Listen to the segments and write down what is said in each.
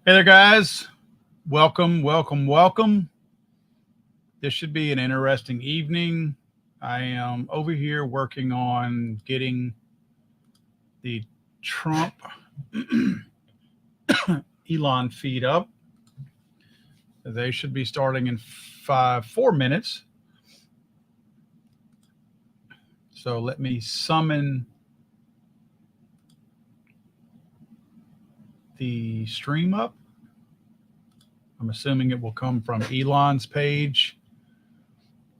Hey there, guys. Welcome, welcome, welcome. This should be an interesting evening. I am over here working on getting the Trump Elon feed up. They should be starting in 4 minutes. So let me summon the stream up. I'm assuming it will come from Elon's page.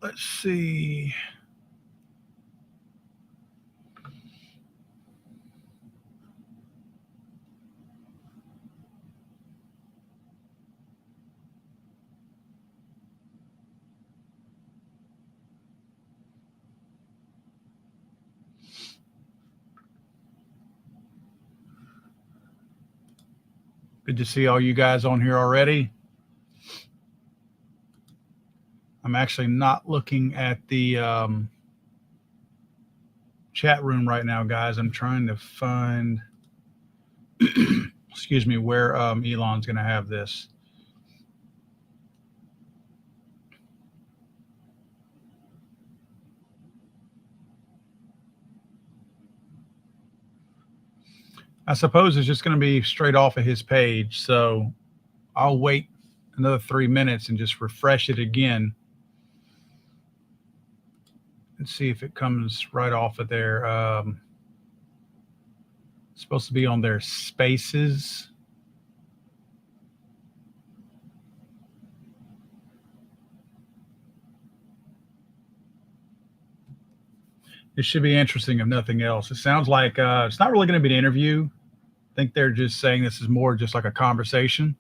Let's see. Good to see all you guys on here already. I'm actually not looking at the chat room right now, guys. I'm trying to find, excuse me, where Elon's going to have this. I suppose it's just going to be straight off of his page. So I'll wait another 3 minutes and just refresh it again and see if it comes right off of there. It's supposed to be on their spaces. It should be interesting if nothing else. It sounds like it's not really going to be an interview. I think they're just saying this is more just like a conversation.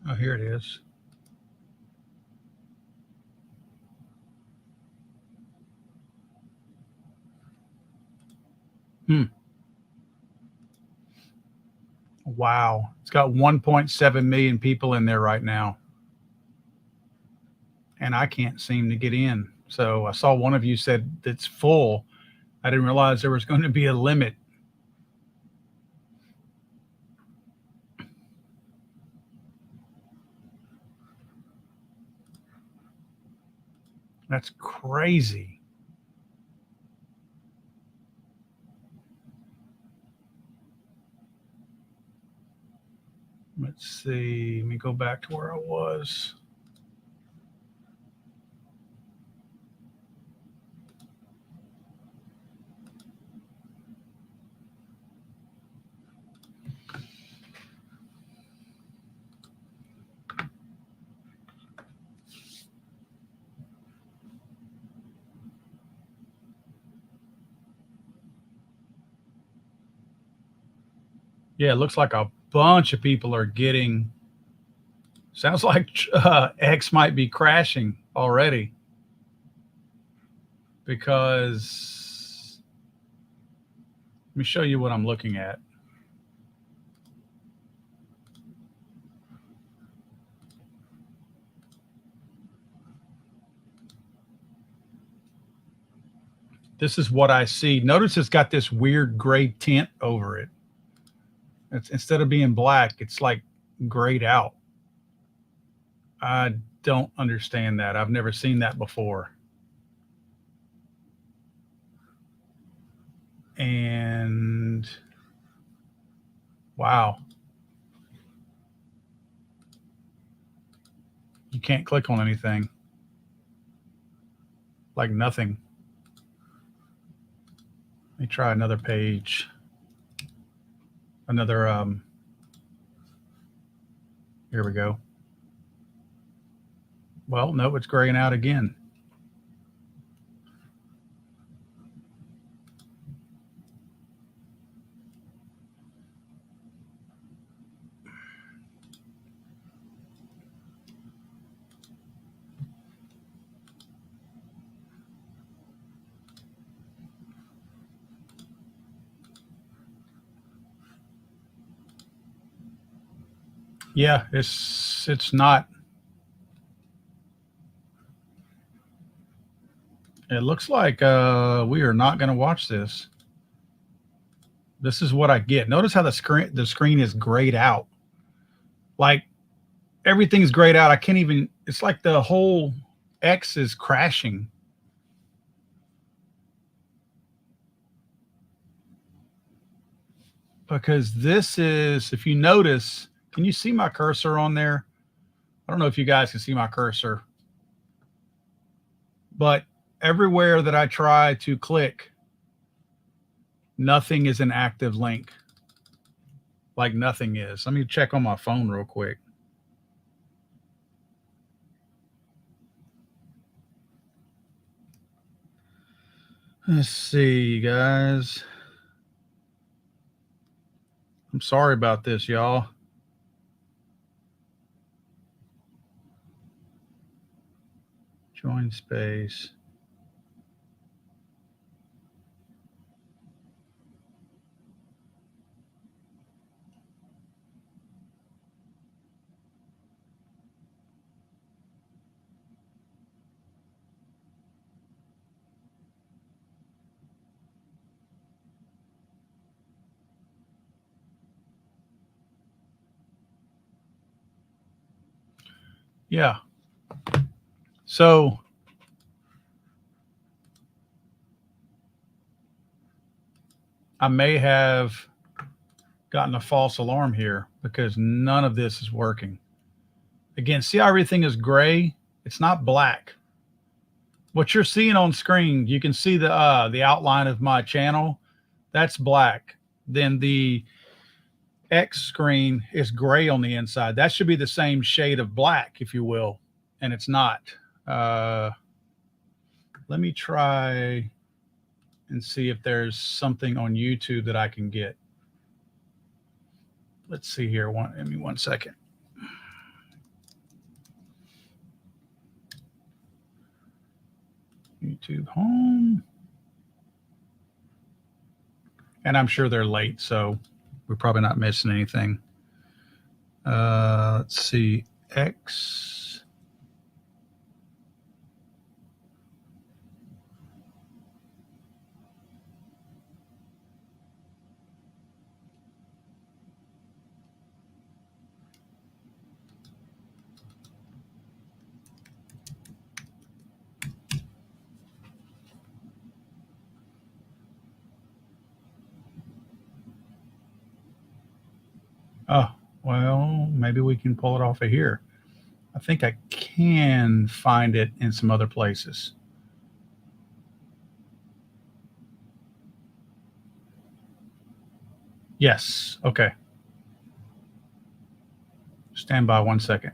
Oh, here it is. Wow. It's got 1.7 million people in there right now. And I can't seem to get in. So I saw one of you said it's full. I didn't realize there was going to be a limit. That's crazy. Let's see. Let me go back to where I was. Yeah, it looks like a bunch of people are getting. Sounds like X might be crashing already because let me show you what I'm looking at. This is what I see. Notice it's got this weird gray tint over it. It's, instead of being black, it's like grayed out. I don't understand that. I've never seen that before. And wow. You can't click on anything. Like nothing. Let me try another page. Another, here we go. Well, no, it's graying out again. Yeah, it's not. It looks like we are not going to watch this. This is what I get. Notice how the screen is grayed out. Like everything's grayed out. I can't even. It's like the whole X is crashing. Because this is, if you notice, can you see my cursor on there? I don't know if you guys can see my cursor, but everywhere that I try to click, nothing is an active link. Like nothing is. Let me check on my phone real quick. Let's see, guys. I'm sorry about this, y'all. Join space. Yeah. So I may have gotten a false alarm here because none of this is working. Again, see how everything is gray? It's not black. What you're seeing on screen, you can see the outline of my channel. That's black. Then the X screen is gray on the inside. That should be the same shade of black, if you will, and it's not. Let me try and see if there's something on YouTube that I can get. Let's see here. Give me 1 second. YouTube home. And I'm sure they're late, so we're probably not missing anything. Let's see. X. Oh, well, maybe we can pull it off of here. I think I can find it in some other places. Yes. Okay. Stand by 1 second.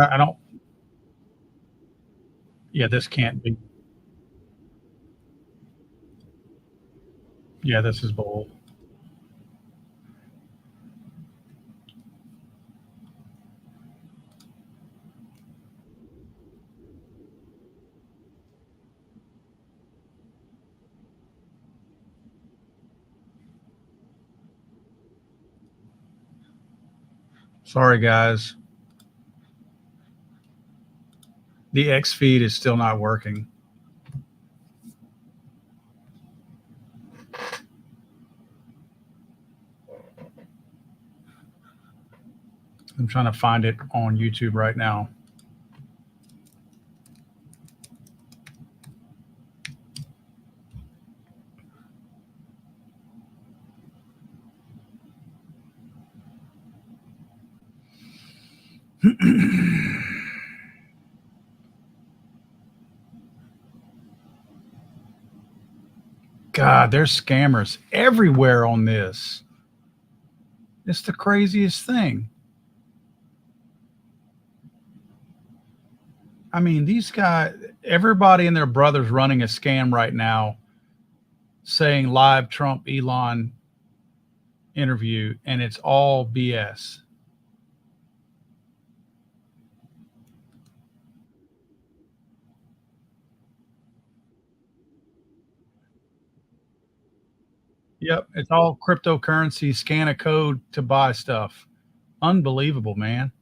I don't. Yeah, this can't be. Yeah, this is bull. Sorry, guys. The X feed is still not working. I'm trying to find it on YouTube right now. God, there's scammers everywhere on this. It's the craziest thing. I mean, these guys, everybody and their brothers running a scam right now saying live Trump Elon interview, and it's all BS. Yep, it's all cryptocurrency, scan a code to buy stuff. Unbelievable, man.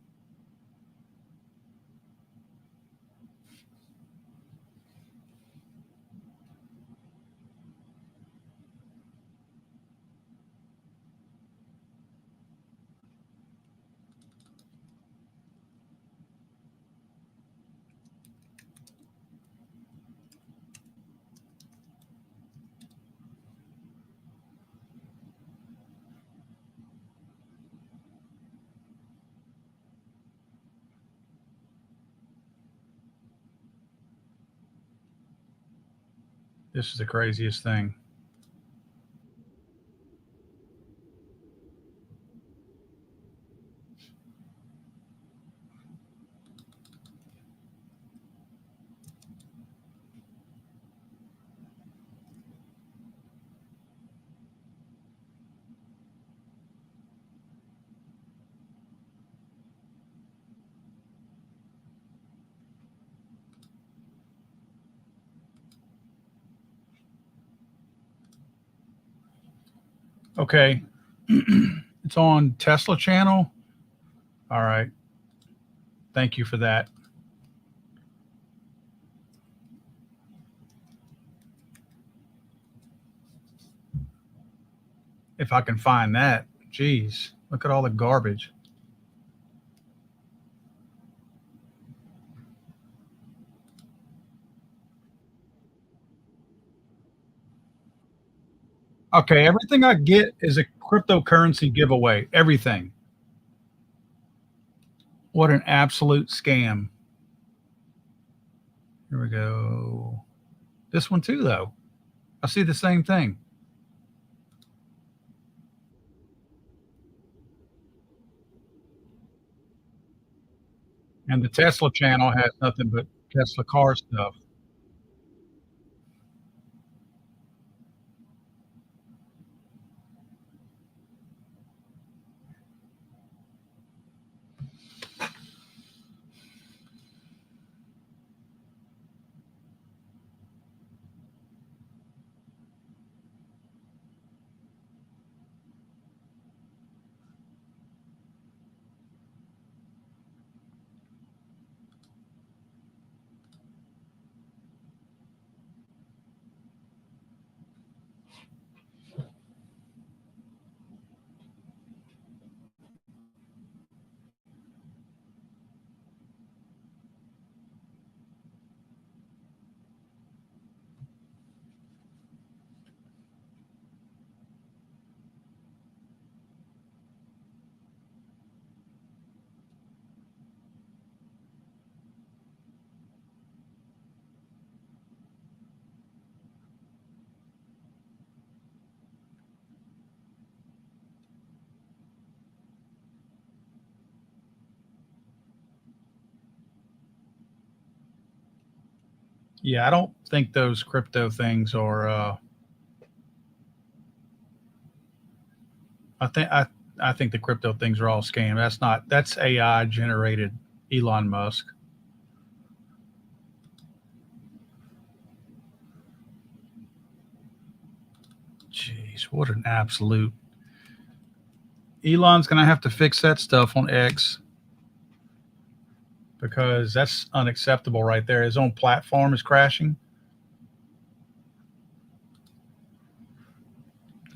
This is the craziest thing. Okay. It's on Tesla channel. All right. Thank you for that. If I can find that. Jeez, look at all the garbage. Okay, everything I get is a cryptocurrency giveaway. Everything. What an absolute scam. Here we go. This one too, though. I see the same thing. And the Tesla channel has nothing but Tesla car stuff. Yeah, I don't think those crypto things are. I think the crypto things are all scam. That's AI generated Elon Musk. Jeez, what an absolute. Elon's gonna have to fix that stuff on X because that's unacceptable right there. His own platform is crashing.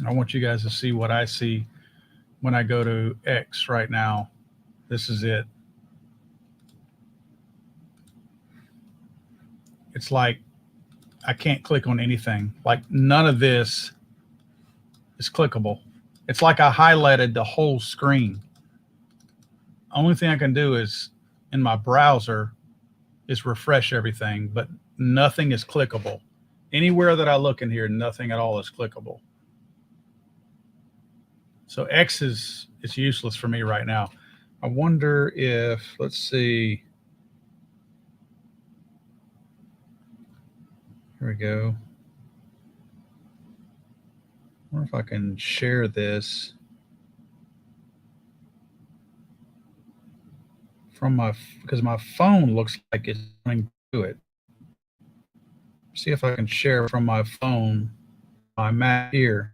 I want you guys to see what I see when I go to X right now. This is it. It's like I can't click on anything. Like none of this is clickable. It's like I highlighted the whole screen. Only thing I can do is in my browser is refresh everything, but nothing is clickable. Anywhere that I look in here, nothing at all is clickable. So X is it's useless for me right now. I wonder if, let's see. Here we go. I wonder if I can share this from because my phone looks like it's going to it. See if I can share from my phone my map here.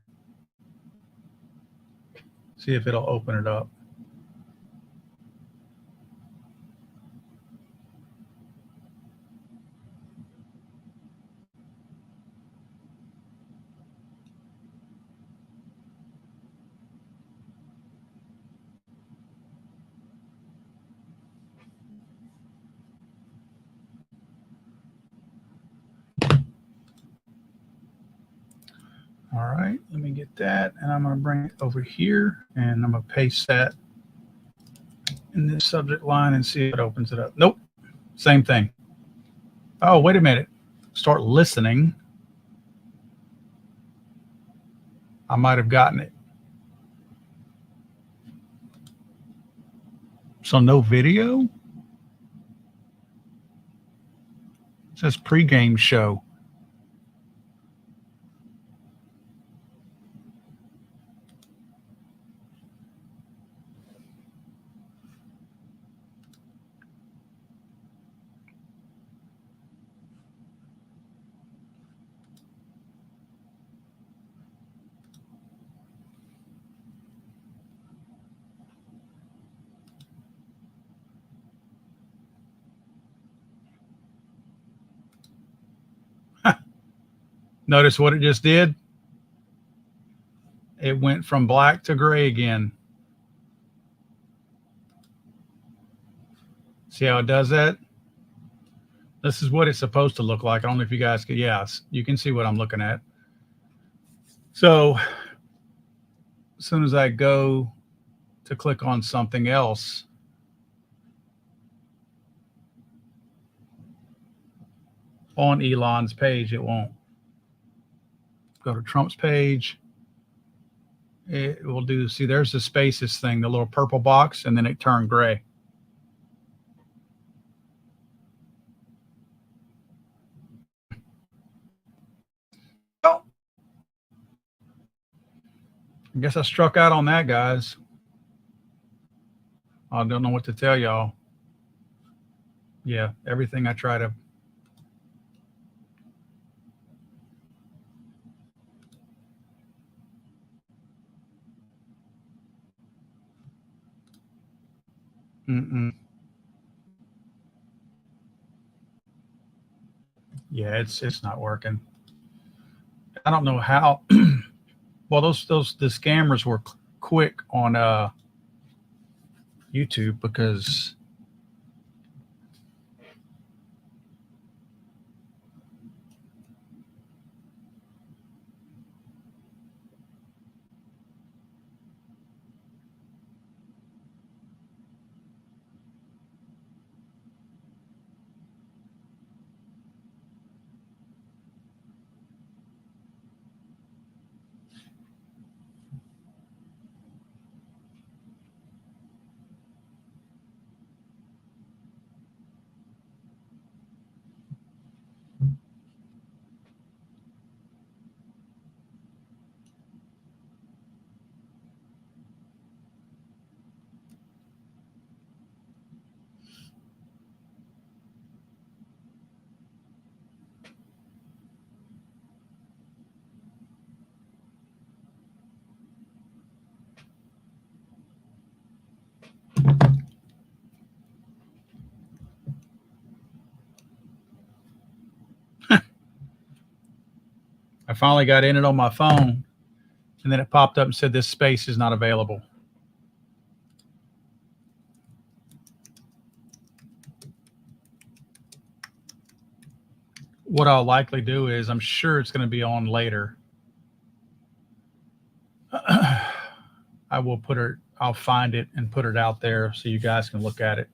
See if it'll open it up. All right, let me get that, and I'm going to bring it over here, and I'm going to paste that in this subject line and see if it opens it up. Nope, same thing. Oh, wait a minute. Start listening. I might have gotten it. So no video? It says pregame show. Notice what it just did? It went from black to gray again. See how it does that? This is what it's supposed to look like. I don't know if you guys can, yes, you can see what I'm looking at. So as soon as I go to click on something else, on Elon's page, it won't. Go to Trump's page. It will do, see, there's the spaces thing, the little purple box, and then it turned gray. Oh, I guess I struck out on that, guys. I don't know what to tell y'all. Yeah, everything I try to. Mm-mm. Yeah, it's not working. I don't know how. Well, the scammers were quick on YouTube because I finally got in it on my phone, and then it popped up and said this space is not available. What I'll likely do is, I'm sure it's going to be on later. I will put it, I'll find it and put it out there so you guys can look at it.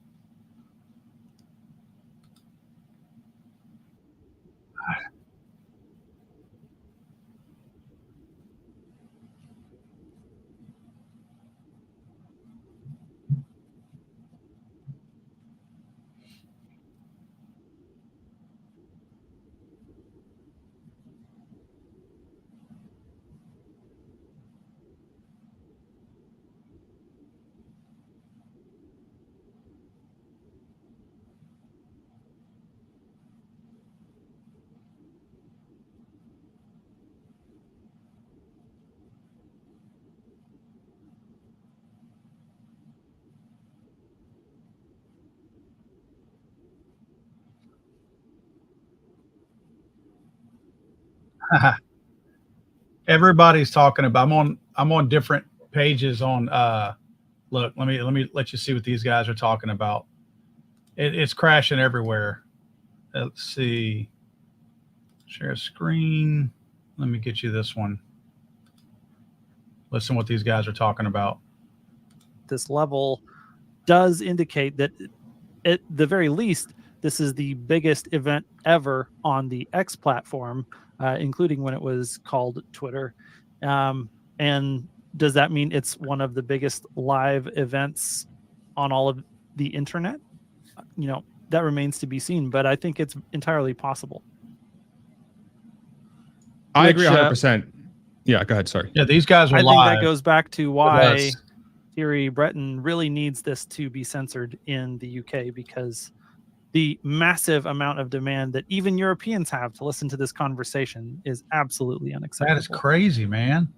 Everybody's talking about. I'm on different pages on. Look, let me let you see what these guys are talking about. It's crashing everywhere. Let's see. Share screen. Let me get you this one. Listen what these guys are talking about. This level does indicate that at the very least, this is the biggest event ever on the X platform, including when it was called Twitter. And does that mean it's one of the biggest live events on all of the internet? That remains to be seen, but I think it's entirely possible. I agree 100%. Yeah, go ahead. Sorry. Yeah, these guys are I live. think that goes back to why Thierry Breton really needs this to be censored in the UK, because the massive amount of demand that even Europeans have to listen to this conversation is absolutely unacceptable. That is crazy, man.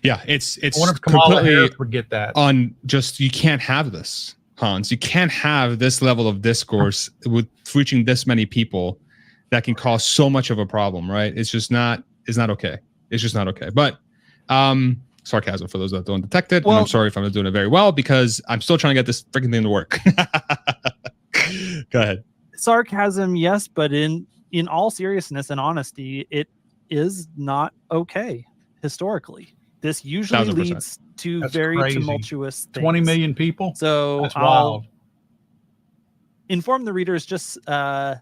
Yeah, it's completely would get that on. Just, you can't have this, Hans. You can't have this level of discourse with reaching this many people that can cause so much of a problem, right? It's just not. It's not okay. It's just not okay. But sarcasm for those that don't detect it. Well, and I'm sorry if I'm not doing it very well, because I'm still trying to get this freaking thing to work. Go ahead. Sarcasm, yes, but in all seriousness and honesty, it is not okay historically. This usually 1,000%. leads to That's very crazy. tumultuous things. 20 million people? So that's wild. Inform the readers, just a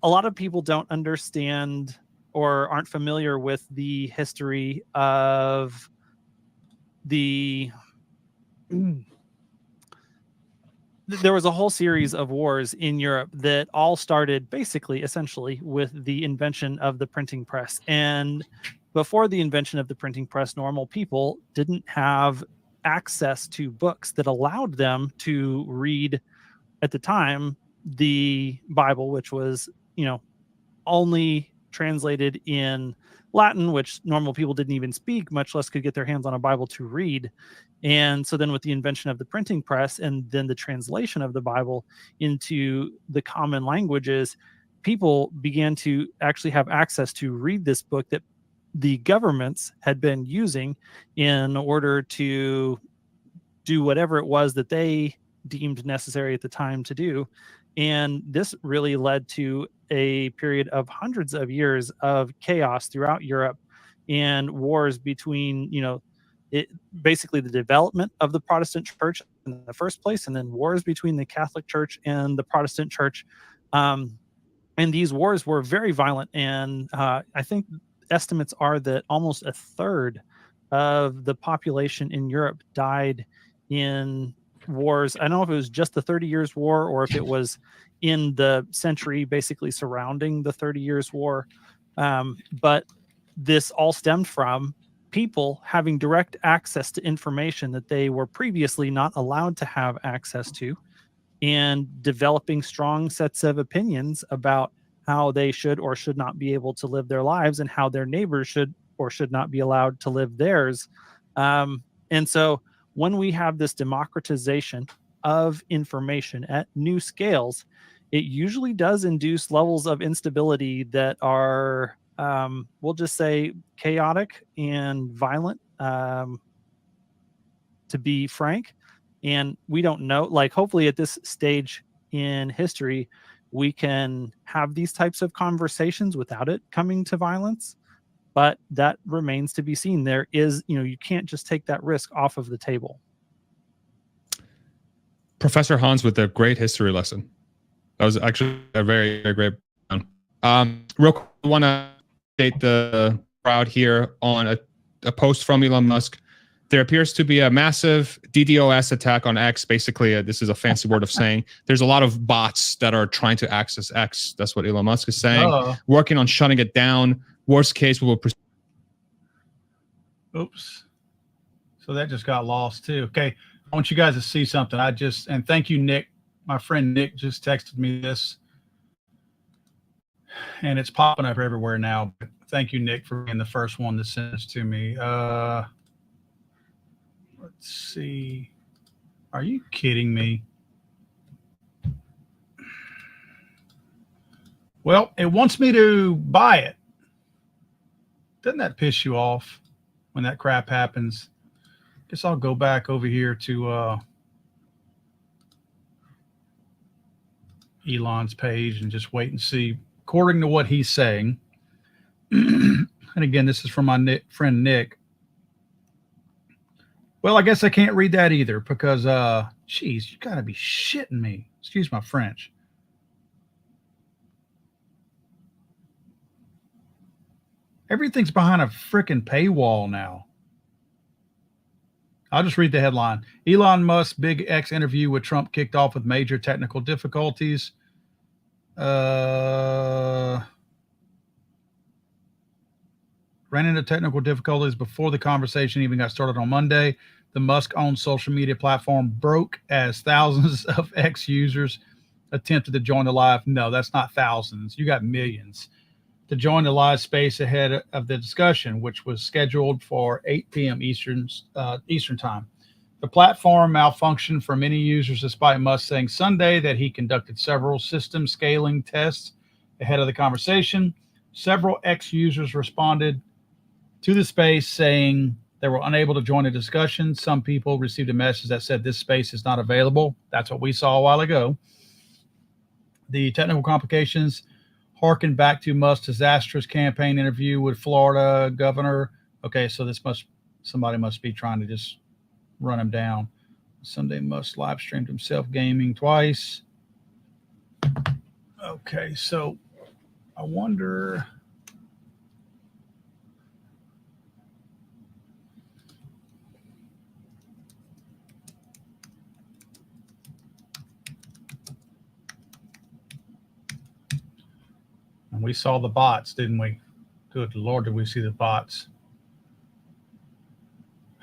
lot of people don't understand or aren't familiar with the history of the... There was a whole series of wars in Europe that all started basically, essentially, with the invention of the printing press. And before the invention of the printing press, normal people didn't have access to books that allowed them to read, at the time, the Bible, which was, only translated in Latin, which normal people didn't even speak, much less could get their hands on a Bible to read. And so then with the invention of the printing press and then the translation of the Bible into the common languages, people began to actually have access to read this book that the governments had been using in order to do whatever it was that they deemed necessary at the time to do. And this really led to a period of hundreds of years of chaos throughout Europe and wars between, basically the development of the Protestant church in the first place, and then wars between the Catholic Church and the Protestant church. And these wars were very violent. And I think estimates are that almost a third of the population in Europe died in wars. I don't know if it was just the 30 Years' War or if it was in the century basically surrounding the 30 Years' War. But this all stemmed from people having direct access to information that they were previously not allowed to have access to, and developing strong sets of opinions about how they should or should not be able to live their lives and how their neighbors should or should not be allowed to live theirs. And so when we have this democratization of information at new scales, it usually does induce levels of instability that are we'll just say chaotic and violent, to be frank. And we don't know, like, hopefully at this stage in history, we can have these types of conversations without it coming to violence. But that remains to be seen. There is, you can't just take that risk off of the table. Professor Hans with a great history lesson. That was actually a very, very great one. Real quick, I want to update the crowd here on a post from Elon Musk. There appears to be a massive DDoS attack on X. Basically, this is a fancy word of saying there's a lot of bots that are trying to access X. That's what Elon Musk is saying. Working on shutting it down. Worst case, we will. Oops. So that just got lost too. Okay. I want you guys to see something. And thank you, Nick. My friend Nick just texted me this. And it's popping up everywhere now. But thank you, Nick, for being the first one to send this to me. Let's see. Are you kidding me? Well, it wants me to buy it. Doesn't that piss you off when that crap happens? Guess I'll go back over here to Elon's page and just wait and see. According to what he's saying, and again, this is from my friend Nick. Well, I guess I can't read that either because, geez, you got to be shitting me. Excuse my French. Everything's behind a freaking paywall now. I'll just read the headline. Elon Musk's big X interview with Trump kicked off with major technical difficulties. Ran into technical difficulties before the conversation even got started on Monday. The Musk-owned social media platform broke as thousands of X users attempted to join the live. No, that's not thousands. You got millions to join the live space ahead of the discussion, which was scheduled for 8 p.m. Eastern time. The platform malfunctioned for many users, despite Musk saying Sunday that he conducted several system scaling tests ahead of the conversation. Several X users responded to the space saying they were unable to join the discussion. Some people received a message that said this space is not available. That's what we saw a while ago. The technical complications harken back to Musk's disastrous campaign interview with Florida governor. Okay, so somebody must be trying to just run him down. Sunday, Musk live streamed himself gaming twice. Okay, so I wonder. And we saw the bots, didn't we? Good Lord, did we see the bots?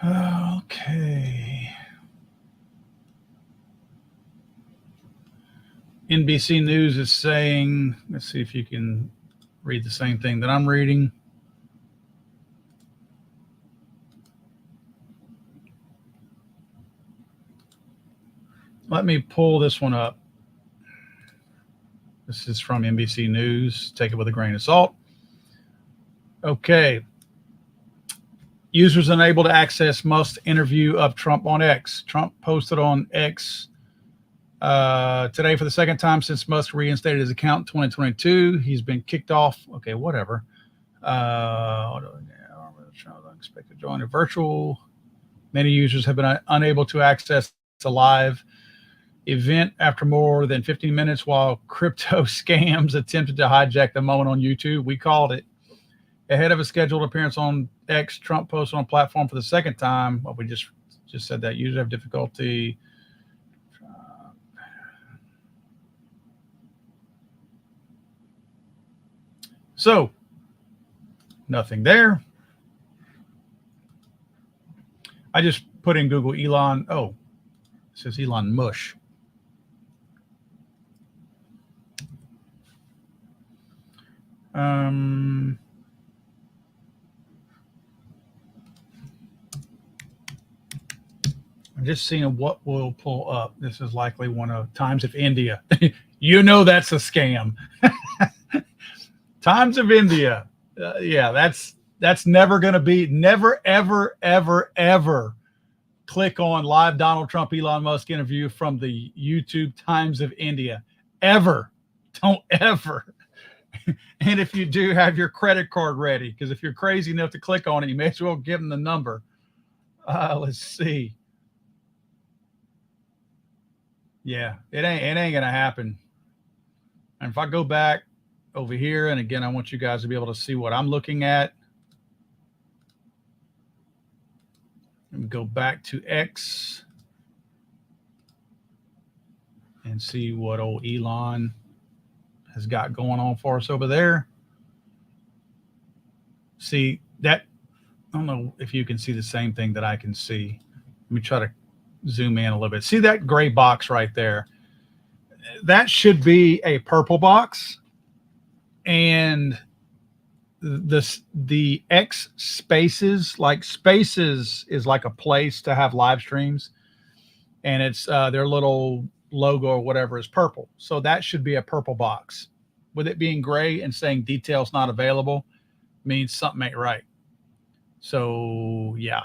Okay. NBC News is saying, let's see if you can read the same thing that I'm reading. Let me pull this one up. This is from NBC News. Take it with a grain of salt. Okay. Users unable to access Musk's interview of Trump on X. Trump posted on X today for the second time since Musk reinstated his account in 2022. He's been kicked off. Okay, whatever. Unexpected join a virtual. Many users have been unable to access the live event after more than 15 minutes while crypto scams attempted to hijack the moment on YouTube. We called it. Ahead of a scheduled appearance on X, Trump posted on platform for the second time. Well, we just said that users have difficulty. So, nothing there. I just put in Google Elon. Oh, it says Elon Mush. I'm just seeing what will pull up. This is likely one of Times of India. You know that's a scam. Times of India. Yeah, that's never going to be, never, ever, ever, ever click on live Donald Trump, Elon Musk interview from the YouTube Times of India. Ever. Don't ever. And if you do, have your credit card ready, because if you're crazy enough to click on it, you may as well give them the number. Let's see. Yeah, it ain't gonna happen. And if I go back over here, and again, I want you guys to be able to see what I'm looking at. And go back to X and see what old Elon has got going on for us over there. See that? I don't know if you can see the same thing that I can see. Let me try to zoom in a little bit. See that gray box right there? That should be a purple box, and the X spaces, like spaces is like a place to have live streams, and it's their little logo or whatever is purple. So that should be a purple box. With it being gray and saying details not available means something ain't right. So yeah.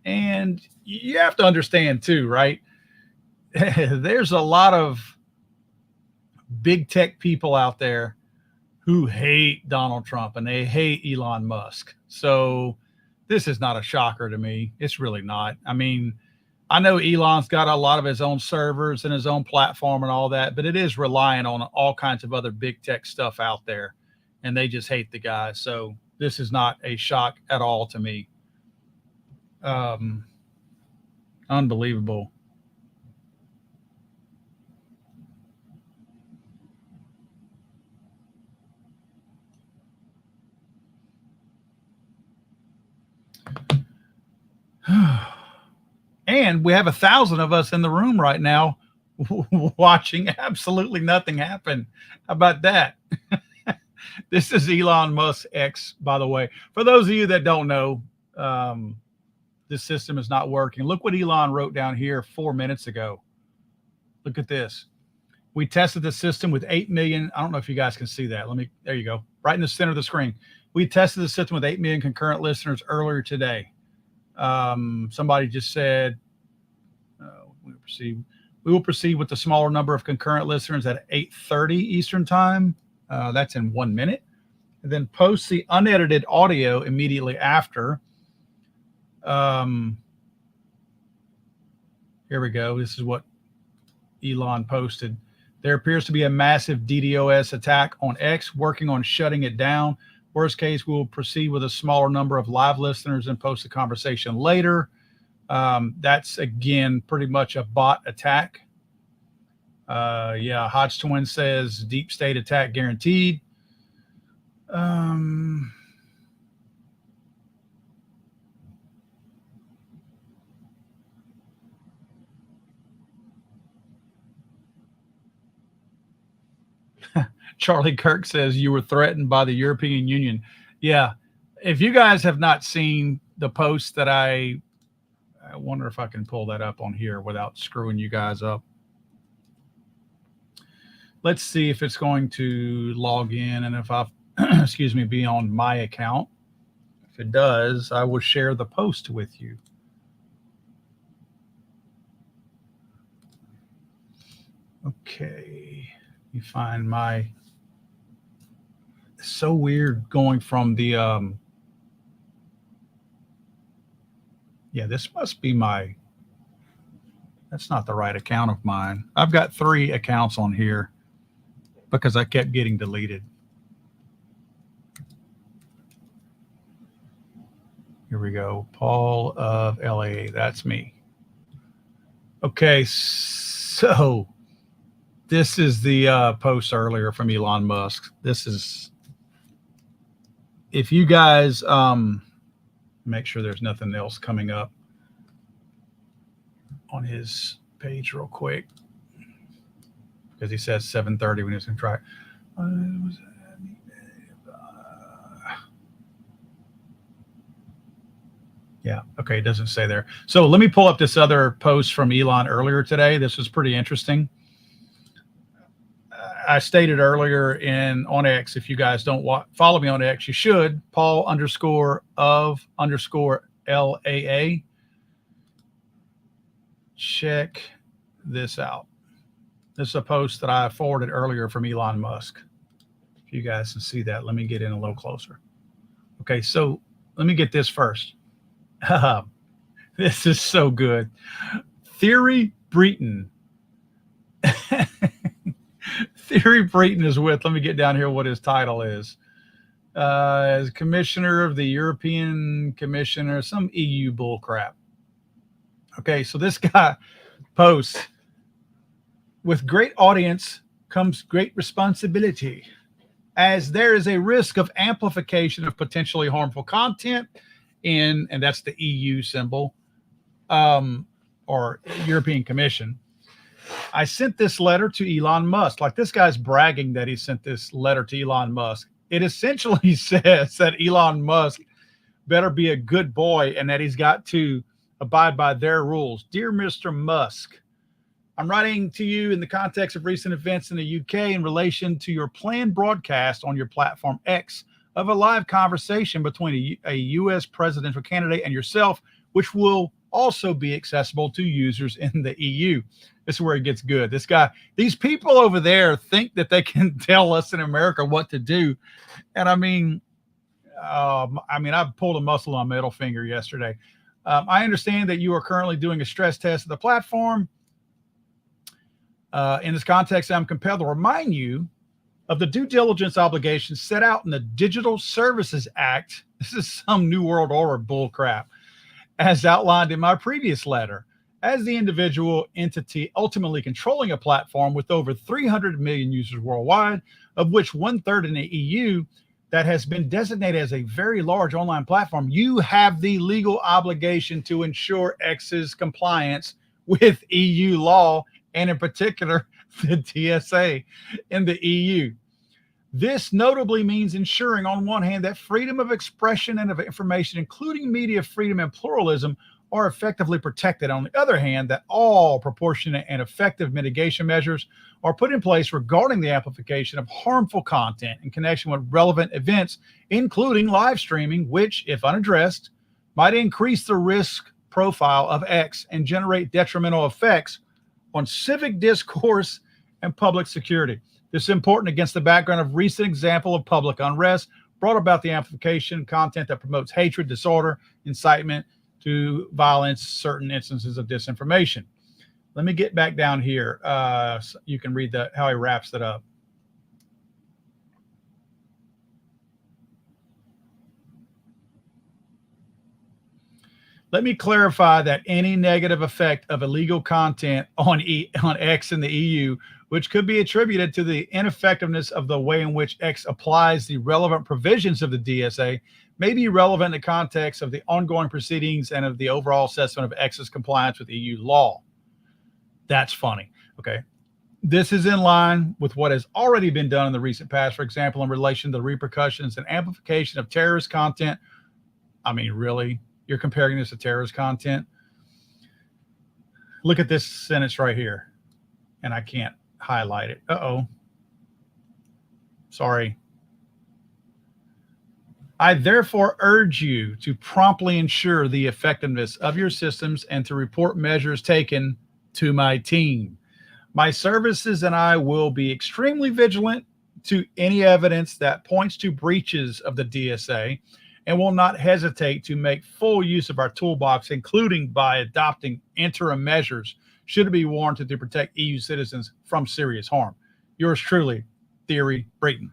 And you have to understand too, right? There's a lot of big tech people out there who hate Donald Trump and they hate Elon Musk. So this is not a shocker to me. It's really not. I mean, I know Elon's got a lot of his own servers and his own platform and all that, but it is relying on all kinds of other big tech stuff out there, and they just hate the guy. So this is not a shock at all to me. Unbelievable. And we have 1,000 of us in the room right now watching absolutely nothing happen. How about that? This is Elon Musk X, by the way. For those of you that don't know, this system is not working. Look what Elon wrote down here 4 minutes ago. Look at this. We tested the system with 8 million. I don't know if you guys can see that. There you go. Right in the center of the screen. We tested the system with 8 million concurrent listeners earlier today. Somebody just said, we will proceed with the smaller number of concurrent listeners at 8:30 Eastern time. That's in 1 minute. And then post the unedited audio immediately after. Here we go. This is what Elon posted. There appears to be a massive DDoS attack on X, working on shutting it down. Worst case, we will proceed with a smaller number of live listeners and post the conversation later. That's, again, pretty much a bot attack. Yeah, Hodge Twin says deep state attack guaranteed. Charlie Kirk says you were threatened by the European Union. Yeah. If you guys have not seen the post that I wonder if I can pull that up on here without screwing you guys up. Let's see if it's going to log in and if I've, excuse me, be on my account. If it does, I will share the post with you. Okay. You find my, it's so weird going from the, yeah, this must be my, that's not the right account of mine. I've got 3 accounts on here because I kept getting deleted. Here we go. Paul of LA. That's me. Okay. So this is the post earlier from Elon Musk. This is, if you guys, make sure there's nothing else coming up on his page real quick, because he says 7:30 when he's going to try. Yeah. Okay. It doesn't say there. So let me pull up this other post from Elon earlier today. This was pretty interesting. I stated earlier on X, if you guys don't follow me on X, you should. Paul_of_LAA. Check this out. This is a post that I forwarded earlier from Elon Musk. If you guys can see that, let me get in a little closer. Okay, so let me get this first. This is so good. Theory Breton. Theory Breton is with, let me get down here what his title is. As commissioner of the European Commissioner, some EU bull crap. Okay, so this guy posts, with great audience comes great responsibility, as there is a risk of amplification of potentially harmful content and that's the EU symbol, or European Commission. I sent this letter to Elon Musk. Like, this guy's bragging that he sent this letter to Elon Musk. It essentially says that Elon Musk better be a good boy and that he's got to abide by their rules. Dear Mr. Musk, I'm writing to you in the context of recent events in the UK in relation to your planned broadcast on your platform X of a live conversation between a US presidential candidate and yourself, which will also be accessible to users in the EU. This is where it gets good. These people over there think that they can tell us in America what to do. And I mean, I pulled a muscle on my middle finger yesterday. I understand that you are currently doing a stress test of the platform. In this context, I'm compelled to remind you of the due diligence obligations set out in the Digital Services Act. This is some New World Order bull crap, as outlined in my previous letter. As the individual entity ultimately controlling a platform with over 300 million users worldwide, of which 1/3 in the EU, that has been designated as a very large online platform, you have the legal obligation to ensure X's compliance with EU law, and in particular, the DSA in the EU. This notably means ensuring, on one hand, that freedom of expression and of information, including media freedom and pluralism, are effectively protected. On the other hand, that all proportionate and effective mitigation measures are put in place regarding the amplification of harmful content in connection with relevant events, including live streaming, which, if unaddressed, might increase the risk profile of X and generate detrimental effects on civic discourse and public security. This is important against the background of recent example of public unrest brought about the amplification of content that promotes hatred, disorder, incitement to violence, certain instances of disinformation. Let me get back down here. So you can read how he wraps that up. Let me clarify that any negative effect of illegal content on X in the EU, which could be attributed to the ineffectiveness of the way in which X applies the relevant provisions of the DSA, may be relevant in the context of the ongoing proceedings and of the overall assessment of X's compliance with EU law. That's funny. Okay. This is in line with what has already been done in the recent past, for example, in relation to the repercussions and amplification of terrorist content. I mean, really? You're comparing this to terrorist content? Look at this sentence right here. And I can't highlight it. Uh-oh. Sorry. I therefore urge you to promptly ensure the effectiveness of your systems and to report measures taken to my team. My services and I will be extremely vigilant to any evidence that points to breaches of the DSA and will not hesitate to make full use of our toolbox, including by adopting interim measures should it be warranted to protect EU citizens from serious harm. Yours truly, Theory Breton.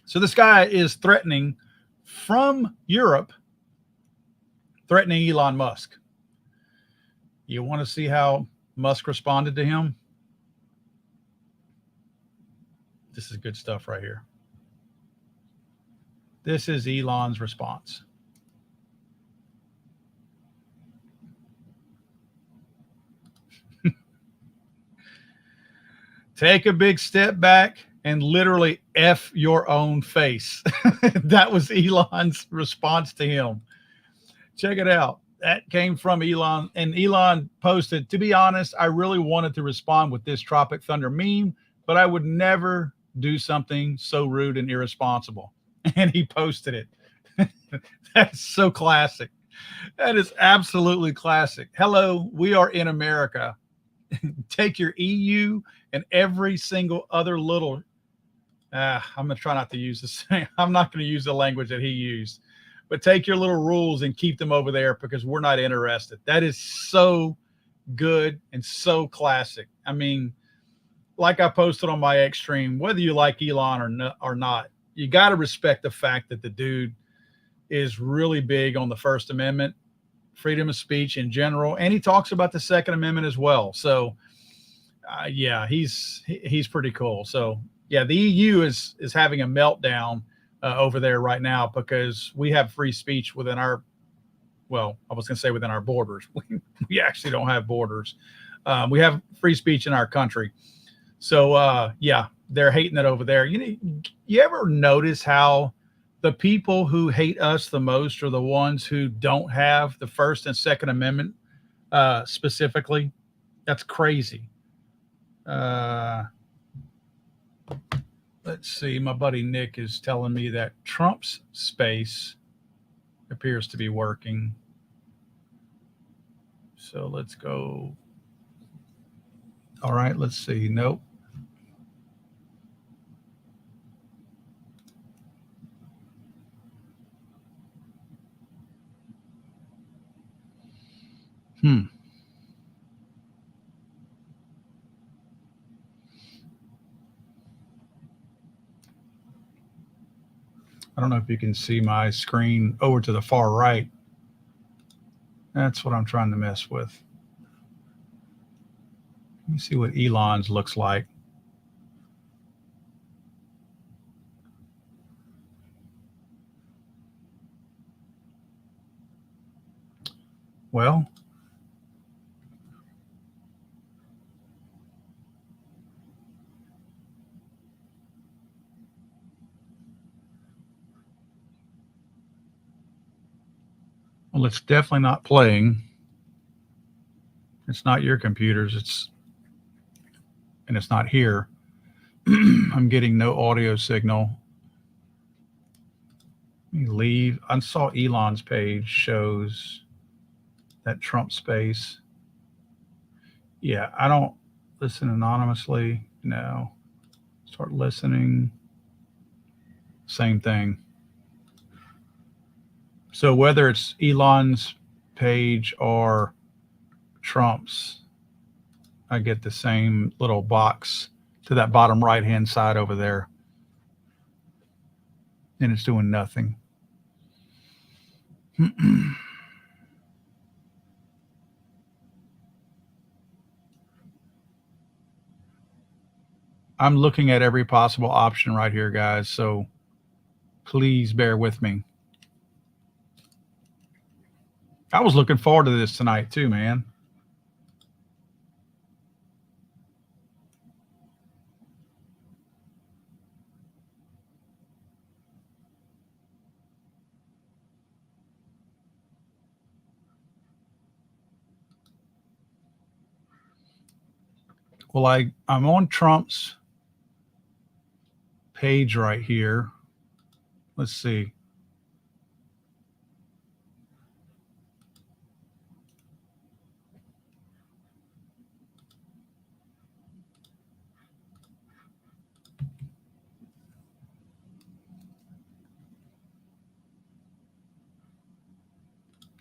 So this guy is threatening from Europe, threatening Elon Musk. You want to see how Musk responded to him? This is good stuff right here. This is Elon's response. Take a big step back and literally F your own face. That was Elon's response to him. Check it out. That came from Elon, and Elon posted, to be honest, I really wanted to respond with this Tropic Thunder meme, but I would never do something so rude and irresponsible. And he posted it. That's so classic. That is absolutely classic. Hello, we are in America. Take your EU and every single other little. I'm going to try not to use the same. I'm not going to use the language that he used, but take your little rules and keep them over there because we're not interested. That is so good and so classic. I mean, like I posted on my X stream, whether you like Elon or not, you got to respect the fact that the dude is really big on the First Amendment, freedom of speech in general, and he talks about the Second Amendment as well. So, yeah, he's pretty cool. So, yeah, the EU is having a meltdown over there right now because we have free speech within our, well, I was going to say within our borders. We actually don't have borders. We have free speech in our country. So, yeah, they're hating it over there. You ever notice how the people who hate us the most are the ones who don't have the First and Second Amendment specifically? That's crazy. Let's see. My buddy Nick is telling me that Trump's space appears to be working. So let's go. All right, let's see. Nope. I don't know if you can see my screen over to the far right. That's what I'm trying to mess with. Let me see what Elon's looks like. Well, it's definitely not playing. It's not your computers. And it's not here. I'm getting no audio signal. Let me leave. I saw Elon's page shows that Trump space. Yeah, I don't listen anonymously. No. Start listening. Same thing. So whether it's Elon's page or Trump's, I get the same little box to that bottom right-hand side over there. And it's doing nothing. I'm looking at every possible option right here, guys. So please bear with me. I was looking forward to this tonight too, man. Well, I'm on Trump's page right here. Let's see.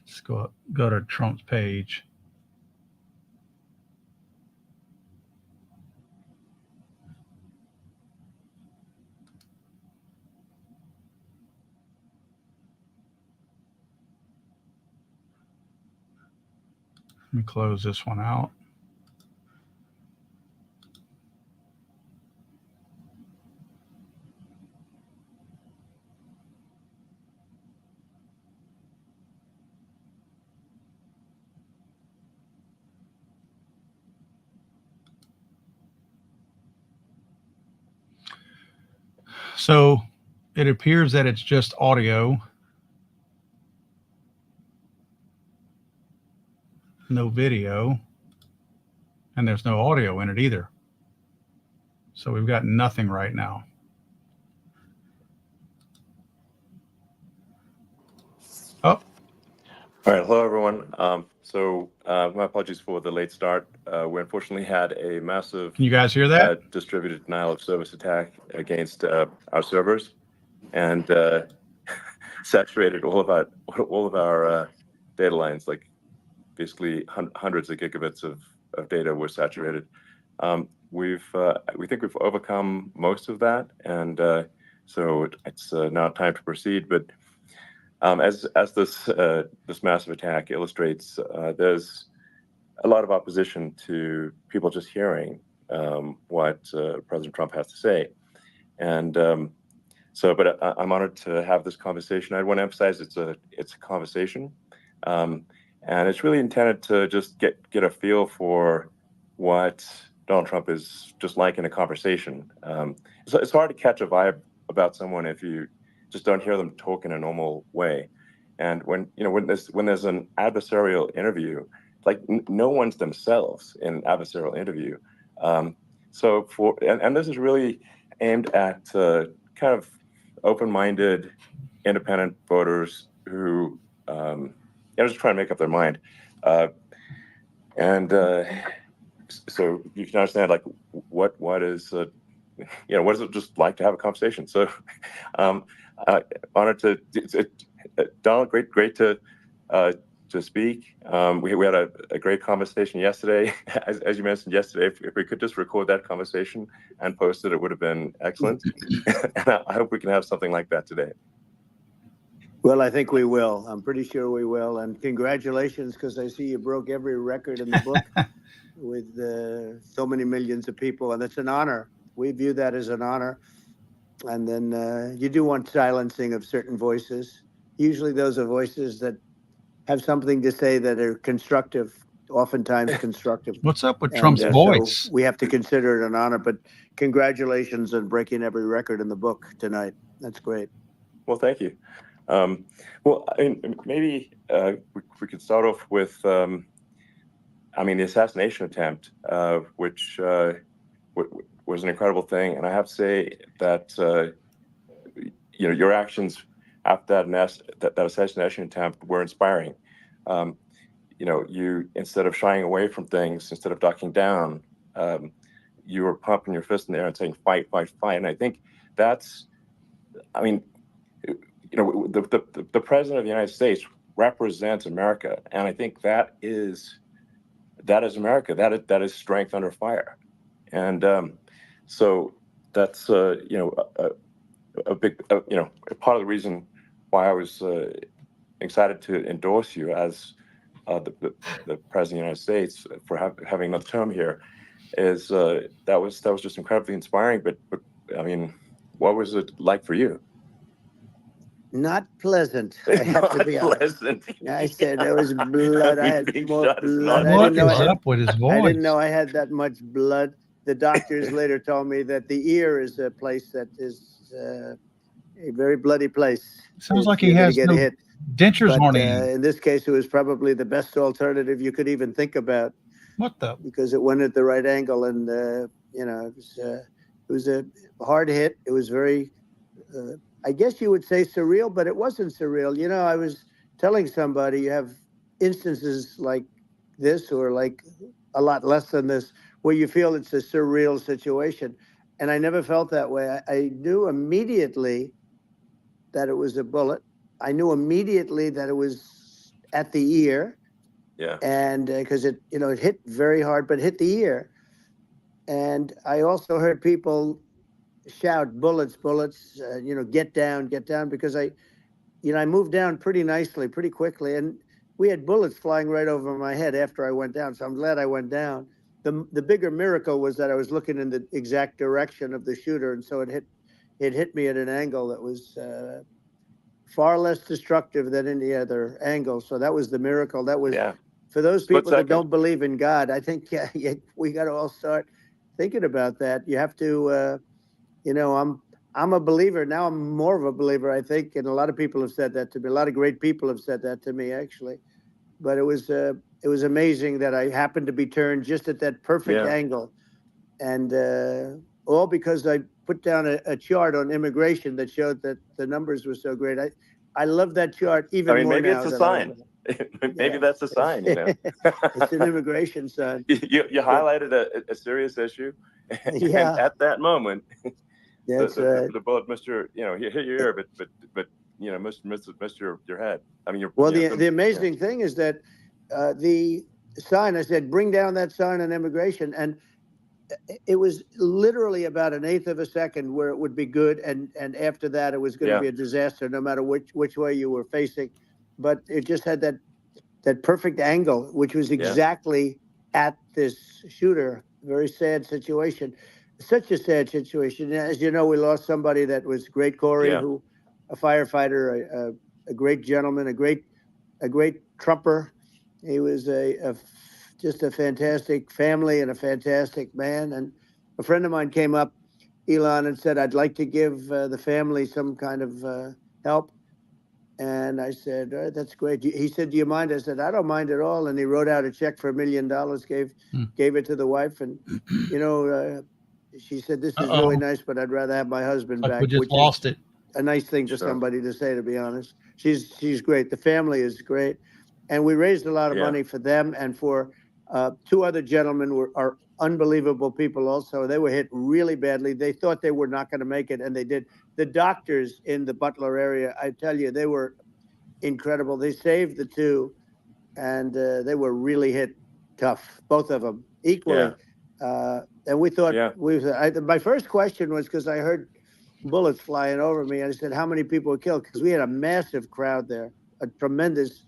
Let's go to Trump's page. Let me close this one out. So it appears that it's just audio. No video. And there's no audio in it either. So we've got nothing right now. Oh, All right, hello everyone. My apologies for the late start. We unfortunately had a massive can you guys hear that? distributed denial of service attack against our servers, and saturated all of our data lines. Like basically hundreds of gigabits of data were saturated. We think we've overcome most of that, and so it's now time to proceed. But as this massive attack illustrates, there's a lot of opposition to people just hearing what President Trump has to say, and but I'm honored to have this conversation. I want to emphasize it's a conversation, and it's really intended to just get a feel for what Donald Trump is just like in a conversation. It's hard to catch a vibe about someone if you just don't hear them talk in a normal way. And when there's an adversarial interview, like no one's themselves in an adversarial interview. And this is really aimed at kind of open-minded, independent voters who just trying to make up their mind. So you can understand like what is what is it just like to have a conversation. So honored to Donald, great to speak. We had a great conversation yesterday. As you mentioned yesterday, if we could just record that conversation and post it, it would have been excellent. And I hope we can have something like that today. Well, I think we will. I'm pretty sure we will. And congratulations, because I see you broke every record in the book with so many millions of people. And it's an honor. We view that as an honor. And then you do want silencing of certain voices. Usually those are voices that have something to say that are constructive, oftentimes constructive. What's up with Trump's voice? So we have to consider it an honor. But congratulations on breaking every record in the book tonight. That's great. Well, thank you. Maybe we could start off with, the assassination attempt, which was an incredible thing. And I have to say that, your actions after that assassination attempt were inspiring. You, instead of shying away from things, instead of ducking down, you were pumping your fist in the air and saying, fight, fight, fight. And I think that's, the president of the United States represents America, and I think that is America. That is strength under fire, and so that's a big part of the reason why I was excited to endorse you as the president of the United States for having another term here. Is that was just incredibly inspiring. But what was it like for you? Not pleasant. I have to be honest. I said there was blood. I had more blood. What is up with his voice? I didn't know I had that much blood. The doctors later told me that the ear is a place that is a very bloody place. Sounds like he has no dentures on him. In this case, it was probably the best alternative you could even think about. What the? Because it went at the right angle, and it was a hard hit. It was very. I guess you would say surreal, but it wasn't surreal. I was telling somebody you have instances like this or like a lot less than this where you feel it's a surreal situation. And I never felt that way. I knew immediately that it was a bullet. I knew immediately that it was at the ear. Yeah. And because it hit very hard, but hit the ear. And I also heard people shout, bullets, bullets, get down, because I moved down pretty nicely, pretty quickly. And we had bullets flying right over my head after I went down. So I'm glad I went down. The bigger miracle was that I was looking in the exact direction of the shooter. And so it hit me at an angle that was far less destructive than any other angle. So that was the miracle. That was, for those people that don't believe in God, I think we got to all start thinking about that. You have to, I'm a believer. Now I'm more of a believer, I think. And a lot of people have said that to me. A lot of great people have said that to me, actually. But it was amazing that I happened to be turned just at that perfect angle. And all because I put down a chart on immigration that showed that the numbers were so great. I love that chart even I mean, more maybe now it's a than I sign. ever. Maybe Yeah, that's a sign, you know. it's an immigration sign. You highlighted a serious issue, and Yeah, at that moment, that's right. the bullet missed your, you know, hit your ear, but you know, missed your head. I mean, Well, you know, the amazing thing is that the sign, I said, bring down that sign on immigration. And it was literally about an eighth of a second where it would be good. And after that, it was going to yeah, be a disaster, no matter which way you were facing. But it just had that perfect angle, which was exactly at this shooter. Very sad situation. Such a sad situation. As you know, we lost somebody that was great, Corey, yeah, who, a firefighter, a great gentleman, a great trumper. He was just a fantastic family and a fantastic man. And a friend of mine came up, Elon, and said, "I'd like to give the family some kind of help." And I said, "That's great." He said, "Do you mind?" I said, "I don't mind at all." And he wrote out a check for $1 million, gave it to the wife. And, you know, she said, "This is really nice, but I'd rather have my husband Like back," we just which lost is it. a nice thing for Sure. somebody to say, to be honest. She's great. The family is great. And we raised a lot of money for them and for two other gentlemen are unbelievable people also. They were hit really badly. They thought they were not going to make it, and they did. The doctors in the Butler area, I tell you, they were incredible. They saved the two, and they were really hit tough, both of them, equally. And we thought, my first question was, because I heard bullets flying over me, and I said, how many people were killed? Because we had a massive crowd there, a tremendous,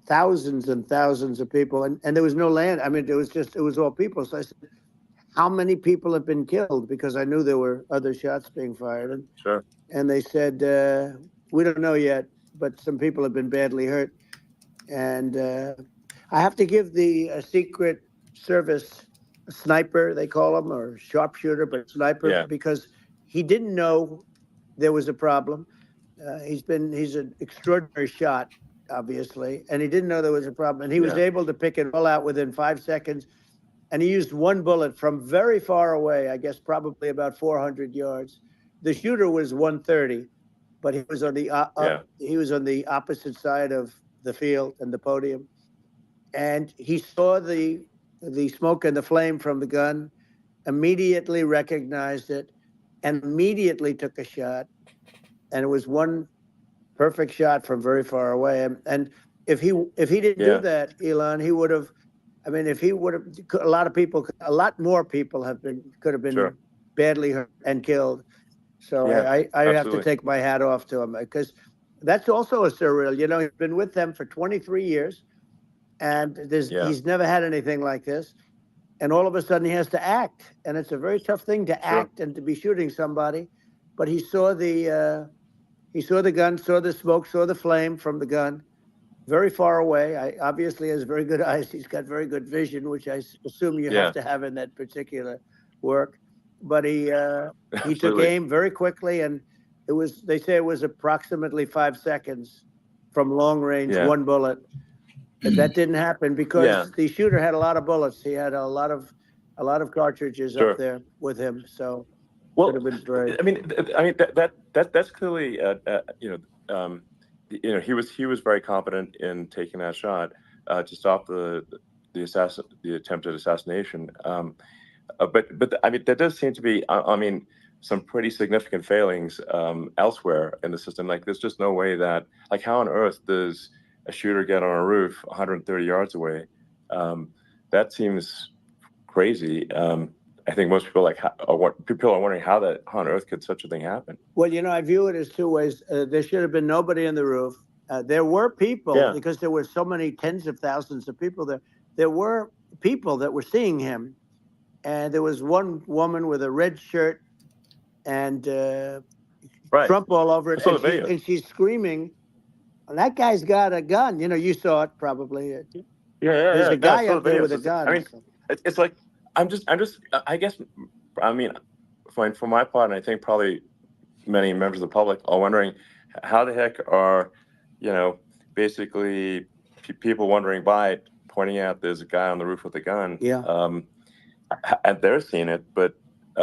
thousands and thousands of people, and there was no land. I mean, it was all people. So I said, how many people have been killed? Because I knew there were other shots being fired. And they said, we don't know yet, but some people have been badly hurt. And I have to give the Secret Service sniper, they call him, or sharpshooter, but sniper, because he didn't know there was a problem. He's an extraordinary shot, obviously, and he didn't know there was a problem. And he was able to pick it all out within 5 seconds. And he used one bullet from very far away, I guess probably about 400 yards. The shooter was 130, but he was on the opposite side of the field and the podium. And he saw the smoke and the flame from the gun, immediately recognized it, and immediately took a shot. And it was one perfect shot from very far away. And if he didn't do that, Elon, he would have. I mean, if he would have, a lot more people could have been badly hurt and killed. So I have to take my hat off to him, because that's also a surreal. You know, he's been with them for 23 years, and he's never had anything like this. And all of a sudden he has to act, and it's a very tough thing to act and to be shooting somebody. But he saw the gun, saw the smoke, saw the flame from the gun, very far away. Obviously has very good eyes. He's got very good vision, which I assume you have to have in that particular work. But he took aim very quickly, and they say it was approximately 5 seconds from long range, one bullet. But that didn't happen because the shooter had a lot of bullets. He had a lot of cartridges up there with him. So well, could have been brave. I mean that's clearly he was very competent in taking that shot to stop the attempted assassination. But I mean, there does seem to be, I mean, some pretty significant failings elsewhere in the system. Like, there's just no way that, like, how on earth does a shooter get on a roof 130 yards away? That seems crazy. I think most people people are wondering how on earth could such a thing happen? Well, you know, I view it as two ways. There should have been nobody on the roof. There were people, because there were so many tens of thousands of people there. There were people that were seeing him. And there was one woman with a red shirt and Trump all over it. And she's screaming, that guy's got a gun. You know, you saw it probably. There's a guy up there with a gun. I mean, it's like, I guess, I mean, for my part, and I think probably many members of the public are wondering, how the heck are, you know, basically people wondering by pointing out there's a guy on the roof with a gun. Yeah. And they're seeing it, but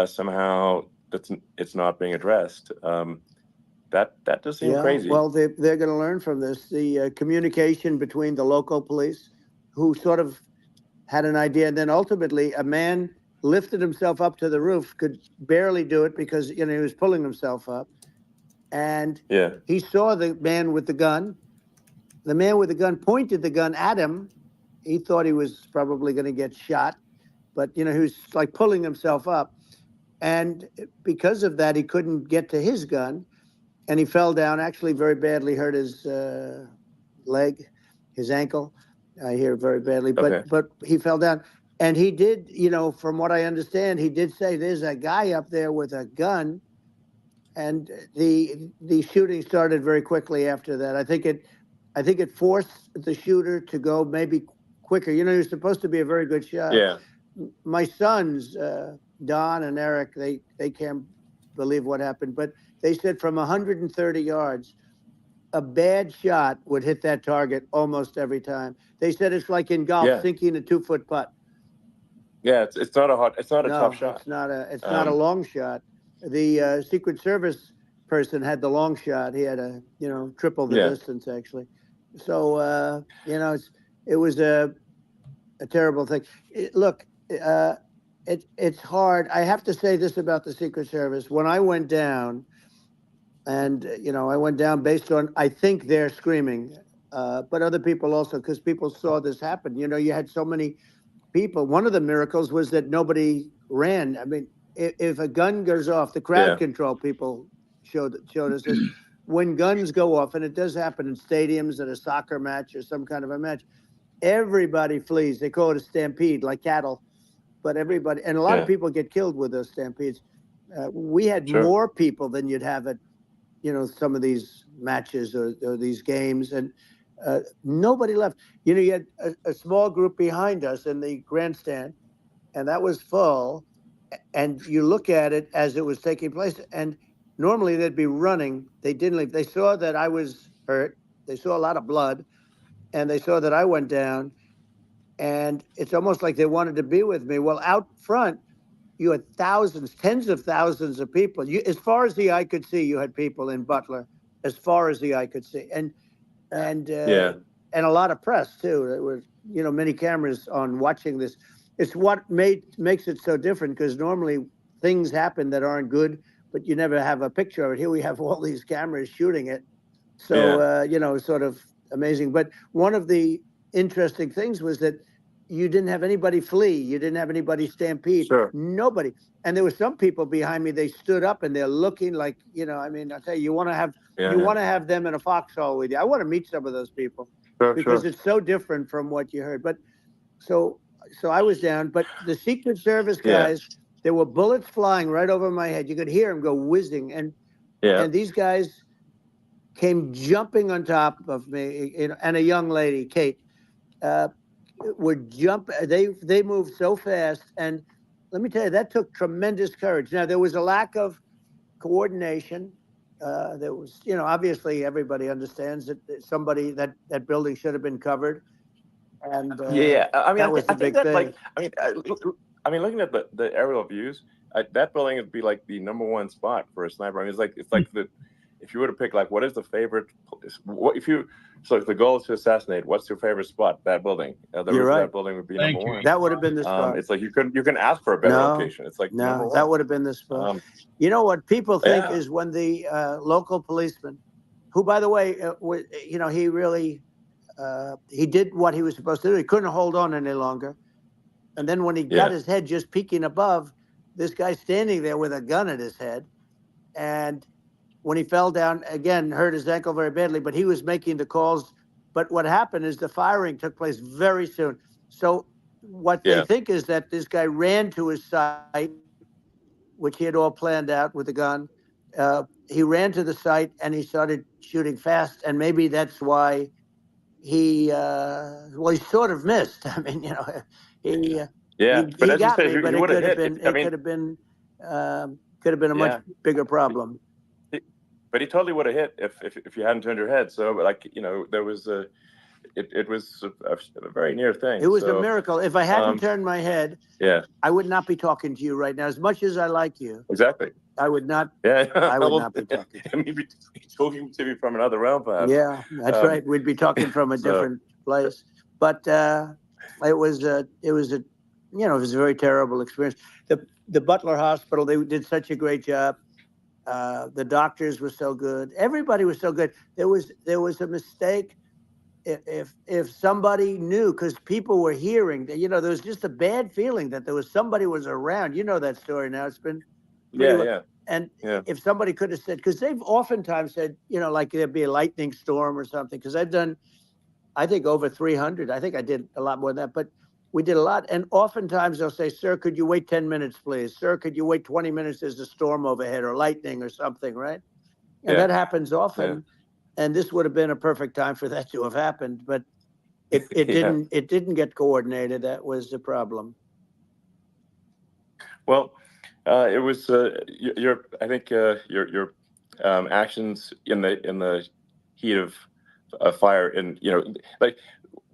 somehow it's not being addressed. That does seem crazy. Well, they're going to learn from this. The communication between the local police, who sort of had an idea, and then ultimately a man lifted himself up to the roof, could barely do it because he was pulling himself up, and he saw the man with the gun. The man with the gun pointed the gun at him. He thought he was probably going to get shot, but he was like pulling himself up, and because of that, he couldn't get to his gun, and he fell down. Actually, very badly hurt his leg, his ankle. I hear very badly, but he fell down, and he did. From what I understand, he did say there's a guy up there with a gun, and the shooting started very quickly after that. I think it forced the shooter to go maybe quicker. He was supposed to be a very good shot. Yeah. My sons, Don and Eric, they can't believe what happened, but they said from 130 yards, a bad shot would hit that target almost every time. They said it's like in golf, sinking a 2-foot putt. Yeah, it's not a tough shot. It's not a long shot. The Secret Service person had the long shot. He had a triple the distance actually. So it was a terrible thing. Look, it's hard. I have to say this about the Secret Service. When I went down, and I went down based on, I think, they're screaming, but other people also, because people saw this happen. You had so many people. One of the miracles was that nobody ran. I mean, if a gun goes off, the crowd control people showed us this. When guns go off, and it does happen in stadiums at a soccer match or some kind of a match, everybody flees. They call it a stampede, like cattle. But everybody, and a lot of people get killed with those stampedes. We had more people than you'd have at some of these matches or these games, and nobody left. You had a small group behind us in the grandstand, and that was full. And you look at it as it was taking place, and normally they'd be running. They didn't leave. They saw that I was hurt. They saw a lot of blood, and they saw that I went down. And it's almost like they wanted to be with me. Well, out front, you had thousands, tens of thousands of people. As far as the eye could see, you had people in Butler, as far as the eye could see, and a lot of press too. There were many cameras on watching this. It's what makes it so different, because normally things happen that aren't good, but you never have a picture of it. Here we have all these cameras shooting it, so sort of amazing. But one of the interesting things was that you didn't have anybody flee. You didn't have anybody stampede. Sure. Nobody. And there were some people behind me. They stood up and they're looking like, I mean, I tell you, you want to have them in a foxhole with you. I want to meet some of those people because it's so different from what you heard. But so I was down. But the Secret Service guys, there were bullets flying right over my head. You could hear them go whizzing, and these guys came jumping on top of me, and a young lady, Kate. Would jump. They moved so fast, and let me tell you, that took tremendous courage. Now there was a lack of coordination. There was, obviously everybody understands that somebody that building should have been covered. And I mean, that was the big thing. Looking at the aerial views, that building would be like the #1 spot for a sniper. I mean, it's like if you were to pick, like, what is the favorite? So if the goal is to assassinate, what's your favorite spot? That building. You're right. That building would be #1. That would have been the spot. It's like you can ask for a better location. It's like no, that would have been the spot. What people think is when the local policeman, who, by the way, he really he did what he was supposed to do. He couldn't hold on any longer, and then when he got his head just peeking above, this guy standing there with a gun at his head, and when he fell down, again, hurt his ankle very badly, but he was making the calls. But what happened is the firing took place very soon. So what they think is that this guy ran to his site, which he had all planned out with a gun. He ran to the site and he started shooting fast. And maybe that's why he sort of missed. I mean, he got me, but it could have been a much bigger problem. But he totally would have hit if you hadn't turned your head. So, like, there was it was a very near thing. It was a So, miracle. If I hadn't um, turned my head, yeah, I would not be talking to you right now. As much as I like you, exactly. I would not. Yeah, I would well, not be talking to I mean, be talking to me from another realm, you. perhaps. Yeah, that's Um, right. We'd be talking from a so, different place. But it was a, it was a, you know, it was a very terrible experience. The Butler Hospital, they did such a great job. The doctors were so good. Everybody was so good. There was a mistake. If somebody knew, because people were hearing that, you know, there was just a bad feeling that there was somebody was around. You know that story now. It's been pretty yeah, well. yeah, And yeah, if somebody could have said, because they've oftentimes said, you know, like there'd be a lightning storm or something. Because I've done, I think over 300. I think I did a lot more than that, but we did a lot. And oftentimes they'll say, "Sir, could you wait 10 minutes, please? Sir, could you wait 20 minutes? There's a storm overhead or lightning or something," right? And yeah, that happens yeah, often. And this would have been a perfect time for that to have happened, but it yeah. didn't get coordinated. That was the problem. Well, it was your I think your actions in the heat of fire, and you know, like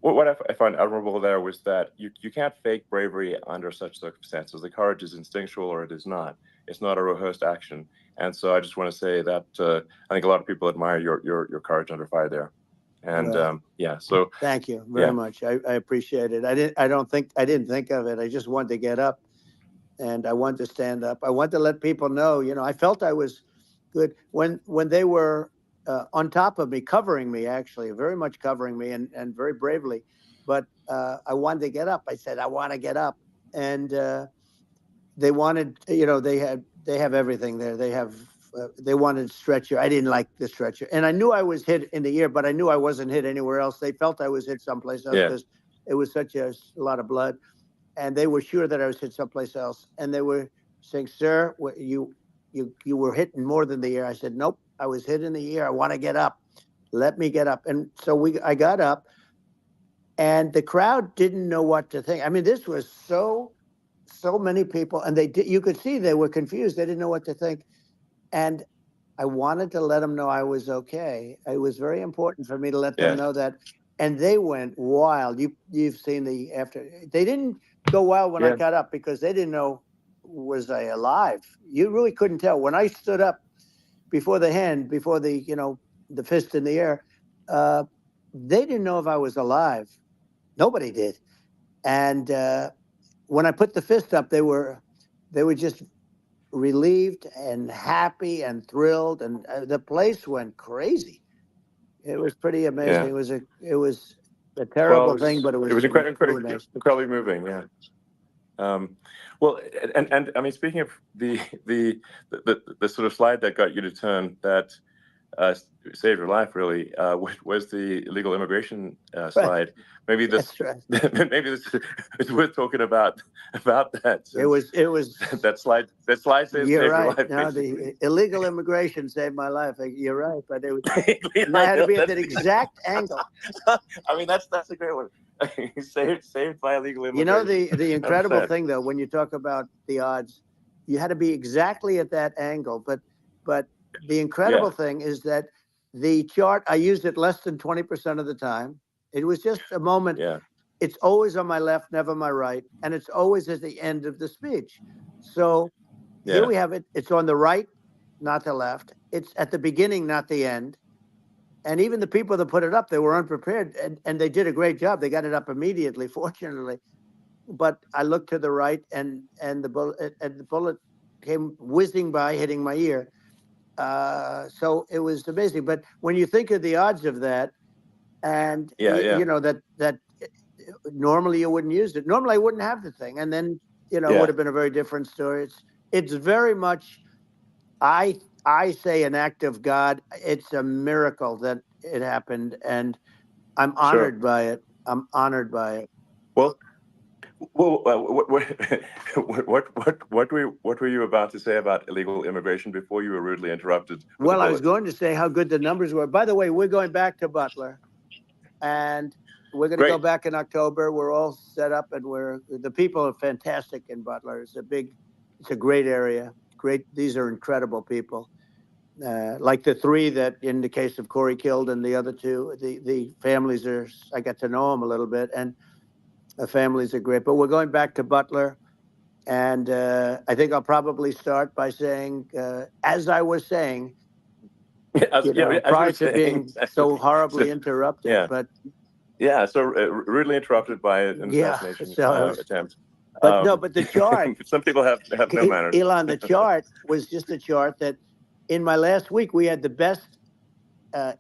what I find admirable there was that you can't fake bravery under such circumstances. The courage is instinctual or it is not. It's not a rehearsed action. And so I just want to say that I think a lot of people admire your courage under fire there. And Well, yeah, so thank you very yeah, much. I appreciate it. I didn't think of it. I just wanted to get up and I wanted to stand up. I wanted to let people know, you know, I felt I was good when they were on top of me, covering me, actually, very much covering me and very bravely. But I wanted to get up. I said, I want to get up. And they wanted, you know, they have everything there. They wanted stretcher. I didn't like the stretcher. And I knew I was hit in the ear, but I knew I wasn't hit anywhere else. They felt I was hit someplace else yeah, because it was such a lot of blood. And they were sure that I was hit someplace else. And they were saying, "Sir, you were hit more than the ear." I said, "Nope, I was hit in the ear. I want to get up. Let me get up." And so I got up, and the crowd didn't know what to think. I mean, this was so many people, and you could see they were confused. They didn't know what to think. And I wanted to let them know I was okay. It was very important for me to let them yeah, know that. And they went wild. You've seen the after. They didn't go wild when I yeah, got up because they didn't know, was I alive? You really couldn't tell. When I stood up before the you know, the fist in the air, uh, they didn't know if I was alive. Nobody did. And when I put the fist up, they were just relieved and happy and thrilled, and the place went crazy. It was pretty amazing. yeah. It was a Well, terrible thing, but it it was was really nice. incredibly moving. Yeah. Well, and I mean, speaking of the sort of slide that got you to turn that uh, saved your life, really, was the illegal immigration Right. slide. Maybe this, That's right. maybe this it's worth talking about that, It since was. that slide saved You're your right. life, No, basically. the illegal immigration saved my life. You're right, but and I I had to know, be at that's that exact angle. I mean, that's a great one. Saved by illegal You know, immigration. the I'm incredible sad. thing though, when you talk about the odds, you had to be exactly at that angle. But the Yeah, incredible thing is that the chart, I used it less than 20% of the time. It was just a moment. yeah, It's always on my left, never my right, and it's always at the end of the speech. So here yeah, we have it. It's on the right, not the left. It's at the beginning, not the end. And even the people that put it up, they were unprepared, and they did a great job. They got it up immediately, fortunately. But I looked to the right, and the bullet came whizzing by, hitting my ear. So it was amazing. But when you think of the odds of that, and yeah, yeah, you know that normally you wouldn't use it. Normally I wouldn't have the thing, and then it would yeah. have been a very different story. It's very much, I I say, an act of God. It's a miracle that it happened, and I'm Sure. honored by it. I'm honored by it. Well, what were you about to say about illegal immigration before you were rudely interrupted with a Well, I was bullet? going to say how good the numbers were. By the way, we're going back to Butler, and we're going to go Great. back in October. We're all set up, and the people are fantastic in Butler. It's a great area. Great. These are incredible people. like the three that in the case of Corey killed and the other two, the families are, I got to know them a little bit, and the families are great. But we're going back to Butler. And I think I'll probably start by saying, as I was saying, prior to being so horribly interrupted. Yeah. But so rudely interrupted by an assassination attempt. But no, but the chart. Some people have no manners. Elon, the chart was just a chart that in my last week, we had the best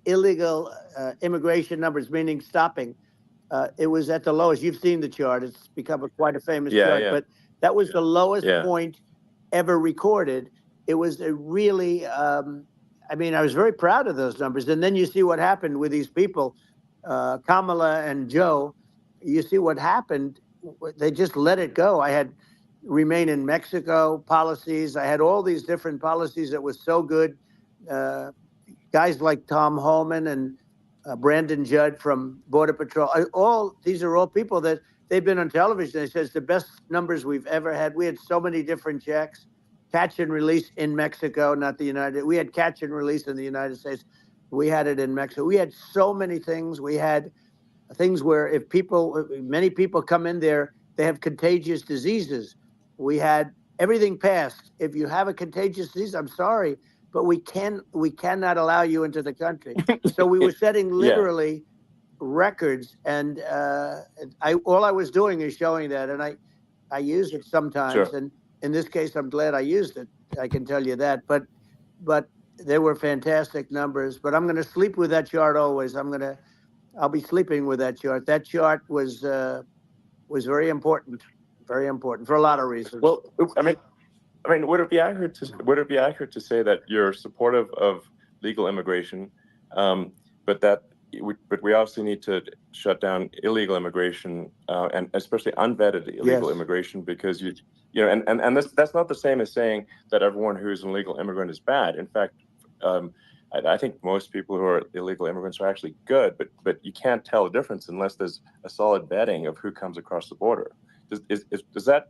illegal immigration numbers, meaning stopping. It was at the lowest. You've seen the chart. It's become quite a famous chart. Yeah. But that was the lowest point ever recorded. It was a really, I was very proud of those numbers. And then you see what happened with these people, Kamala and Joe. You see what happened. They just let it go. I had remain in Mexico policies. I had all these different policies that was so good. Guys like Tom Holman and Brandon Judd from Border Patrol. These are all people that they've been on television. They said it's the best numbers we've ever had. We had so many different checks, catch and release in Mexico, not the United. We had catch and release in the United States. We had it in Mexico. We had so many things. We had things where many people come in there, they have contagious diseases. We had everything passed. If you have a contagious disease, I'm sorry, but we cannot allow you into the country. So we were setting literally records, and all I was doing is showing that, and I use it sometimes. Sure. And in this case, I'm glad I used it. I can tell you that. But there were fantastic numbers. But I'm going to sleep with that chart always. I'll be sleeping with that chart. That chart was very important for a lot of reasons. Well, I mean, would it be accurate to say that you're supportive of legal immigration, but we obviously need to shut down illegal immigration and especially unvetted illegal immigration, because that's not the same as saying that everyone who's an illegal immigrant is bad. In fact, I think most people who are illegal immigrants are actually good, but you can't tell the difference unless there's a solid vetting of who comes across the border. Does that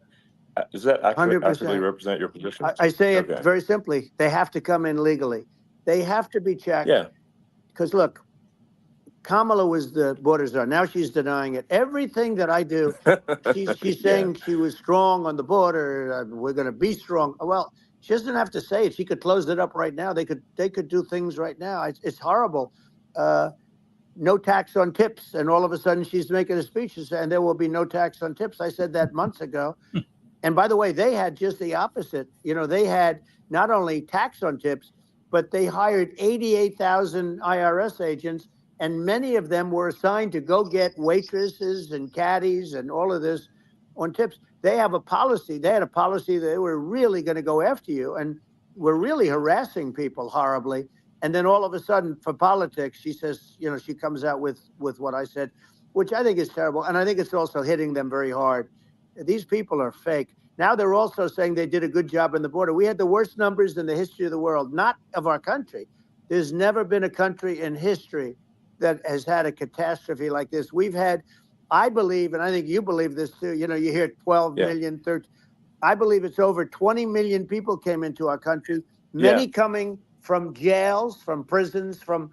accurately represent your position? I say it very simply. They have to come in legally. They have to be checked. Yeah. Because look, Kamala was the border czar. Now she's denying it. Everything that I do, she's saying she was strong on the border. We're going to be strong. Well, she doesn't have to say it. She could close it up right now. They could do things right now. It's horrible. No tax on tips, and all of a sudden she's making a speech and there will be no tax on tips. I said that months ago. And by the way, they had just the opposite. They had not only tax on tips, but they hired 88,000 IRS agents, and many of them were assigned to go get waitresses and caddies and all of this on tips. They have a policy. They had a policy that they were really going to go after you, and were really harassing people horribly. And then all of a sudden, for politics, she says, she comes out with what I said, which I think is terrible. And I think it's also hitting them very hard. These people are fake. Now they're also saying they did a good job on the border. We had the worst numbers in the history of the world, not of our country. There's never been a country in history that has had a catastrophe like this. We've had, I believe, and I think you believe this too, you hear 12 million, 13. I believe it's over 20 million people came into our country, many coming from jails, from prisons, from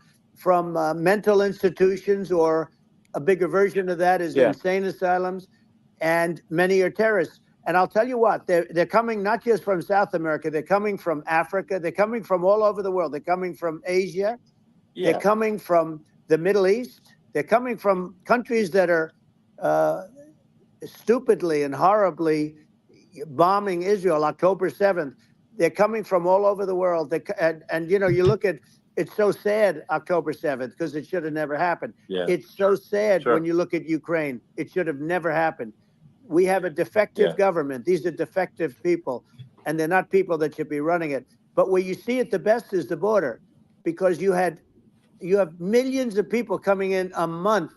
mental institutions, or a bigger version of that is insane asylums, and many are terrorists. And I'll tell you what, they're coming not just from South America, they're coming from Africa, they're coming from all over the world. They're coming from Asia, they're coming from the Middle East, they're coming from countries that are stupidly and horribly bombing Israel October 7th. They're coming from all over the world. And you look at, it's so sad, October 7th, because it should have never happened. Yeah. It's so sad when you look at Ukraine. It should have never happened. We have a defective government. These are defective people, and they're not people that should be running it. But where you see it the best is the border, because you have millions of people coming in a month,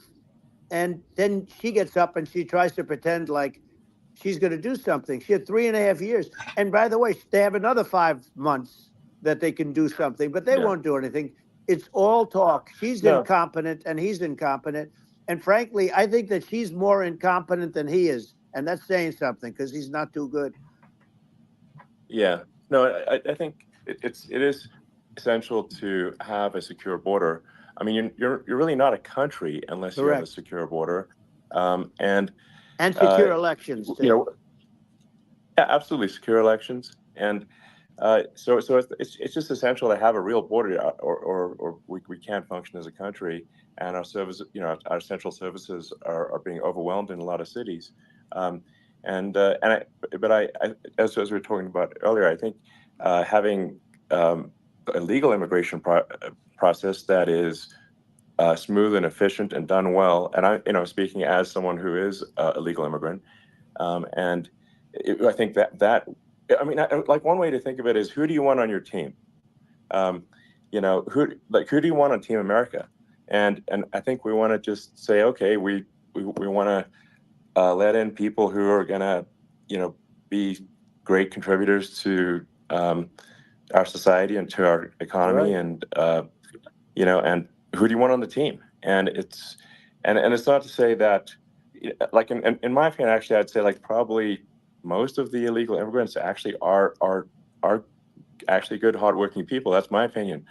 and then she gets up and she tries to pretend like she's going to do something. She had 3.5 years. And by the way, they have another 5 months that they can do something, but they won't do anything. It's all talk. She's incompetent and he's incompetent. And frankly, I think that she's more incompetent than he is. And that's saying something, because he's not too good. Yeah. No, I think it is essential to have a secure border. I mean, you're really not a country unless you have a Correct. secure border, and secure elections too. you know, yeah, absolutely secure elections, and so it's just essential to have a real border, or we can't function as a country, and our services, our essential services are being overwhelmed in a lot of cities, but as we were talking about earlier, I think having a legal immigration process that is smooth and efficient and done well, and speaking as someone who is a legal immigrant, I think that I mean, like one way to think of it is, who do you want on your team? Who do you want on Team America? And I think we want to just say, okay, we want to let in people who are gonna, be great contributors to our society and to our economy, Right. and and who do you want on the team? And it's not to say that, like in my opinion, actually, I'd say like probably most of the illegal immigrants actually are actually good, hardworking people. That's my opinion,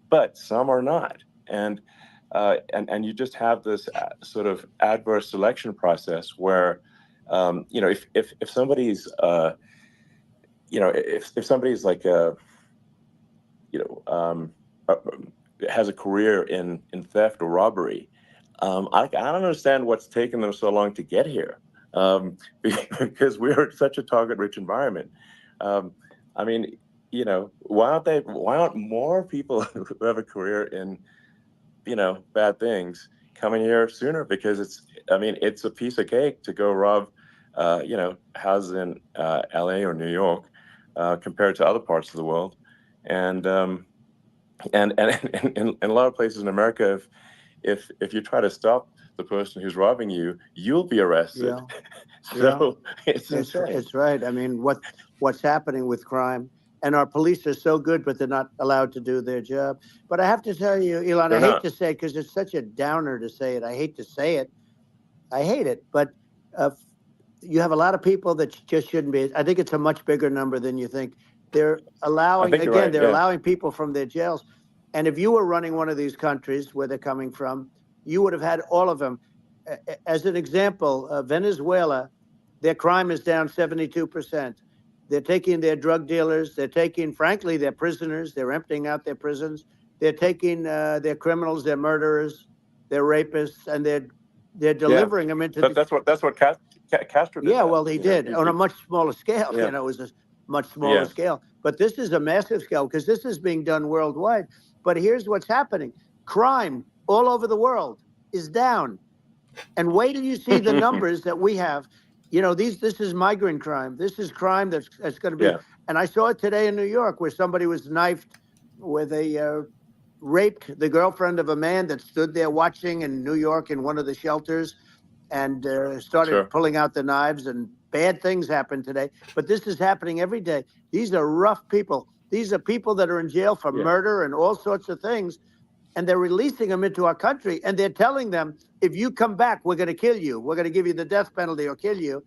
but some are not, and you just have this sort of adverse selection process where, if somebody's if somebody's like uh, has a career in theft or robbery, I don't understand what's taken them so long to get here, because we're such a target-rich environment. I mean, why aren't more people who have a career in, bad things coming here sooner? Because it's a piece of cake to go rob, houses in LA or New York, compared to other parts of the world. And in a lot of places in America, if you try to stop the person who's robbing you, you'll be arrested. Yeah. So it's It's insane. it's right. I mean, what's happening with crime, and our police are so good, but they're not allowed to do their job. But I have to tell you, Elon, I They're hate not. to say it because it's such a downer to say it. I hate to say it. I hate it, but uh, you have a lot of people that just shouldn't be. I think it's a much bigger number than you think. They're I allowing, think you're again, right. they're Yeah. allowing people from their jails. And if you were running one of these countries where they're coming from, you would have had all of them. As an example, Venezuela, their crime is down 72%. They're taking their drug dealers. They're taking, frankly, their prisoners. They're emptying out their prisons. They're taking their criminals, their murderers, their rapists, and they're Yeah. delivering them into That's what Castro did. yeah, That, well, he did on a much smaller scale. yeah. It was a much smaller Yeah. scale. But this is a massive scale because this is being done worldwide. But here's what's happening: crime all over the world is down. And wait till you see the numbers that we have. This is migrant crime. This is crime that's going to be. Yeah. And I saw it today in New York where somebody was knifed with a raped the girlfriend of a man that stood there watching in New York in one of the shelters, and started Sure. pulling out the knives, and bad things happen today. But this is happening every day. These are rough people. These are people that are in jail for Yeah. murder and all sorts of things. And they're releasing them into our country. And they're telling them, if you come back, we're going to kill you. We're going to give you the death penalty or kill you.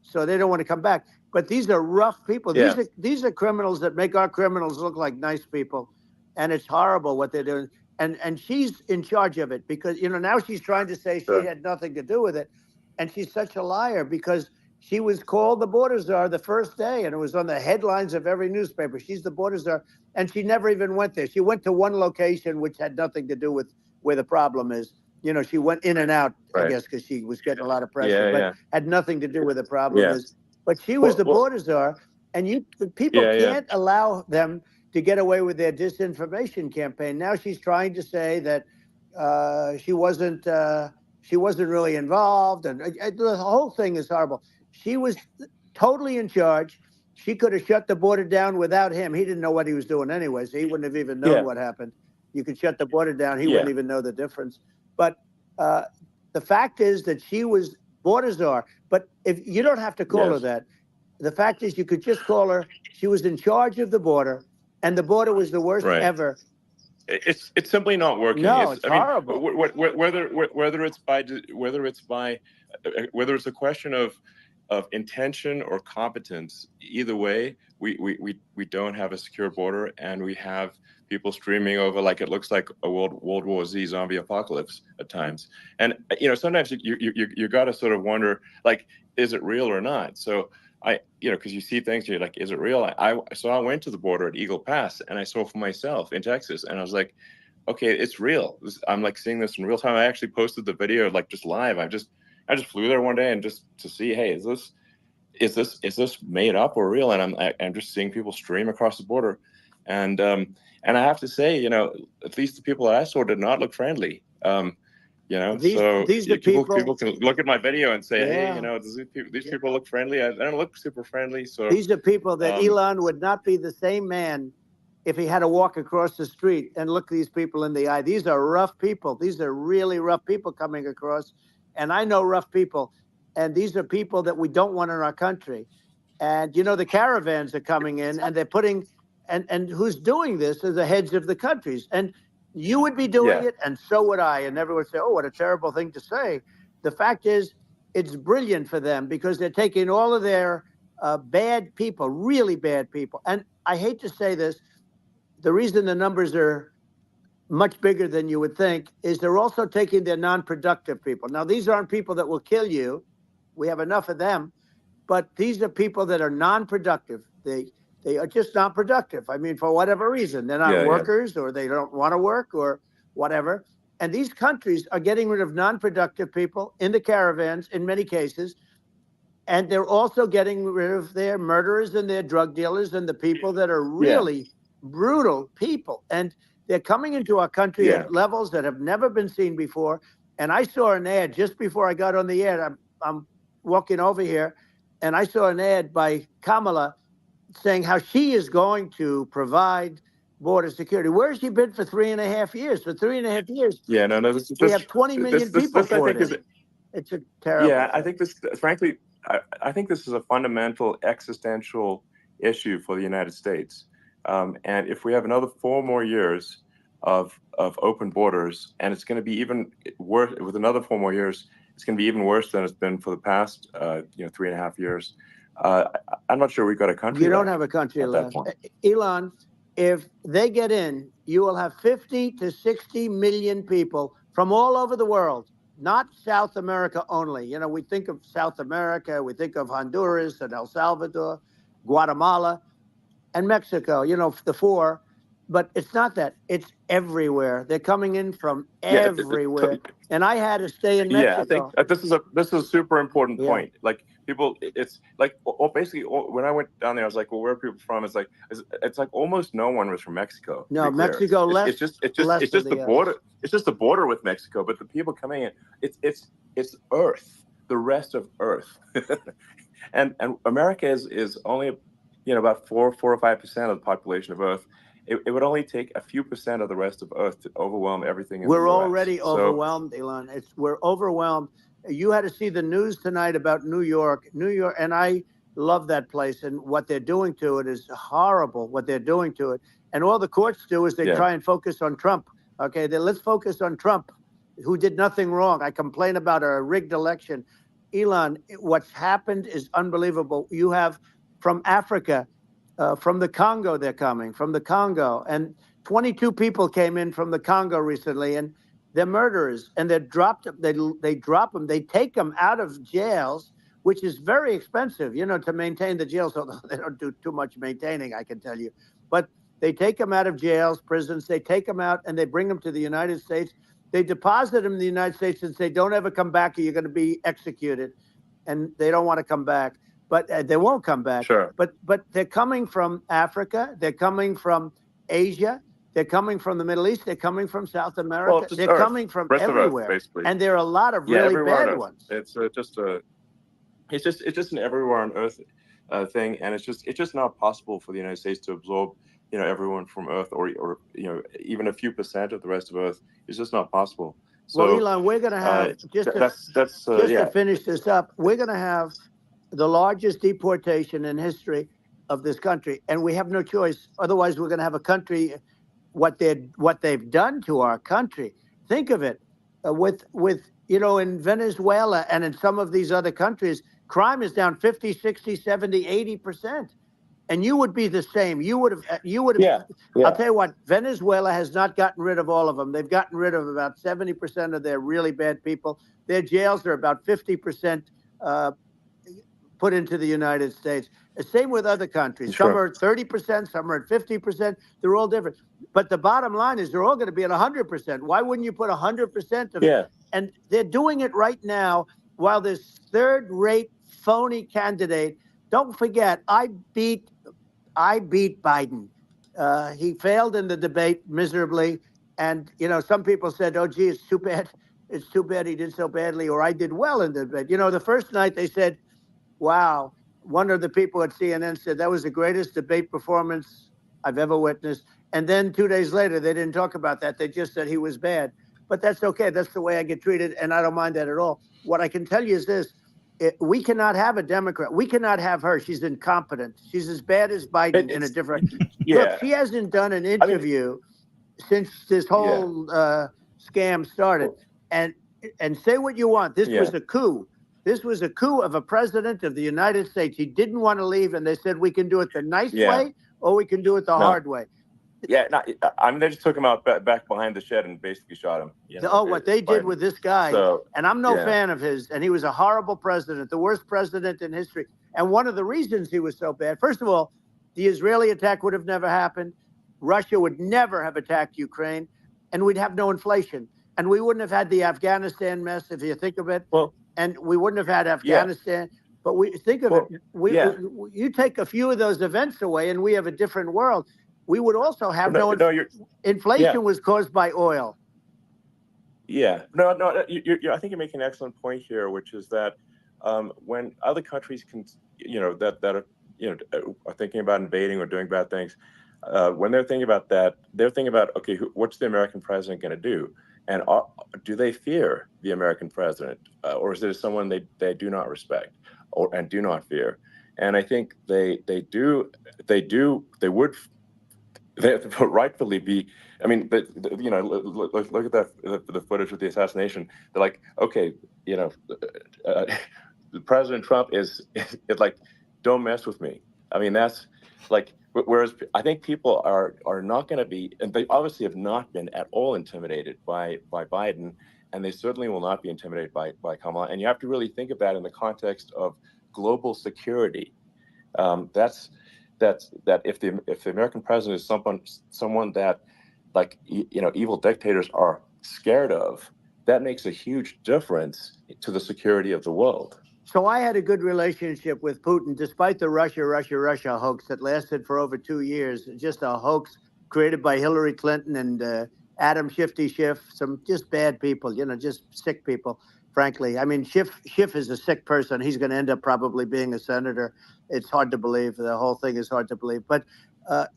So they don't want to come back. But these are rough people. Yeah. These are criminals that make our criminals look like nice people. And it's horrible what they're doing. And she's in charge of it because, now she's trying to say Sure. she had nothing to do with it. And she's such a liar because she was called the border czar the first day, and it was on the headlines of every newspaper. She's the border czar, and she never even went there. She went to one location which had nothing to do with where the problem is. She went in and out, Right. I guess, because she was getting a lot of pressure, Yeah. but Yeah. had nothing to do where the problem Yeah. is. But she was the Well, border czar, and people Yeah. Yeah. can't allow them to get away with their disinformation campaign. Now she's trying to say that she wasn't really involved, and the whole thing is horrible. She was totally in charge. She could have shut the border down without him. He didn't know what he was doing anyway, so he wouldn't have even known Yeah. what happened. You could shut the border down. He Yeah. wouldn't even know the difference. But the fact is that she was border czar. But if you don't have to call her Yes. that, the fact is you could just call her. She was in charge of the border, and the border was the worst Right. ever. It's simply not working. No, it's horrible. Whether it's a question of intention or competence, either way, we don't have a secure border, and we have people streaming over like it looks like a World War Z zombie apocalypse at times. And sometimes you got to sort of wonder, like, is it real or not? So because you see things, you're like, is it real? So I went to the border at Eagle Pass and I saw for myself in Texas, and I was like, okay, it's real. I'm like seeing this in real time. I actually posted the video like just live. I just flew there one day and just to see, hey, is this made up or real? And I'm just seeing people stream across the border, and I have to say, at least the people that I saw did not look friendly. These are people can look at my video and say, Yeah. hey, these people look friendly. I don't look super friendly. So These are people that Elon would not be the same man if he had to walk across the street and look these people in the eye. These are rough people. These are really rough people coming across. And I know rough people. And these are people that we don't want in our country. And, the caravans are coming in and they're putting, and who's doing this are the heads of the countries. And you would be doing it, and so would I. And everyone would say, oh, what a terrible thing to say. The fact is, it's brilliant for them because they're taking all of their bad people, really bad people. And I hate to say this, the reason the numbers are much bigger than you would think is they're also taking their non-productive people. Now, these aren't people that will kill you. We have enough of them. But these are people that are non-productive. They are just not productive. I mean, for whatever reason, they're not workers or they don't want to work or whatever. And these countries are getting rid of non-productive people in the caravans in many cases. And they're also getting rid of their murderers and their drug dealers and the people that are really brutal people. And they're coming into our country at levels that have never been seen before. And I saw an ad just before I got on the air. I'm walking over here, and I saw an ad by Kamala saying how she is going to provide border security. Where has she been for 3.5 years? For 3.5 years, we have 20 million people for it. It's a terrible thing. I think this, frankly, I think this is a fundamental existential issue for the United States. And if we have another 4 more years of open borders, and it's going to be even worse with another 4 more years, it's going to be even worse than it's been for the past 3.5 years. I'm not sure we've got a country. You don't have a country left. Elon, if they get in, you will have 50 to 60 million people from all over the world, not South America only. We think of South America, we think of Honduras and El Salvador, Guatemala, and Mexico, the 4. But it's not that. It's everywhere. They're coming in from everywhere. And I had to stay in Mexico. I think this is a super important point. Like people, it's like basically when I went down there, I was like, well, where are people from? It's like almost no one was from Mexico. No, Mexico less. It's just the border. It's just the border with Mexico. But the people coming in, it's Earth, the rest of Earth, and America is only about 4 or 5% of the population of Earth. It would only take a few percent of the rest of Earth to overwhelm everything in the US. We're already overwhelmed, Elon. We're overwhelmed. You had to see the news tonight about New York, and I love that place. And what they're doing to it is horrible, what they're doing to it. And all the courts do is they try and focus on Trump. Okay, let's focus on Trump, who did nothing wrong. I complain about a rigged election. Elon, what's happened is unbelievable. You have from Africa, from the Congo, they're coming from the Congo, and 22 people came in from the Congo recently, and they're murderers, and they drop them. They take them out of jails, which is very expensive, to maintain the jails. Although they don't do too much maintaining, I can tell you. But they take them out of jails, prisons. They take them out and they bring them to the United States. They deposit them in the United States and say, "Don't ever come back, or you're going to be executed." And they don't want to come back. But they won't come back. Sure. But they're coming from Africa. They're coming from Asia. They're coming from the Middle East. They're coming from South America. They're coming from everywhere. Earth, and there are a lot of really bad ones. It's just an everywhere on Earth thing, and it's just not possible for the United States to absorb everyone from Earth or even a few percent of the rest of Earth. It's just not possible. So, well, Elon, we're going to have to finish this up. We're going to have the largest deportation in history of this country, and we have no choice. Otherwise, we're going to have a country. What they've done to our country. Think of it, with in Venezuela and in some of these other countries, crime is down 50, 60, 70, 80%. and you would be the same. You would have. Yeah. I'll tell you what. Venezuela has not gotten rid of all of them. They've gotten rid of about 70% of their really bad people. Their jails are about 50% put into the United States. The same with other countries. Sure. Some are at 30%, some are at 50%. They're all different. But the bottom line is they're all going to be at 100%. Why wouldn't you put 100% of it? Yeah. And they're doing it right now while this third-rate phony candidate. Don't forget, I beat Biden. He failed in the debate miserably. And, you know, some people said, oh, gee, it's too bad. It's too bad he did so badly, or I did well in the debate. You know, the first night they said, wow, one of the people at CNN said that was the greatest debate performance I've ever witnessed. And then 2 days later, they didn't talk about that. They just said he was bad. But that's okay. That's the way I get treated, and I don't mind that at all. What I can tell you is this. We cannot have a Democrat. We cannot have her. She's incompetent. She's as bad as Biden in a different. Yeah. Look, she hasn't done an interview since this whole scam started. And say what you want. This was a coup. This was a coup of a president of the United States. He didn't want to leave, and they said we can do it the nice way or we can do it the hard way. Yeah, I mean, they just took him out back behind the shed and basically shot him. You know, what they did with this guy, and I'm no fan of his, and he was a horrible president, the worst president in history. And one of the reasons he was so bad, first of all, the Israeli attack would have never happened. Russia would never have attacked Ukraine, and we'd have no inflation. And we wouldn't have had the Afghanistan mess, if you think of it. Well, and we wouldn't have had Afghanistan. But we think of it. You take a few of those events away, and we have a different world. We would also have inflation was caused by oil. Yeah, no. I think you're making an excellent point here, which is that when other countries can, that are thinking about invading or doing bad things, when they're thinking about that, they're thinking about, okay, what's the American president going to do? And do they fear the American president, or is there someone they do not respect and do not fear? And I think they would rightfully be. I mean, but look at the footage with the assassination. They're like, okay, President Trump is like, don't mess with me. I mean, that's like. Whereas I think people are not going to be, and they obviously have not been at all intimidated by Biden, and they certainly will not be intimidated by Kamala. And you have to really think of that in the context of global security. That if the American president is someone that, like, evil dictators are scared of, that makes a huge difference to the security of the world. So I had a good relationship with Putin, despite the Russia hoax that lasted for over 2 years. Just a hoax created by Hillary Clinton and Adam Schiff, some just bad people, just sick people, frankly. I mean, Schiff is a sick person. He's going to end up probably being a senator. It's hard to believe. The whole thing is hard to believe. But,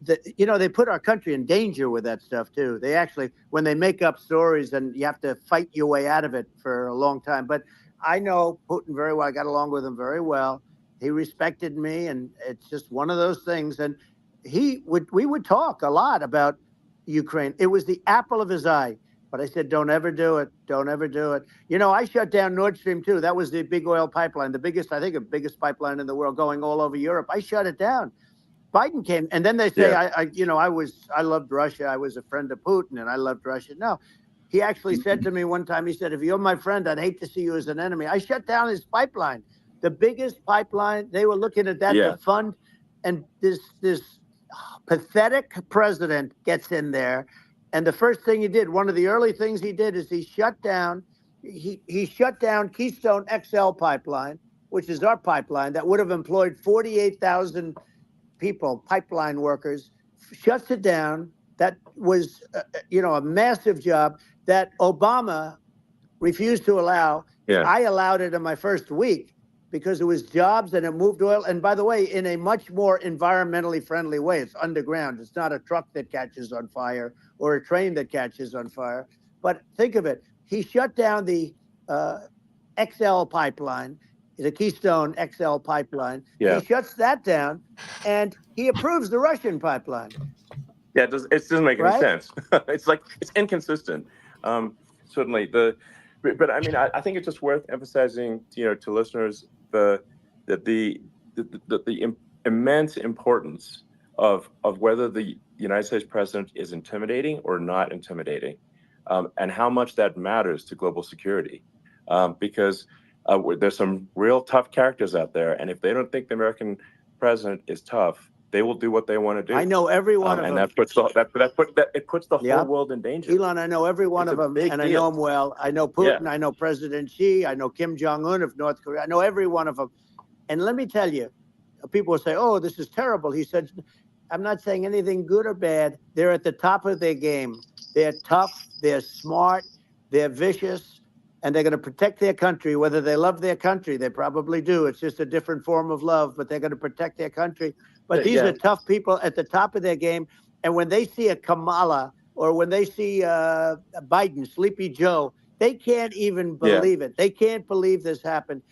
they put our country in danger with that stuff, too. They actually, when they make up stories, and you have to fight your way out of it for a long time. But I know Putin very well. I got along with him very well. He respected me, and it's just one of those things. And we would talk a lot about Ukraine. It was the apple of his eye. But I said, don't ever do it. Don't ever do it. I shut down Nord Stream 2. That was the big oil pipeline, the biggest pipeline in the world going all over Europe. I shut it down. Biden came, and then they say, I loved Russia. I was a friend of Putin, and I loved Russia. No. He actually said to me one time, he said, if you're my friend, I'd hate to see you as an enemy. I shut down his pipeline, the biggest pipeline. They were looking at that to fund. And this pathetic president gets in there. And the first thing he did, one of the early things he did, is he shut down Keystone XL pipeline, which is our pipeline that would have employed 48,000 people, pipeline workers, shuts it down. That was, a massive job that Obama refused to allow. Yeah. I allowed it in my first week because it was jobs and it moved oil. And by the way, in a much more environmentally friendly way. It's underground. It's not a truck that catches on fire or a train that catches on fire. But think of it. He shut down the XL pipeline, the Keystone XL pipeline. Yeah. He shuts that down, and he approves the Russian pipeline. Yeah, it doesn't make any sense. It's inconsistent. Certainly, but I mean, I think it's just worth emphasizing, to listeners, the immense importance of whether the United States president is intimidating or not intimidating, and how much that matters to global security. Because there's some real tough characters out there, and if they don't think the American president is tough, they will do what they want to do. I know every one of and them. that puts it puts the Yeah. whole world in danger. Elon, I know every one It's of a them, big and I deal. know them well. I know Putin, I know President Xi, I know Kim Jong-un of North Korea. I know every one of them. And let me tell you, people will say, oh, this is terrible. He said, I'm not saying anything good or bad. They're at the top of their game. They're tough, they're smart, they're vicious, and they're going to protect their country, whether they love their country. They probably do. It's just a different form of love, but they're going to protect their country. But these are tough people at the top of their game. And when they see a Kamala or when they see Biden, Sleepy Joe, they can't even believe it. They can't believe this happened.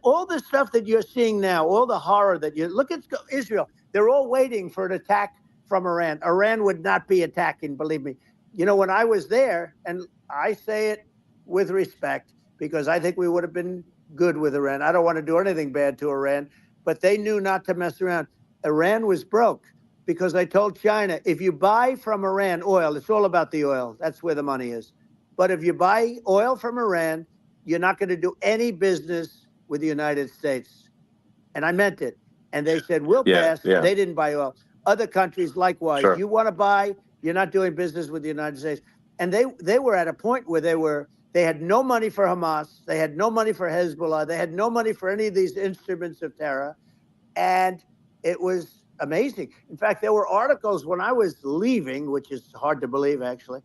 All the stuff that you're seeing now, all the horror that you look at Israel, they're all waiting for an attack from Iran. Iran would not be attacking, believe me. You know, when I was there, and I say it with respect because I think we would have been good with Iran. I don't want to do anything bad to Iran, but they knew not to mess around. Iran was broke because I told China, if you buy from Iran oil, it's all about the oil. That's where the money is. But if you buy oil from Iran, you're not going to do any business with the United States. And I meant it. And they said, we'll pass. They didn't buy oil. Other countries, likewise. You want to buy, you're not doing business with the United States. And they were at a point where they had no money for Hamas. They had no money for Hezbollah. They had no money for any of these instruments of terror. And it was amazing. In fact, there were articles when I was leaving, which is hard to believe, actually,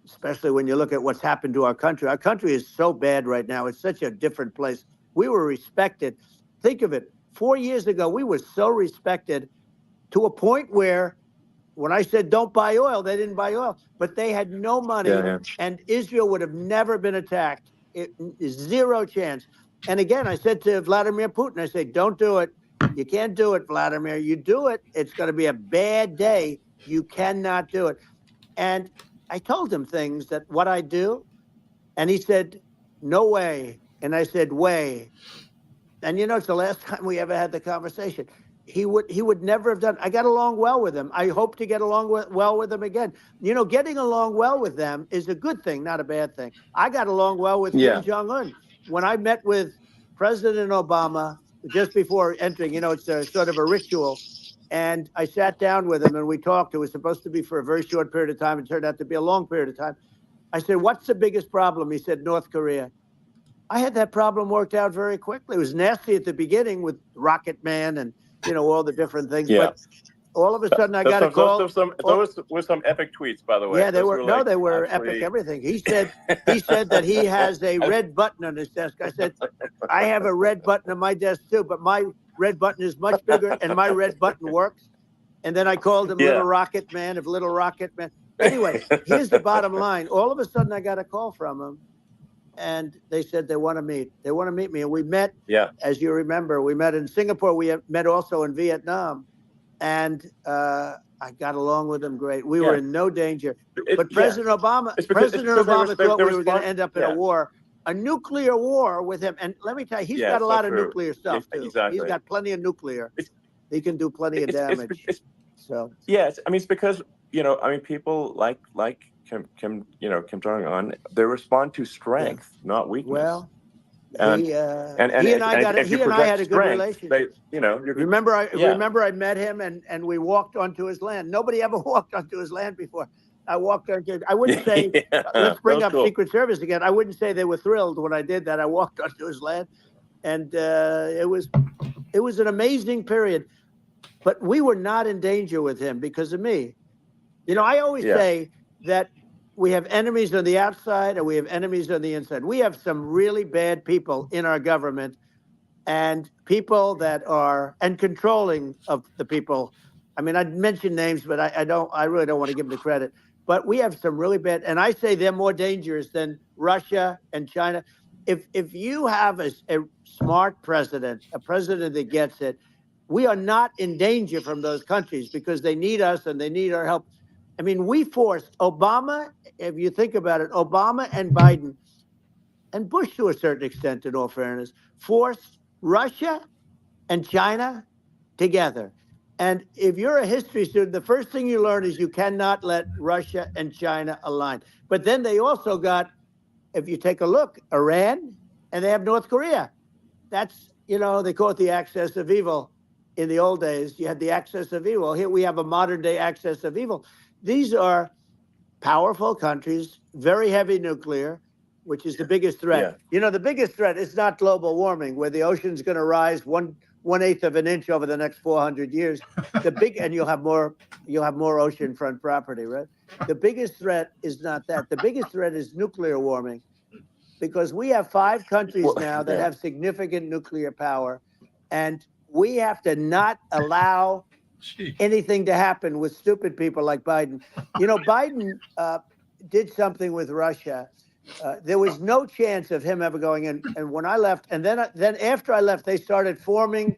especially when you look at what's happened to our country. Our country is so bad right now. It's such a different place. We were respected. Think of it. 4 years ago, we were so respected to a point where when I said don't buy oil, they didn't buy oil, but they had no money, and Israel would have never been attacked. It is zero chance. And again, I said to Vladimir Putin, I said, don't do it. You can't do it, Vladimir. You do it, it's going to be a bad day. You cannot do it. And I told him things that what I do, and he said, no way. And I said, way. And you know, it's the last time we ever had the conversation. He would never have done. I got along well with him. I hope to get along well with him again. You know, getting along well with them is a good thing, not a bad thing. I got along well with Kim Jong-un. When I met with President Obama just before entering, you know, it's a sort of a ritual. And I sat down with him and we talked. It was supposed to be for a very short period of time. It turned out to be a long period of time. I said, what's the biggest problem? He said, North Korea. I had that problem worked out very quickly. It was nasty at the beginning with Rocket Man and, you know, all the different things. But all of a sudden I got a call. Those were some epic tweets, by the way. Yeah, they were. They were epic everything. He said that he has a red button on his desk. I said, I have a red button on my desk too, but my red button is much bigger and my red button works. And then I called him Little Rocket Man of Little Rocket Man. Anyway, here's the bottom line. All of a sudden I got a call from him. And they said they want to meet. They want to meet me. And we met, as you remember, we met in Singapore. We met also in Vietnam. And I got along with them great. We were in no danger. But President Obama thought we were going to end up in a war, a nuclear war with him. And let me tell you, he's got a lot of nuclear stuff, too. Exactly. He's got plenty of nuclear. He can do plenty of damage. So yes, I mean, it's because, you know, I mean, people like Kim Jong-un, they respond to strength, not weakness. Well, and he and I had a good relationship. Remember I met him and we walked onto his land. Nobody ever walked onto his land before. I walked onto. I wouldn't say let's bring up Secret Service again. I wouldn't say they were thrilled when I did that. I walked onto his land, and it was an amazing period. But we were not in danger with him because of me. You know, I always say that we have enemies on the outside and we have enemies on the inside. We have some really bad people in our government and people that are controlling of the people. I mean, I'd mention names, but I really don't want to give them the credit. But we have some really bad, and I say they're more dangerous than Russia and China. If you have a smart president, a president that gets it, we are not in danger from those countries because they need us and they need our help. I mean, we forced Obama, if you think about it, Obama and Biden, and Bush to a certain extent, in all fairness, forced Russia and China together. And if you're a history student, the first thing you learn is you cannot let Russia and China align. But then they also got, if you take a look, Iran, and they have North Korea. That's, they call it the axis of evil. In the old days, you had the axis of evil. Here we have a modern day axis of evil. These are powerful countries, very heavy nuclear, which is the biggest threat. The biggest threat is not global warming, where the ocean's going to rise 1/8 of an inch over the next 400 years. And you'll have more oceanfront property, right? The biggest threat is not that. The biggest threat is nuclear warming, because we have 5 countries now that have significant nuclear power, and we have to not allow anything to happen with stupid people like Biden. Biden did something with Russia. There was no chance of him ever going in. And when I left, and then after I left, they started forming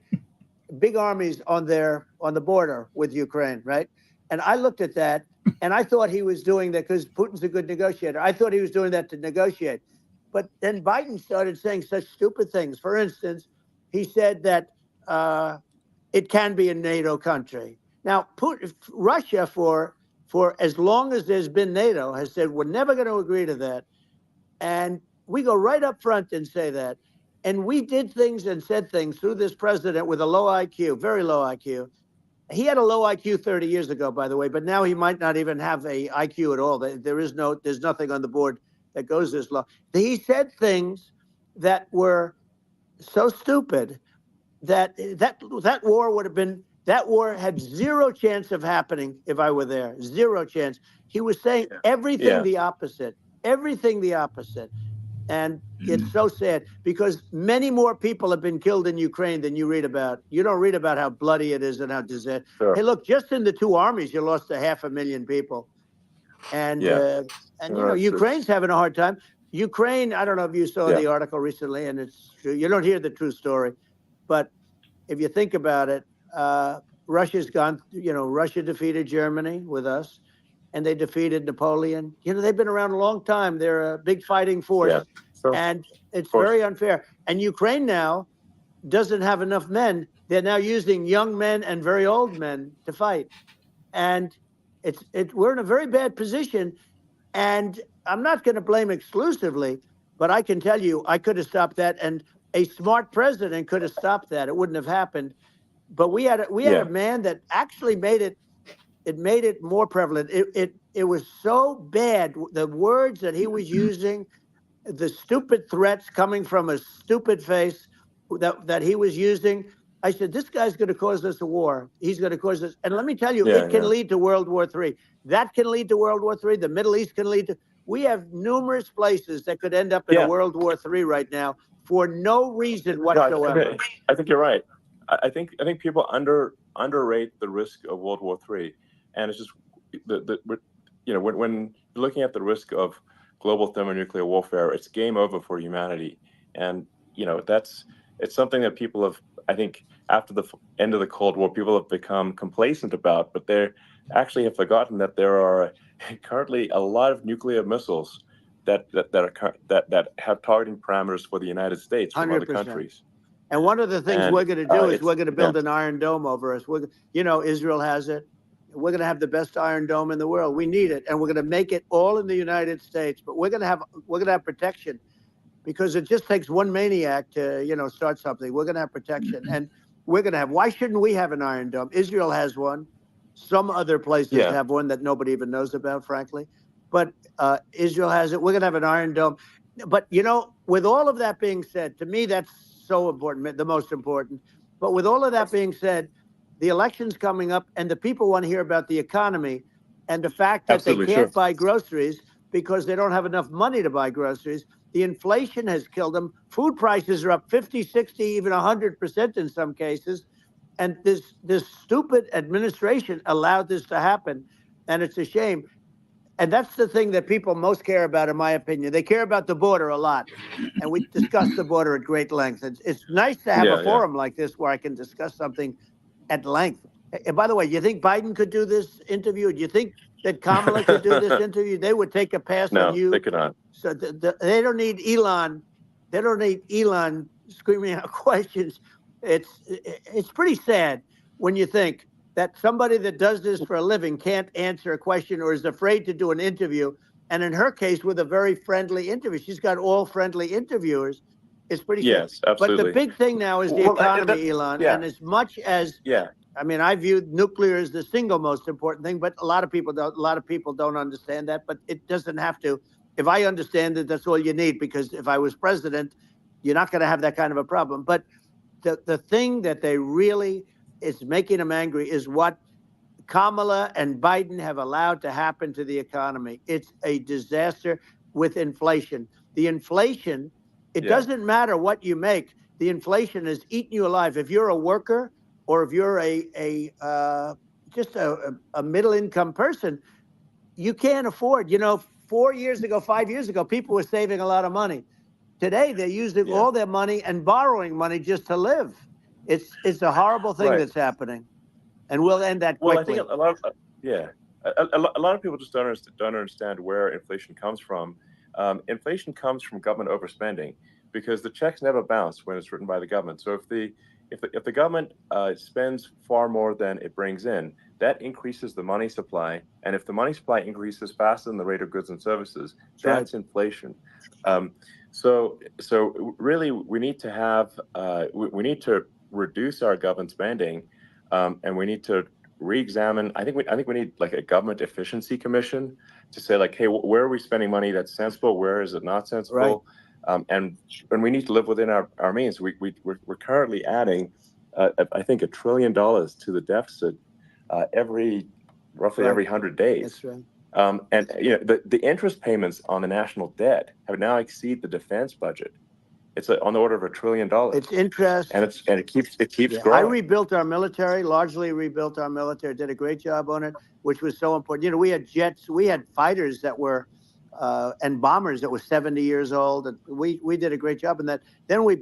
big armies on the border with Ukraine, right? And I looked at that, and I thought he was doing that because Putin's a good negotiator. I thought he was doing that to negotiate. But then Biden started saying such stupid things. For instance, he said that it can be a NATO country. Now, Russia, for as long as there's been NATO, has said we're never going to agree to that. And we go right up front and say that. And we did things and said things through this president with a low IQ, very low IQ. He had a low IQ 30 years ago, by the way, but now he might not even have a IQ at all. There's nothing on the board that goes this low. He said things that were so stupid that war had zero chance of happening if I were there. Zero chance. He was saying everything the opposite. And it's so sad because many more people have been killed in Ukraine than you read about. You don't read about how bloody it is and how disaster. Sure. Hey, look, just in the 2 armies, you lost 500,000 people. And Ukraine's having a hard time. Ukraine, I don't know if you saw the article recently, and it's true. You don't hear the true story. But if you think about it, Russia's gone, Russia defeated Germany with us, and they defeated Napoleon. They've been around a long time. They're a big fighting force. Yeah. Sure. And it's very unfair. And Ukraine now doesn't have enough men. They're now using young men and very old men to fight. And we're in a very bad position. And I'm not going to blame exclusively, but I can tell you I could have stopped that. And a smart president could have stopped that. It wouldn't have happened. But we had a man that actually made it more prevalent. It was so bad. The words that he was using, the stupid threats coming from a stupid face that he was using. I said, this guy's going to cause us a war. He's going to cause us. And let me tell you, it can lead to World War III. That can lead to World War III. The Middle East can lead to. We have numerous places that could end up in a World War III right now for no reason whatsoever. I think you're right. I think people underrate the risk of World War III, and it's just when you're looking at the risk of global thermonuclear warfare, it's game over for humanity, and it's something that people have, I think, after the end of the Cold War, people have become complacent about, but they actually have forgotten that there are currently a lot of nuclear missiles that have targeting parameters for the United States from 100%. Other countries. And one of the things we're going to do is we're going to build an Iron Dome over us. Israel has it. We're going to have the best Iron Dome in the world. We need it, and we're going to make it all in the United States. But we're going to have protection, because it just takes one maniac to start something. We're going to have protection, and we're going to have. Why shouldn't we have an Iron Dome? Israel has one. Some other places have one that nobody even knows about, frankly. But Israel has it. We're going to have an Iron Dome. But with all of that being said, to me that's so important, the most important. But with all of that being said, the election's coming up, and the people want to hear about the economy and the fact that they can't buy groceries because they don't have enough money to buy groceries. The inflation has killed them. Food prices are up 50, 60, even 100% in some cases. And this stupid administration allowed this to happen, and it's a shame. And that's the thing that people most care about, in my opinion. They care about the border a lot, and we discussed the border at great length. It's nice to have a forum like this where I can discuss something at length. And by the way, you think Biden could do this interview? Do you think that Kamala could do this interview? They would take a pass on you. No, they could not. So they don't need Elon. They don't need Elon screaming out questions. It's pretty sad. when you think that somebody that does this for a living can't answer a question or is afraid to do an interview. And in her case, with a very friendly interview, she's got all friendly interviewers. It's pretty scary. Yes, absolutely. But the big thing now is the Well, economy, Elon. yeah. And as much as Yeah. I mean, I view nuclear as the single most important thing, but a lot of people don't. A lot of people don't understand that. But it doesn't have to. If I understand it, that's all you need. Because if I was president, you're not going to have that kind of a problem. But the thing that they really is making them angry is what Kamala and Biden have allowed to happen to the economy. It's a disaster with inflation. The inflation, it doesn't matter what you make. The inflation has eaten you alive. If you're a worker or if you're just a middle income person, you can't afford. 4 years ago, 5 years ago, people were saving a lot of money. Today, they're using all their money and borrowing money just to live. It's a horrible thing that's happening. And we'll end that quickly. Well, I think a lot of a lot of people just don't understand where inflation comes from. Inflation comes from government overspending because the checks never bounce when it's written by the government. So if the government spends far more than it brings in, that increases the money supply. And if the money supply increases faster than the rate of goods and services, that's inflation. So really, we need to have we need to reduce our government spending. And we need to re-examine. I think we need like a government efficiency commission to say like, hey, where are we spending money that's sensible? Where is it not sensible? And we need to live within our means. We're currently adding, I think, $1 trillion to the deficit roughly every 100 days. That's right. And the interest payments on the national debt have now exceeded the defense budget. It's on the order of $1 trillion. It's interest, and it keeps growing. I rebuilt our military, largely rebuilt our military. Did a great job on it, which was so important. We had jets, we had fighters that were, and bombers that were 70 years old, and we did a great job in that. Then we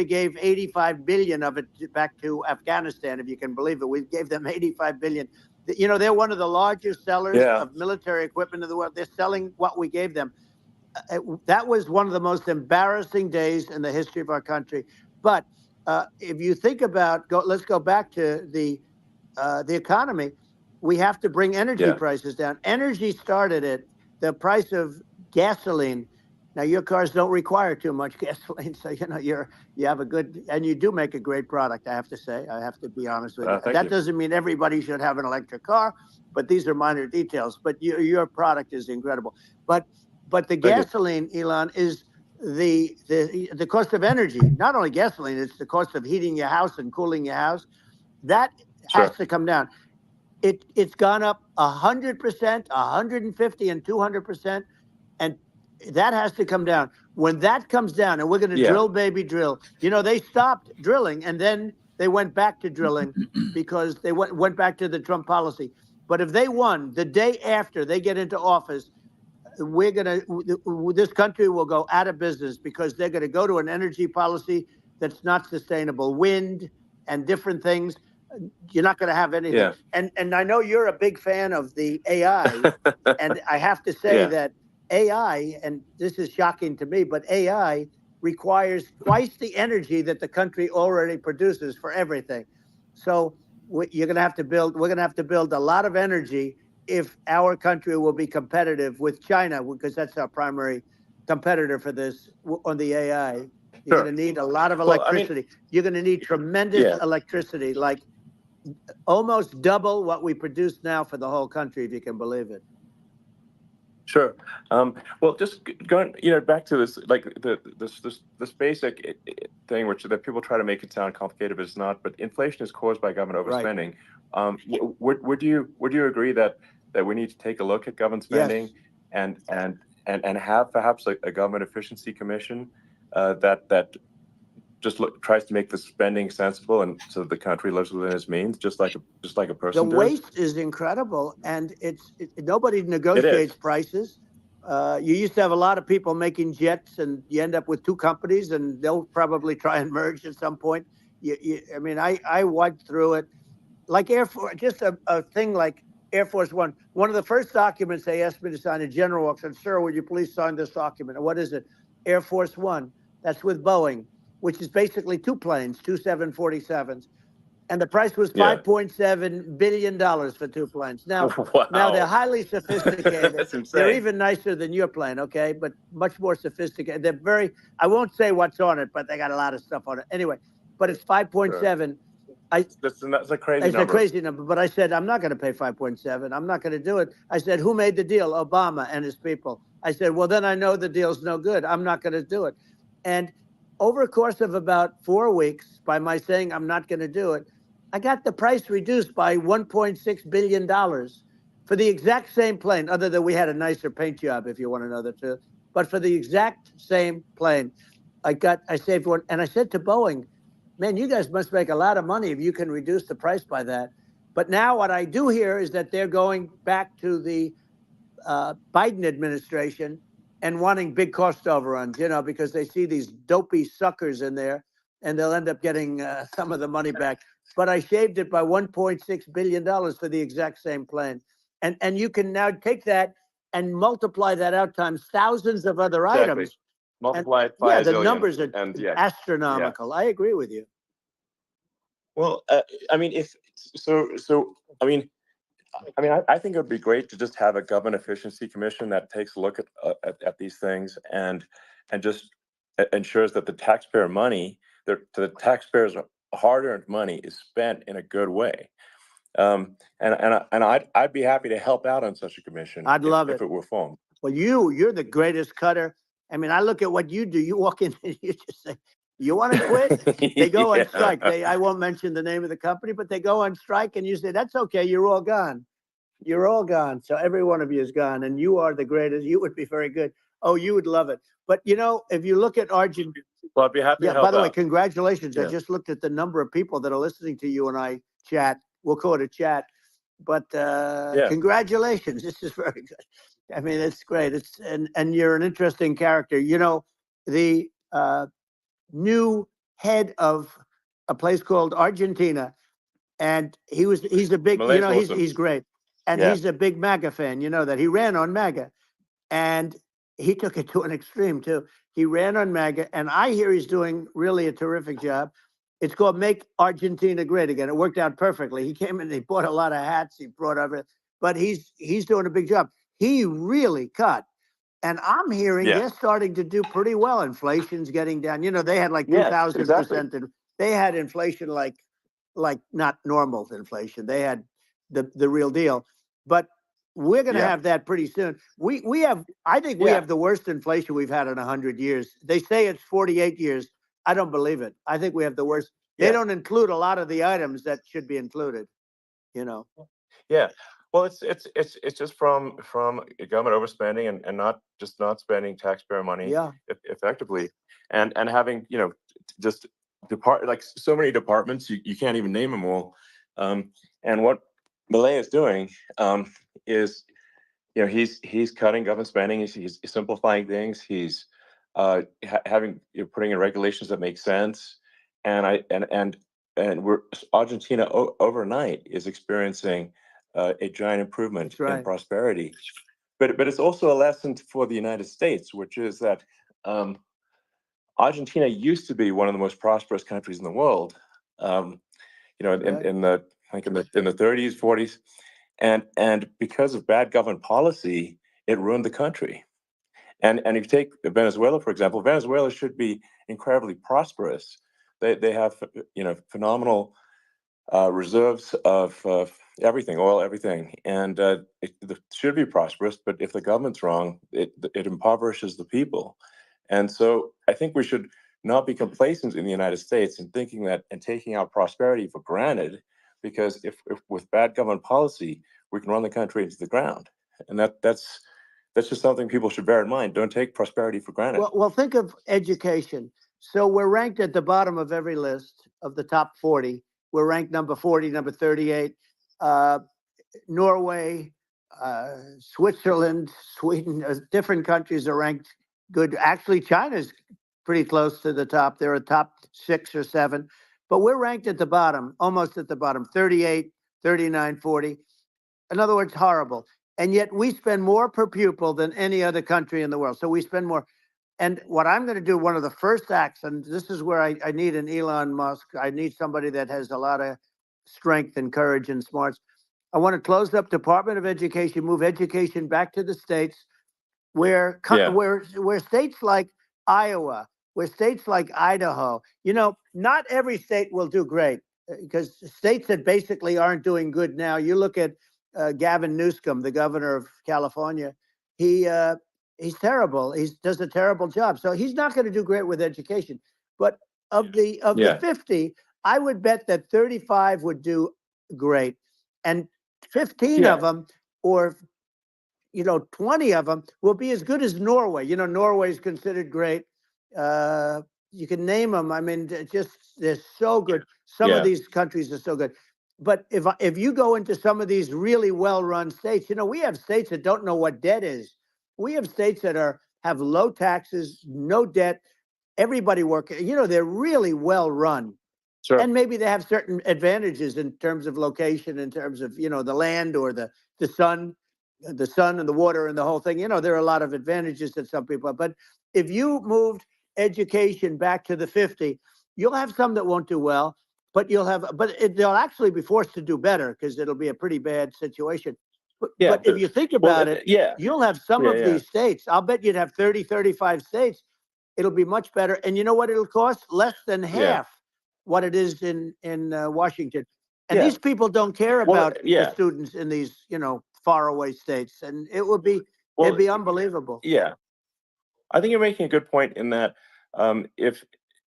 gave 85 billion of it back to Afghanistan, if you can believe it. We gave them 85 billion. They're one of the largest sellers of military equipment in the world. They're selling what we gave them. That was one of the most embarrassing days in the history of our country. But if you think about, let's go back to the economy. We have to bring energy prices down. Energy started at the price of gasoline. Now your cars don't require too much gasoline, so you have a good, and you do make a great product. I have to say, I have to be honest with you. That doesn't mean everybody should have an electric car, but these are minor details. But your product is incredible. But the gasoline, Elon, is the cost of energy. Not only gasoline, it's the cost of heating your house and cooling your house. That has to come down. It's gone up 100%, 150, and 200%, and that has to come down. When that comes down, and we're going to drill, baby, drill. They stopped drilling, and then they went back to drilling because they went back to the Trump policy. But if they won the day after they get into office, this country will go out of business because they're going to go to an energy policy that's not sustainable. Wind and different things. You're not going to have anything. And I know you're a big fan of the AI, and I have to say that AI, and this is shocking to me, but AI requires twice the energy that the country already produces for everything. So you're going to have to build. We're going to have to build a lot of energy if our country will be competitive with China, because that's our primary competitor for this on the AI. You're going to need a lot of electricity. You're going to need tremendous electricity, like almost double what we produce now for the whole country, if you can believe it. Sure. Well, just going, back to this, like this basic thing, that people try to make it sound complicated, but it's not. But inflation is caused by government overspending. Would you agree that we need to take a look at government spending and have perhaps a government efficiency commission that just tries to make the spending sensible, and so the country lives within its means, just like a person. The waste is incredible, and nobody negotiates prices. You used to have a lot of people making jets, and you end up with two companies, and they'll probably try and merge at some point. I went through it, like Air Force, just a thing like Air Force One. One of the first documents they asked me to sign, a general said, "Sir, would you please sign this document?" And what is it? Air Force One. That's with Boeing, which is basically two planes, two 747s. And the price was Yeah. $5.7 billion for 2 planes. Now, Wow. now they're highly sophisticated. That's insane. They're even nicer than your plane, okay? But much more sophisticated. They're very, I won't say what's on it, but they got a lot of stuff on it. Anyway, but it's 5.7. That's a crazy It's number. a crazy number, but I said, I'm not going to pay 5.7. I'm not going to do it. I said, who made the deal? Obama and his people. I said, well, then I know the deal's no good. I'm not going to do it. And over a course of about 4 weeks, by my saying I'm not going to do it, I got the price reduced by $1.6 billion for the exact same plane, other than we had a nicer paint job, if you want to know the truth. But for the exact same plane, I saved one. And I said to Boeing, man, you guys must make a lot of money if you can reduce the price by that. But now what I do hear is that they're going back to the Biden administration and wanting big cost overruns, because they see these dopey suckers in there, and they'll end up getting some of the money back. But I shaved it by $1.6 billion for the exact same plane. And you can now take that and multiply that out times thousands of other items. Multiply it by Yeah, a the zillion, numbers are and astronomical. I agree with you. Well, I mean, I think it would be great to just have a government efficiency commission that takes a look at these things and just ensures that the taxpayer money, the taxpayers' hard-earned money, is spent in a good way. And I'd be happy to help out on such a commission. I'd love if it. it were formed. Well, you're the greatest cutter. I mean, I look at what you do. You walk in and you just say, you want to quit? They go on strike. I won't mention the name of the company, but they go on strike, and you say, that's okay. You're all gone. You're all gone. So every one of you is gone, and you are the greatest. You would be very good. Oh, you would love it. But, if you look at Argentina. Well, I'd be happy to help By the way, out. congratulations. I Yeah. just looked at the number of people that are listening to you and I chat. We'll call it a chat. But congratulations. This is very good. I mean, it's great. And you're an interesting character. The new head of a place called Argentina, and he's a big, Malay's awesome. he's great. And Yeah. he's a big MAGA fan, that he ran on MAGA. And he took it to an extreme too. He ran on MAGA, and I hear he's doing really a terrific job. It's called Make Argentina Great Again. It worked out perfectly. He came in, he bought a lot of hats, he brought everything, but he's doing a big job. He really cut. And I'm hearing they're starting to do pretty well. Inflation's getting down. They had like 2,000%. Exactly. They had inflation like not normal inflation. They had the real deal. But we're going to have that pretty soon. I think we have the worst inflation we've had in 100 years. They say it's 48 years. I don't believe it. I think we have the worst. They don't include a lot of the items that should be included, Yeah. Well, it's just from government overspending and not spending taxpayer money effectively, and having just like so many departments, you can't even name them all. And what Milei is doing is he's cutting government spending. He's simplifying things. He's having putting in regulations that make sense. And Argentina overnight is experiencing a giant improvement in prosperity. But it's also a lesson for the United States, which is that Argentina used to be one of the most prosperous countries in the world. In the 30s, 40s, and because of bad government policy, it ruined the country. And if you take Venezuela, for example, Venezuela should be incredibly prosperous. They have phenomenal reserves of everything, oil, everything, and it should be prosperous. But if the government's wrong, it impoverishes the people. And so I think we should not be complacent in the United States in thinking that and taking our prosperity for granted, because if with bad government policy, we can run the country into the ground. And that's just something people should bear in mind. Don't take prosperity for granted. Well, think of education. So we're ranked at the bottom of every list of the top 40. We're ranked number 40, number 38. Norway, Switzerland, Sweden, different countries are ranked good. Actually, China's pretty close to the top. They're a top 6 or 7. But we're ranked at the bottom, almost at the bottom, 38, 39, 40. In other words, horrible. And yet we spend more per pupil than any other country in the world. So we spend more. And what I'm going to do, one of the first acts, and this is where I need an Elon Musk. I need somebody that has a lot of strength and courage and smarts. I want to close up Department of Education, move education back to the states, where states like Iowa, where states like Idaho, not every state will do great, because states that basically aren't doing good now. You look at Gavin Newsom, the governor of California. He's terrible. He does a terrible job. So he's not going to do great with education. But of the 50, I would bet that 35 would do great, and 15 of them, or 20 of them, will be as good as Norway. Norway is considered great. You can name them. I mean, they're so good. Some of these countries are so good. But if you go into some of these really well-run states, we have states that don't know what debt is. We have states that have low taxes, no debt, everybody working. They're really well-run. Sure. And maybe they have certain advantages in terms of location, in terms of, the land or the sun and the water and the whole thing. There are a lot of advantages that some people have. But if you moved education back to the 50, you'll have some that won't do well, but they'll actually be forced to do better, because it'll be a pretty bad situation. But if you think about it, you'll have some of these states. I'll bet you'd have 30, 35 states. It'll be much better. And you know what it'll cost? Less than half what it is in Washington. And these people don't care about the students in these, faraway states. And it'd be unbelievable. Yeah. I think you're making a good point in that if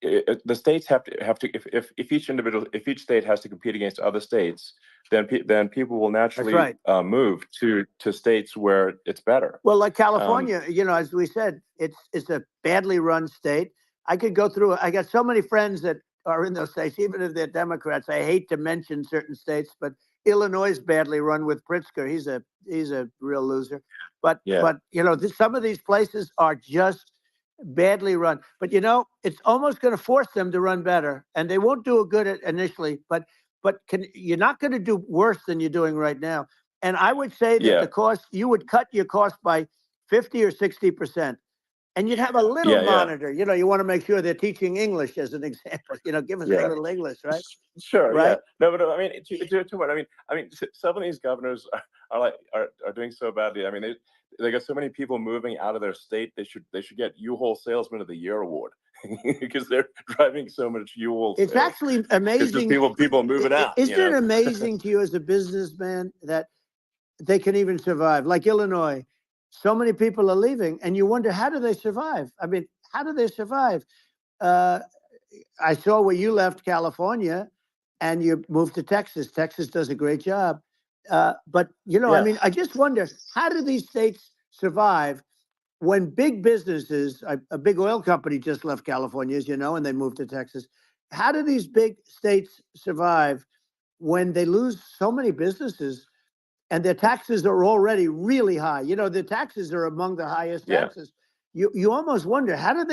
the states have to if each state has to compete against other states, then people will naturally move to states where it's better. Well, like California, as we said, it's a badly run state. I could go through. I got so many friends that are in those states, even if they're Democrats. I hate to mention certain states, but Illinois is badly run with Pritzker. He's a real loser. But some of these places are just badly run. But it's almost going to force them to run better, and they won't do it good initially. But you're not going to do worse than you're doing right now. And I would say that the cost, you would cut your cost by 50 or 60%. And you'd have a little monitor. You want to make sure they're teaching English, as an example. Give us a little English, right? Sure. Right. Yeah. No, but I mean, too much. I mean, some of these governors are doing so badly. I mean, they got so many people moving out of their state. They should get U-Haul Salesman of the Year award because they're driving so much U-Haul. It's actually amazing. It's just people moving out. Isn't it amazing to you as a businessman that they can even survive? Like Illinois. So many people are leaving, and you wonder, how do they survive? I mean, how do they survive? I saw where you left California and you moved to Texas. Texas does a great job. But, I mean, I just wonder, how do these states survive when big businesses, a big oil company just left California, as you know, and they moved to Texas. How do these big states survive when they lose so many businesses? And their taxes are already really high. The taxes are among the highest taxes. You almost wonder, how do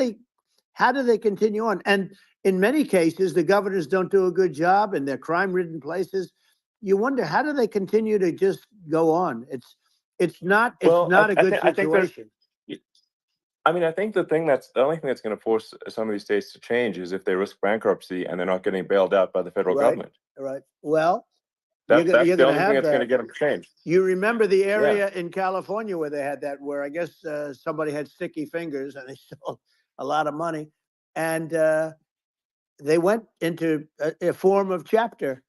they continue on? And in many cases, the governors don't do a good job, and they're crime-ridden places. You wonder, how do they continue to just go on? It's not a good situation. I think the only thing that's going to force some of these states to change is if they risk bankruptcy and they're not getting bailed out by the federal government. Right. Well, that's the only gonna thing that's going to get them to change. You remember the area in California where they had that, where I guess somebody had sticky fingers and they stole a lot of money, and they went into a form of chapter,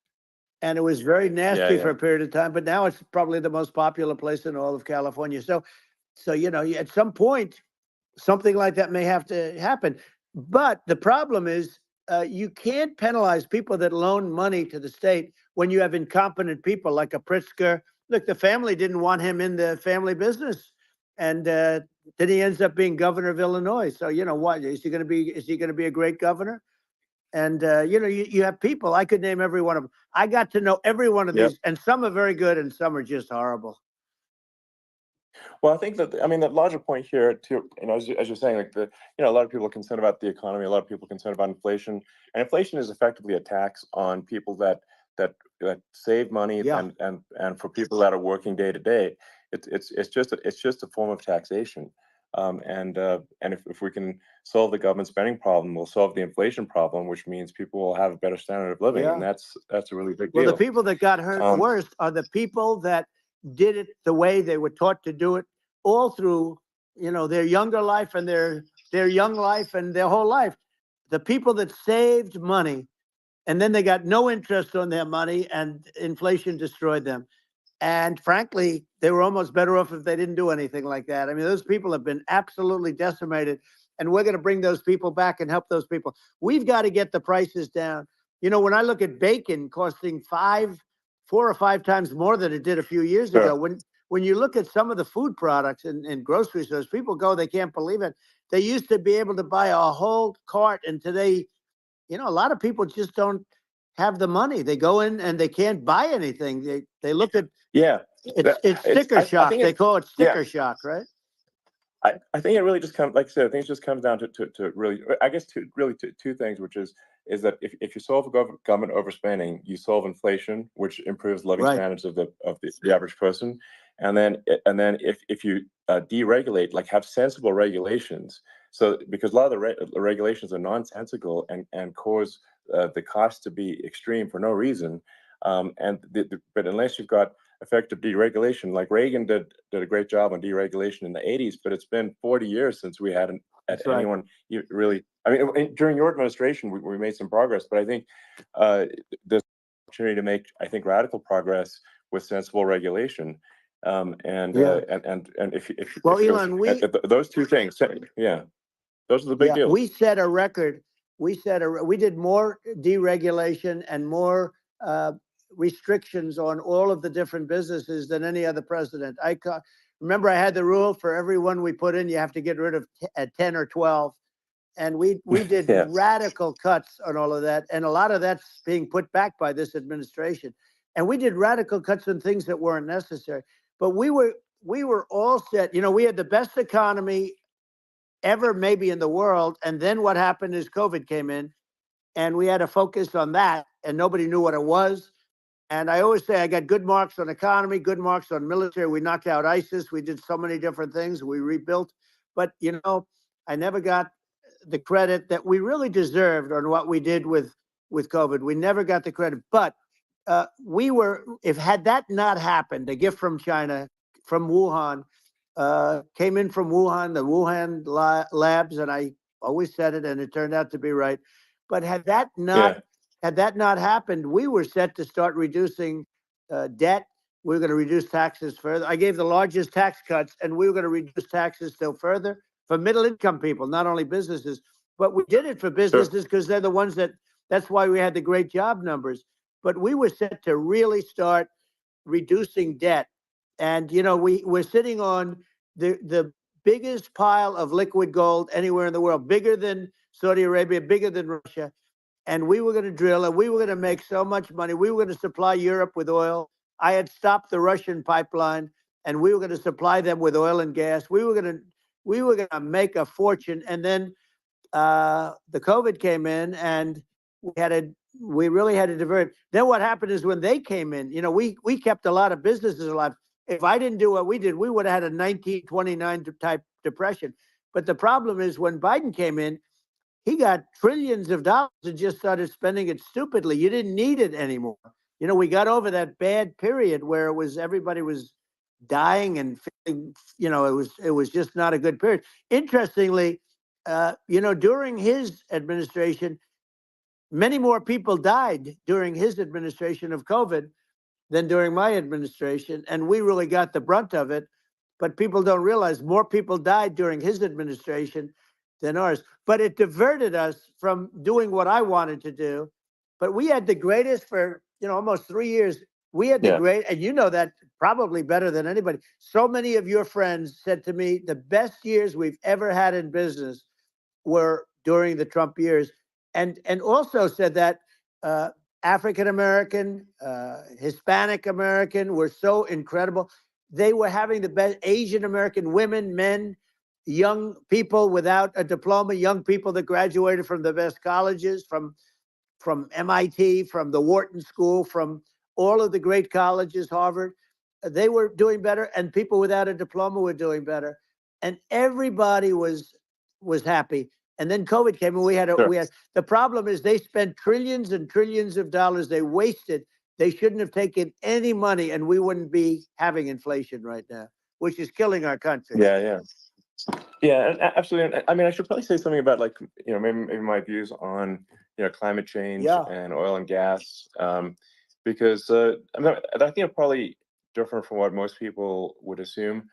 and it was very nasty for a period of time. But now it's probably the most popular place in all of California. So at some point, something like that may have to happen. But the problem is, you can't penalize people that loan money to the state when you have incompetent people like a Pritzker. Look, the family didn't want him in the family business, and then he ends up being governor of Illinois. So what is he going to be? Is he going to be a great governor? And you have people. I could name every one of them. I got to know every one of these, and some are very good, and some are just horrible. Well, I think that the larger point here, too, as you're saying, like a lot of people are concerned about the economy. A lot of people are concerned about inflation, and inflation is effectively a tax on people that save money, and for people that are working day to day, it's just a form of taxation. And if we can solve the government spending problem, we'll solve the inflation problem, which means people will have a better standard of living, and that's a really big deal. Well, the people that got hurt worst are the people that did it the way they were taught to do it all through, their younger life and their young life and their whole life. The people that saved money and then they got no interest on their money and inflation destroyed them. And frankly, they were almost better off if they didn't do anything like that. I mean, those people have been absolutely decimated, and we're going to bring those people back and help those people. We've got to get the prices down. When I look at bacon costing 4 or 5 times more than it did a few years ago, when you look at some of the food products in grocery stores, people go, they can't believe it. They used to be able to buy a whole cart, and today, a lot of people just don't have the money. They go in and they can't buy anything. They look at it's sticker shock. They call it sticker shock, right? I think it really just comes, like I said, I think it just comes down to really, I guess, two things, which is that if you solve government overspending, you solve inflation, which improves living standards of the average person, and then if you deregulate, like have sensible regulations, so because a lot of the regulations are nonsensical and cause the cost to be extreme for no reason, but unless you've got effective deregulation, like Reagan did a great job on deregulation in the 80s, but it's been 40 years since we had anyone really. I mean, during your administration, we made some progress, but I think there's an opportunity to make, I think, radical progress with sensible regulation. And if Elon, those two things, those are the big deals. We set a record. We did more deregulation and more restrictions on all of the different businesses than any other president. Remember, I had the rule for every one we put in, you have to get rid of 10 or 12. And we did radical cuts on all of that. And a lot of that's being put back by this administration. And we did radical cuts on things that weren't necessary. But we were all set. We had the best economy ever maybe in the world. And then what happened is COVID came in and we had to focus on that. And nobody knew what it was. And I always say I got good marks on economy, good marks on military. We knocked out ISIS. We did so many different things. We rebuilt. But, I never got the credit that we really deserved on what we did with COVID. We never got the credit. But had that not happened, a gift from China, from Wuhan, came in from Wuhan, the Wuhan labs, and I always said it, and it turned out to be right. But had that not happened, we were set to start reducing debt. We were going to reduce taxes further. I gave the largest tax cuts, and we were going to reduce taxes still further for middle-income people, not only businesses. But we did it for businesses because they're the ones that's why we had the great job numbers. But we were set to really start reducing debt. And, we're sitting on the biggest pile of liquid gold anywhere in the world, bigger than Saudi Arabia, bigger than Russia. And we were going to drill, and we were going to make so much money. We were going to supply Europe with oil. I had stopped the Russian pipeline, and we were going to supply them with oil and gas. We were going to make a fortune. And then the COVID came in, and we really had to divert. Then what happened is when they came in, we kept a lot of businesses alive. If I didn't do what we did, we would have had a 1929 type depression. But the problem is when Biden came in, he got trillions of dollars and just started spending it stupidly. You didn't need it anymore. We got over that bad period where everybody was dying and feeling, it was just not a good period. Interestingly, during his administration, many more people died during his administration of COVID than during my administration, and we really got the brunt of it. But people don't realize more people died during his administration than ours. But it diverted us from doing what I wanted to do. But we had the greatest for almost 3 years. We had the great, and that probably better than anybody. So many of your friends said to me, the best years we've ever had in business were during the Trump years, and also said that African American, Hispanic American were so incredible. They were having the best. Asian American women, men, young people without a diploma, young people that graduated from the best colleges, from MIT, from the Wharton School, from all of the great colleges, Harvard, they were doing better, and people without a diploma were doing better. and everybody was happy. And then COVID came, and we had the problem is they spent trillions and trillions of dollars. They wasted. They shouldn't have taken any money, and we wouldn't be having inflation right now, which is killing our country. Yeah, absolutely. I mean, I should probably say something about, like, maybe my views on climate change and oil and gas, because I think it's probably different from what most people would assume.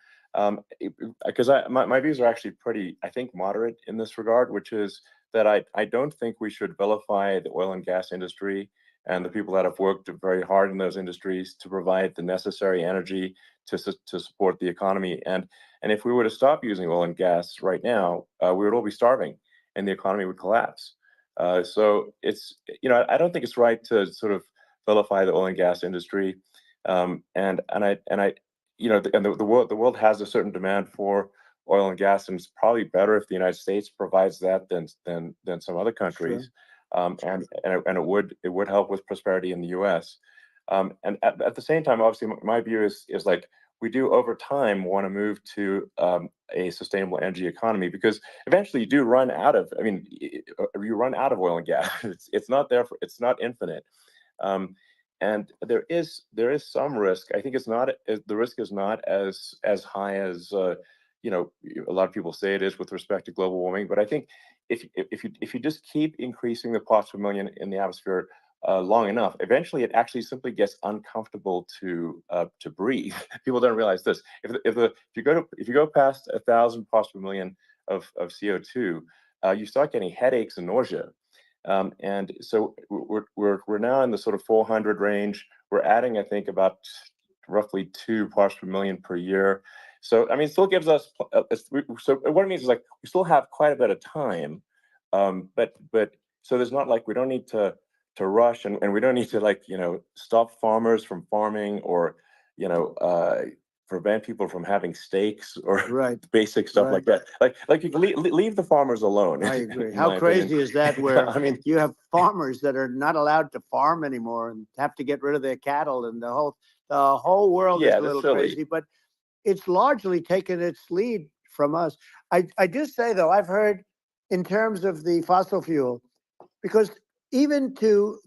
Because my views are actually pretty, I think, moderate in this regard, which is that I don't think we should vilify the oil and gas industry and the people that have worked very hard in those industries to provide the necessary energy to support the economy. And if we were to stop using oil and gas right now, we would all be starving, and the economy would collapse. So it's I don't think it's right to sort of vilify the oil and gas industry, and the world has a certain demand for oil and gas, and it's probably better if the United States provides that than some other countries. Sure. And it would help with prosperity in the U.S. And at the same time, obviously, my view is like, we do over time want to move to a sustainable energy economy, because eventually you do run out of. I mean, you run out of oil and gas. It's not there. It's not infinite. And there is some risk. I think the risk is not as high as a lot of people say it is with respect to global warming. But I think if you just keep increasing the parts per million in the atmosphere long enough, eventually it actually simply gets uncomfortable to breathe. People don't realize this. If you go past 1,000 parts per million of CO2, you start getting headaches and nausea. And so we're now in the sort of 400 range. We're adding, I think, about roughly 2 parts per million per year. So I mean, it still gives us. So what it means is, like, we still have quite a bit of time, but so there's not, like, we don't need to rush, and we don't need to, like, stop farmers from farming, or prevent people from having steaks, or basic stuff like that. Like you can leave the farmers alone. I agree. How crazy is that? Where I mean, you have farmers that are not allowed to farm anymore and have to get rid of their cattle, and the whole world is a little crazy. But it's largely taken its lead from us. I just say, though, I've heard in terms of the fossil fuel, because even to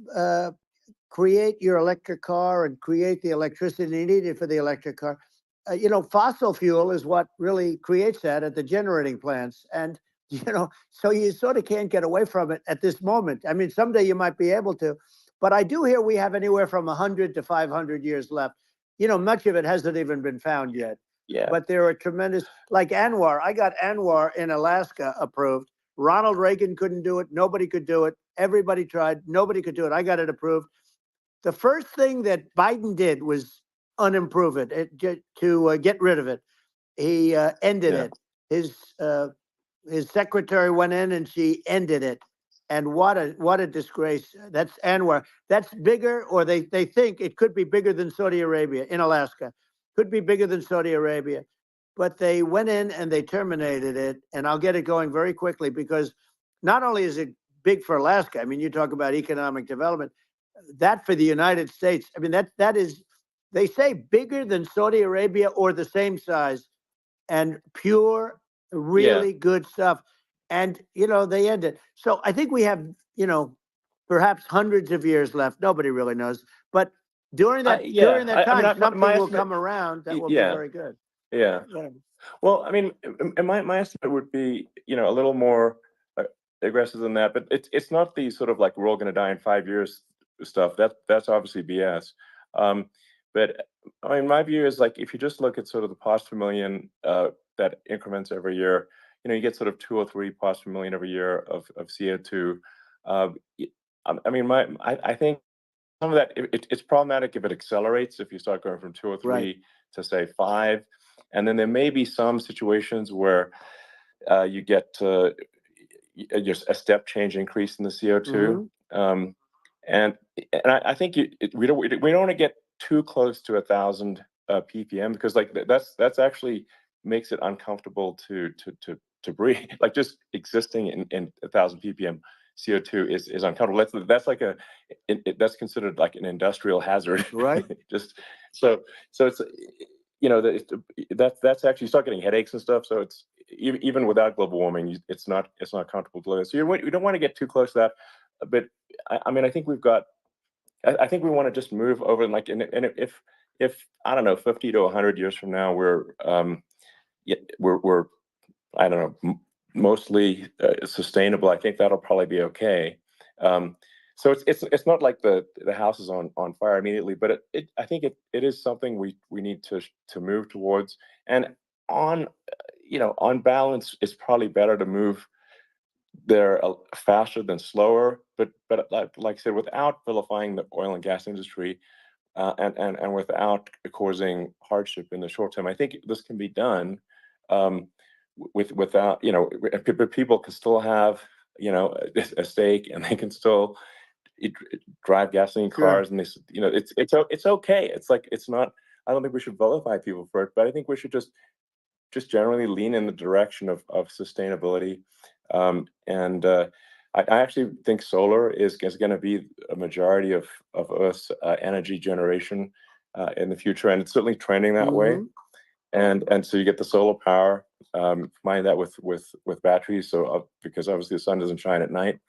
create your electric car and create the electricity needed for the electric car, fossil fuel is what really creates that at the generating plants. And, so you sort of can't get away from it at this moment. I mean, someday you might be able to, but I do hear we have anywhere from 100 to 500 years left. Much of it hasn't even been found yet. Yeah. But there are tremendous, like ANWR. I got ANWR in Alaska approved. Ronald Reagan couldn't do it. Nobody could do it. Everybody tried. Nobody could do it. I got it approved. The first thing that Biden did was unimprove it, to get rid of it. He ended it. His secretary went in and she ended it. And what a disgrace. That's ANWR. That's bigger, or they think it could be bigger than Saudi Arabia in Alaska. Could be bigger than Saudi Arabia. But they went in and they terminated it. And I'll get it going very quickly, because not only is it big for Alaska, I mean, you talk about economic development, that for the United States, I mean, that is, they say, bigger than Saudi Arabia or the same size, and pure, really good stuff. And, they end it. So I think we have, perhaps hundreds of years left. Nobody really knows. But during that time, something will come around that will be very good. Yeah. Well, I mean, my estimate would be, a little more aggressive than that. But it's not the sort of, like, we're all going to die in 5 years stuff. That's obviously BS. But I mean, my view is, like, if you just look at sort of the parts per million that increments every year, you get sort of 2 or 3 parts per million every year of CO2. I mean, I think some of that, it's problematic if it accelerates, if you start going from 2 or 3 to, say, 5. And then there may be some situations where you get just a step change increase in the CO2. And I think we don't want to get too close to 1,000 ppm, because, like, that's actually makes it uncomfortable to breathe. Like, just existing in 1,000 ppm CO2 is uncomfortable. That's like that's considered like an industrial hazard. Right. Just so it's that's actually, you start getting headaches and stuff. So it's even without global warming, it's not comfortable to live. So you don't want to get too close to that. But I mean, I think we've got. I think we want to just move over, and if I don't know, 50 to 100 years from now, we're I don't know, mostly sustainable. I think that'll probably be okay. So it's not like the house is on fire immediately, but I think it is something we need to move towards. And on on balance, it's probably better to move there faster than slower. But like I said, without vilifying the oil and gas industry, and without causing hardship in the short term, I think this can be done. Without people can still have a stake, and they can still drive gasoline cars, and it's okay. It's not. I don't think we should vilify people for it, but I think we should just generally lean in the direction of sustainability. I actually think solar is going to be a majority of Earth's energy generation in the future, and it's certainly trending that way. And so you get the solar power, combine that with batteries. So because obviously the sun doesn't shine at night,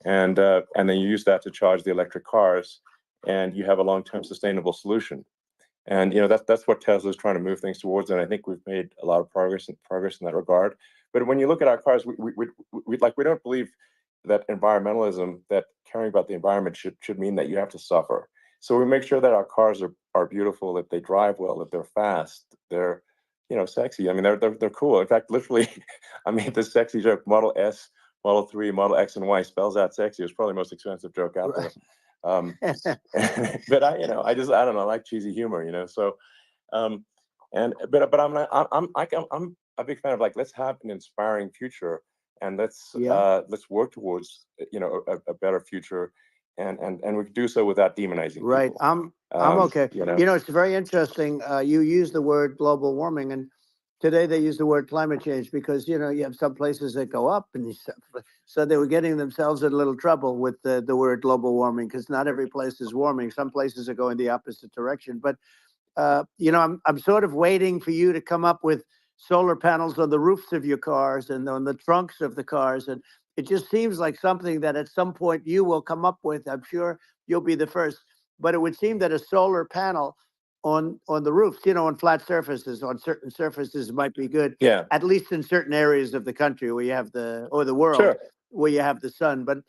and then you use that to charge the electric cars, and you have a long-term sustainable solution. And that's what Tesla is trying to move things towards, and I think we've made a lot of progress in that regard. But when you look at our cars, we don't believe that environmentalism, that caring about the environment should mean that you have to suffer. So we make sure that our cars are beautiful, that they drive well, that they're fast, they're sexy. I mean, they're cool. In fact, literally, I made this sexy joke: Model S, Model 3, Model X, and Y spells out sexy. It's probably the most expensive joke out there. But I don't know, I like cheesy humor, So, but I'm a big fan of, like, let's have an inspiring future, and let's work towards a better future, and we can do so without demonizing Right. people. I'm okay. It's very interesting. You use the word global warming, and today they use the word climate change because you have some places that go up, and so they were getting themselves in a little trouble with the word global warming, because not every place is warming. Some places are going the opposite direction. But I'm sort of waiting for you to come up with solar panels on the roofs of your cars and on the trunks of the cars, and it just seems like something that at some point you will come up with. I'm sure you'll be the first. But it would seem that a solar panel on the roofs, on flat surfaces, on certain surfaces might be good. Yeah. At least in certain areas of the country where you have the world, Sure. where you have the sun. But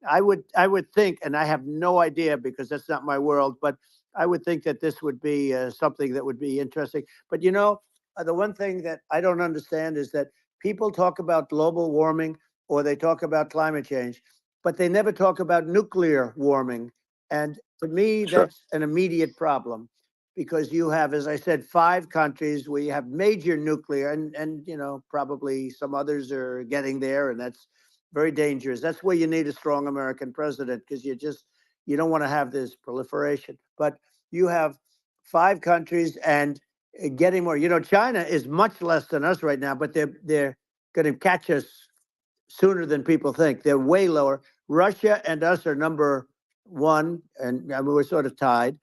I would think, and I have no idea because that's not my world, but I would think that this would be something that would be interesting. But the one thing that I don't understand is that people talk about global warming or they talk about climate change, but they never talk about nuclear warming. And to me, Sure. that's an immediate problem, because you have, as I said, 5 countries where you have major nuclear, and probably some others are getting there, and that's very dangerous. That's where you need a strong American president, because you don't want to have this proliferation. But you have 5 countries and getting more. China is much less than us right now, but they're going to catch us sooner than people think. They're way lower. Russia and us are number 1, and I mean, we're sort of tied.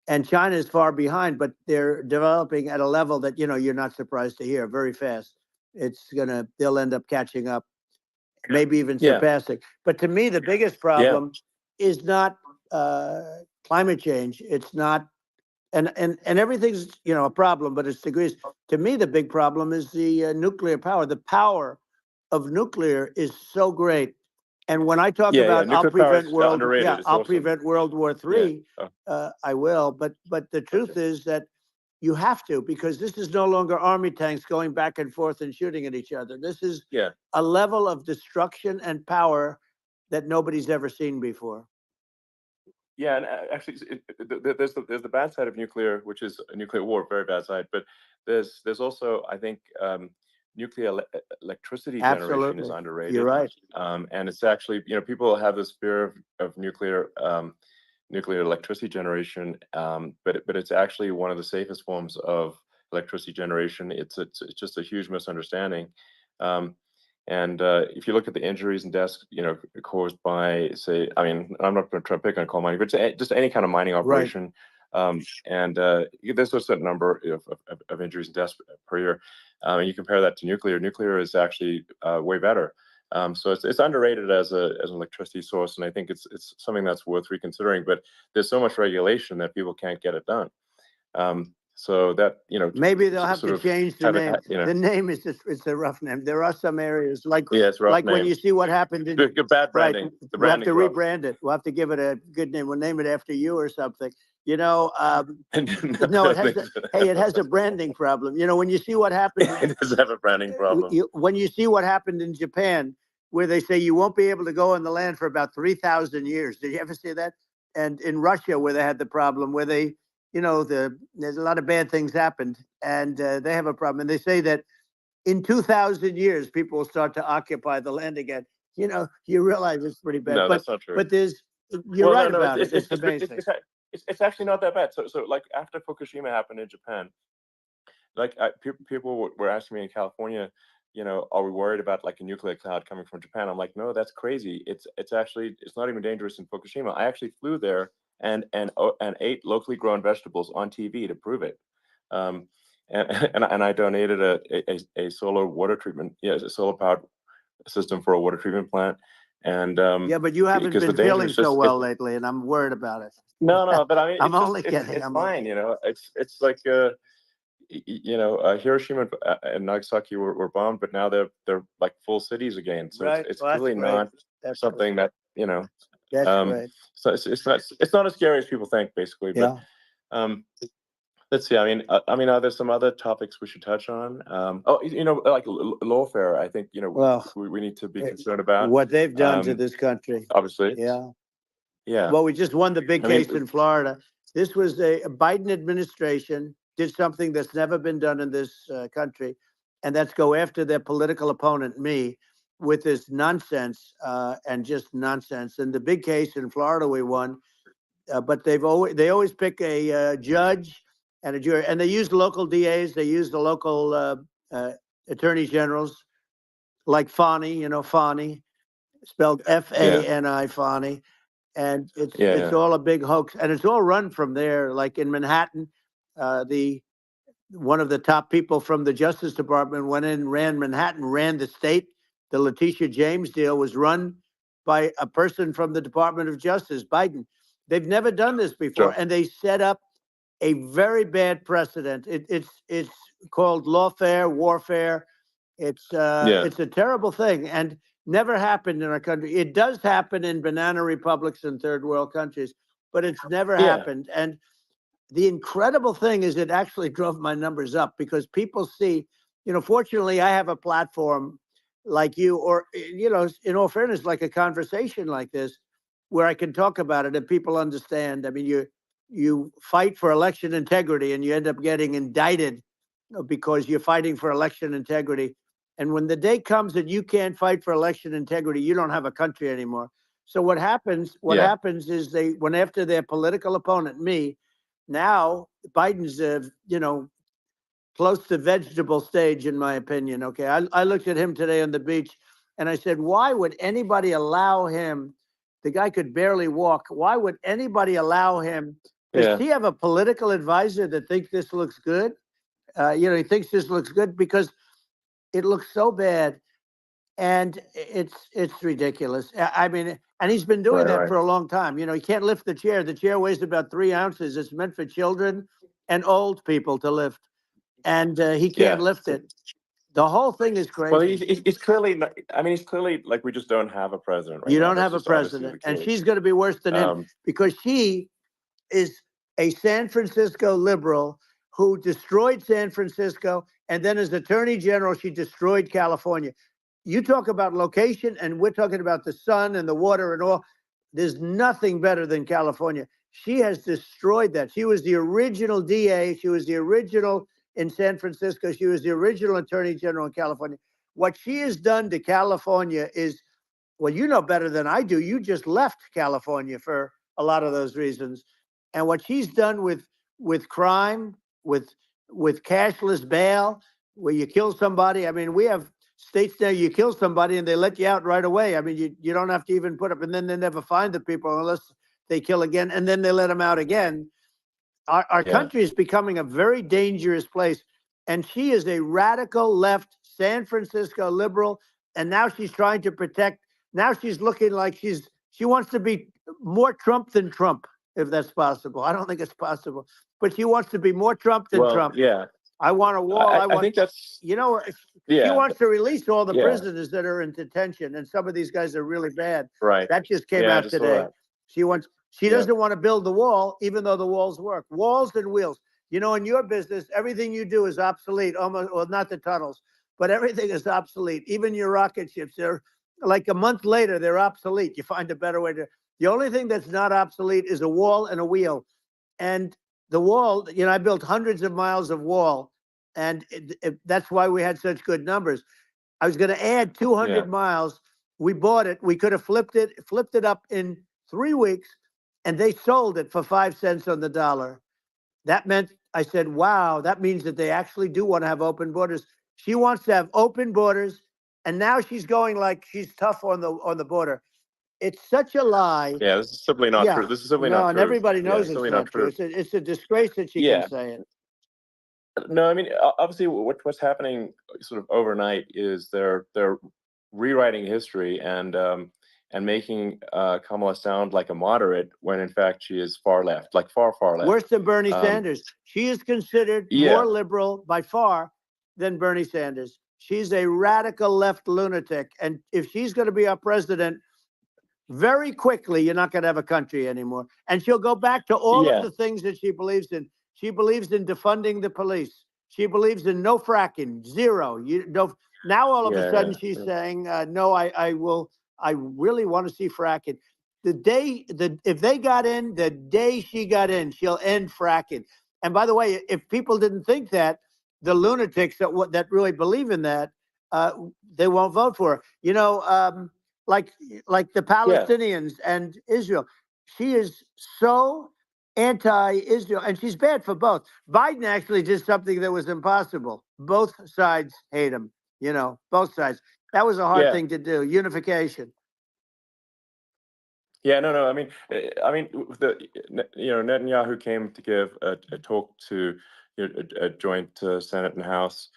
And China is far behind, but they're developing at a level that you're not surprised to hear, very fast. They'll end up catching up, maybe even surpassing. But to me, the biggest problem is not climate change. It's not, and everything's a problem, but it's degrees. To me, the big problem is the nuclear power. The power of nuclear is so great. And when I talk about I'll prevent World War III, I will. But the truth is that you have to, because this is no longer army tanks going back and forth and shooting at each other. This is a level of destruction and power that nobody's ever seen before. Yeah, and actually, there's the bad side of nuclear, which is a nuclear war, very bad side. But there's also, I think, nuclear electricity generation is underrated. You're right. And it's actually, people have this fear of nuclear electricity generation, but it's actually one of the safest forms of electricity generation. It's just a huge misunderstanding. And if you look at the injuries and deaths, caused by, say, I mean, I'm not going to try to pick on coal mining, but just any kind of mining operation, And there's a certain number of injuries and deaths per year. And you compare that to nuclear. Nuclear is actually way better. So it's underrated as an electricity source, and I think it's something that's worth reconsidering. But there's so much regulation that people can't get it done. So that maybe they'll have to change the name. The name is it's a rough name. There are some areas like when you see what happened in bad branding. Right, we'll have to rebrand it. We'll have to give it a good name. We'll name it after you or something. No, it has a branding problem. When you see what happened, it does have a branding problem. When you see what happened in Japan, where they say you won't be able to go on the land for about 3,000 years. Did you ever see that? And in Russia, where they had the problem, where they, there's a lot of bad things happened, and they have a problem. And they say that in 2,000 years, people will start to occupy the land again. You realize it's pretty bad. No, that's not true. But you're right about it. It's amazing. It's actually not that bad. So like after Fukushima happened in Japan, like people were asking me in California, are we worried about like a nuclear cloud coming from Japan? I'm like, no, that's crazy. It's not even dangerous in Fukushima. I actually flew there and ate locally grown vegetables on TV to prove it. And I donated a solar water treatment, a solar powered system for a water treatment plant. And but you haven't been feeling so well lately, and I'm worried about it. No, but I mean, I'm only kidding. It's fine, It's like Hiroshima and Nagasaki were bombed, but now they're like full cities again. So right. it's really not something that That's right. So it's not as scary as people think, basically. But let's see. I mean, are there some other topics we should touch on? Like lawfare. I think we need to be concerned about what they've done to this country. Obviously, yeah. Well, we just won the big case in Florida. This was a Biden administration did something that's never been done in this country, and that's go after their political opponent, me, with this nonsense and just nonsense. And the big case in Florida we won, but they always pick a judge and a jury, and they use local DAs, they use the local attorney generals, like Fani, Fani, spelled Fani, Fani, and it's all a big hoax, and it's all run from there, like in Manhattan. One of the top people from the Justice Department went in, ran Manhattan, ran the state. The Letitia James deal was run by a person from the Department of Justice, Biden. They've never done this before, and they set up a very bad precedent. It's called lawfare, warfare. It's a terrible thing, and never happened in our country. It does happen in banana republics and third world countries, but it's never happened. And the incredible thing is it actually drove my numbers up because people see, fortunately I have a platform like you, or, in all fairness, like a conversation like this, where I can talk about it and people understand. I mean, you fight for election integrity and you end up getting indicted because you're fighting for election integrity. And when the day comes that you can't fight for election integrity, you don't have a country anymore. So what happens is they went after their political opponent, me. Now Biden's, close to vegetable stage, in my opinion. Okay, I looked at him today on the beach, and I said, why would anybody allow him? The guy could barely walk. Why would anybody allow him? Does he have a political advisor that thinks this looks good? He thinks this looks good because it looks so bad, and it's ridiculous. I mean. And he's been doing that for a long time. He can't lift the chair. The chair weighs about 3 ounces. It's meant for children and old people to lift. And he can't lift it. The whole thing is crazy. Well, he's clearly, he's clearly like, we just don't have a president right You now. don't have a president. And she's going to be worse than him because she is a San Francisco liberal who destroyed San Francisco. And then as attorney general, she destroyed California. You talk about location, and we're talking about the sun and the water and all. There's nothing better than California. She has destroyed that. She was the original DA. She was the original in San Francisco. She was the original attorney general in California. What she has done to California is, well, you know better than I do. You just left California for a lot of those reasons. And what she's done with crime, with cashless bail, where you kill somebody. I mean, we have states there, you kill somebody and they let you out right away. I mean, you don't have to even put up, and then they never find the people unless they kill again, and then they let them out again. Our Yeah. country is becoming a very dangerous place. And she is a radical left San Francisco liberal. And now she's trying to protect. Now she's looking like she wants to be more Trump than Trump, if that's possible. I don't think it's possible, but she wants to be more Trump than Well, Trump. yeah. I want a wall. I think that's You know, she yeah. wants to release all the Yeah. prisoners that are in detention, and some of these guys are really bad. Right. That just came Yeah, I out just saw today. that. She Yeah. doesn't want to build the wall, even though the walls work. Walls and wheels. You know, in your business, everything you do is obsolete. Almost, well, not the tunnels, but everything is obsolete. Even your rocket ships, they're like a month later, they're obsolete. You find a better way to. The only thing that's not obsolete is a wall and a wheel. And the wall, you know, I built hundreds of miles of wall, and that's why we had such good numbers. I was going to add 200 Yeah. miles. We bought it. We could have flipped it up in 3 weeks, and they sold it for 5 cents on the dollar. That meant, I said, wow, that means that they actually do want to have open borders. She wants to have open borders, and now she's going like she's tough on the border. It's such a lie. Yeah, this is simply not true. This is simply No, not and true. everybody Yeah, knows it's it's simply not true. It's a disgrace that she Yeah. can say it. No, I mean, obviously, what's happening sort of overnight is they're rewriting history and making Kamala sound like a moderate when in fact she is far left, like far left. Worse than Bernie Sanders. She is considered Yeah. more liberal by far than Bernie Sanders. She's a radical left lunatic. And if she's going to be our president, very quickly, you're not going to have a country anymore. And she'll go back to all Yeah. of the things that she believes in. She believes in defunding the police. She believes in no fracking, zero. You don't. Now all of a Yeah, sudden yeah, she's yeah. saying, no, I will. I really want to see fracking. If they got in, the day she got in, she'll end fracking. And by the way, if people didn't think that, the lunatics that really believe in that, they won't vote for her. You know, like the Palestinians and Israel. She is so anti-Israel, and she's bad for both. Biden actually did something that was impossible. Both sides hate him. You know, both sides. That was a hard Yeah. thing to do. Unification. Yeah, no. I mean, Netanyahu came to give a talk to a joint Senate and House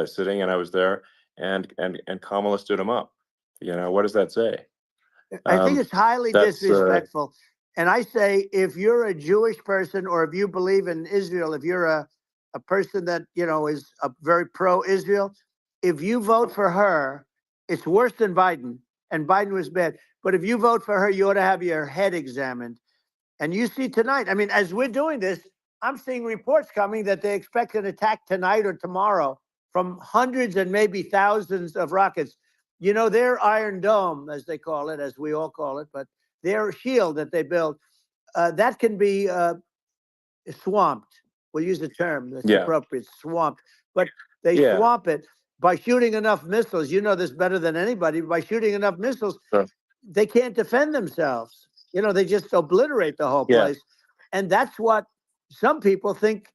sitting, and I was there, and Kamala stood him up. You know, what does that say? I think it's highly that's, disrespectful. And I say, if you're a Jewish person, or if you believe in Israel, if you're a person that, you know, is a very pro-Israel, if you vote for her, it's worse than Biden. And Biden was bad. But if you vote for her, you ought to have your head examined. And you see tonight, I mean, as we're doing this, I'm seeing reports coming that they expect an attack tonight or tomorrow from hundreds and maybe thousands of rockets. You know, their Iron Dome, as they call it, as we all call it, but their shield that they build, that can be swamped. We'll use the term that's appropriate, swamped. But they swamp it by shooting enough missiles. You know this better than anybody. By shooting enough missiles, they can't defend themselves. You know, they just obliterate the whole place. And that's what some people think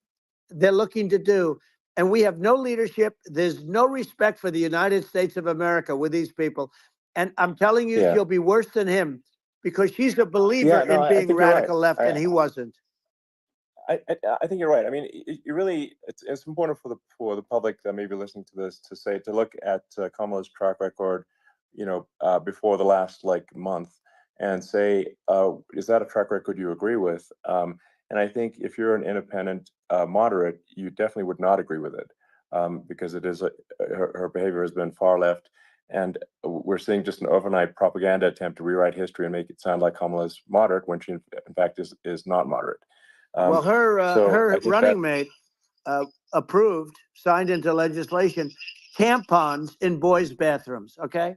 they're looking to do. And we have no leadership. There's no respect for the United States of America with these people. And I'm telling you, she'll be worse than him, because she's a believer in being radical left, and he wasn't. I think you're right. I mean, it's important for the public that may be listening to this to look at Kamala's track record, you know, before the last month, and say, is that a track record you agree with? And I think if you're an independent moderate, you definitely would not agree with it, because it is her behavior has been far left, and we're seeing just an overnight propaganda attempt to rewrite history and make it sound like Kamala's moderate when she in fact is not moderate. Well, her running that, mate approved, signed into legislation, tampons in boys' bathrooms. Okay,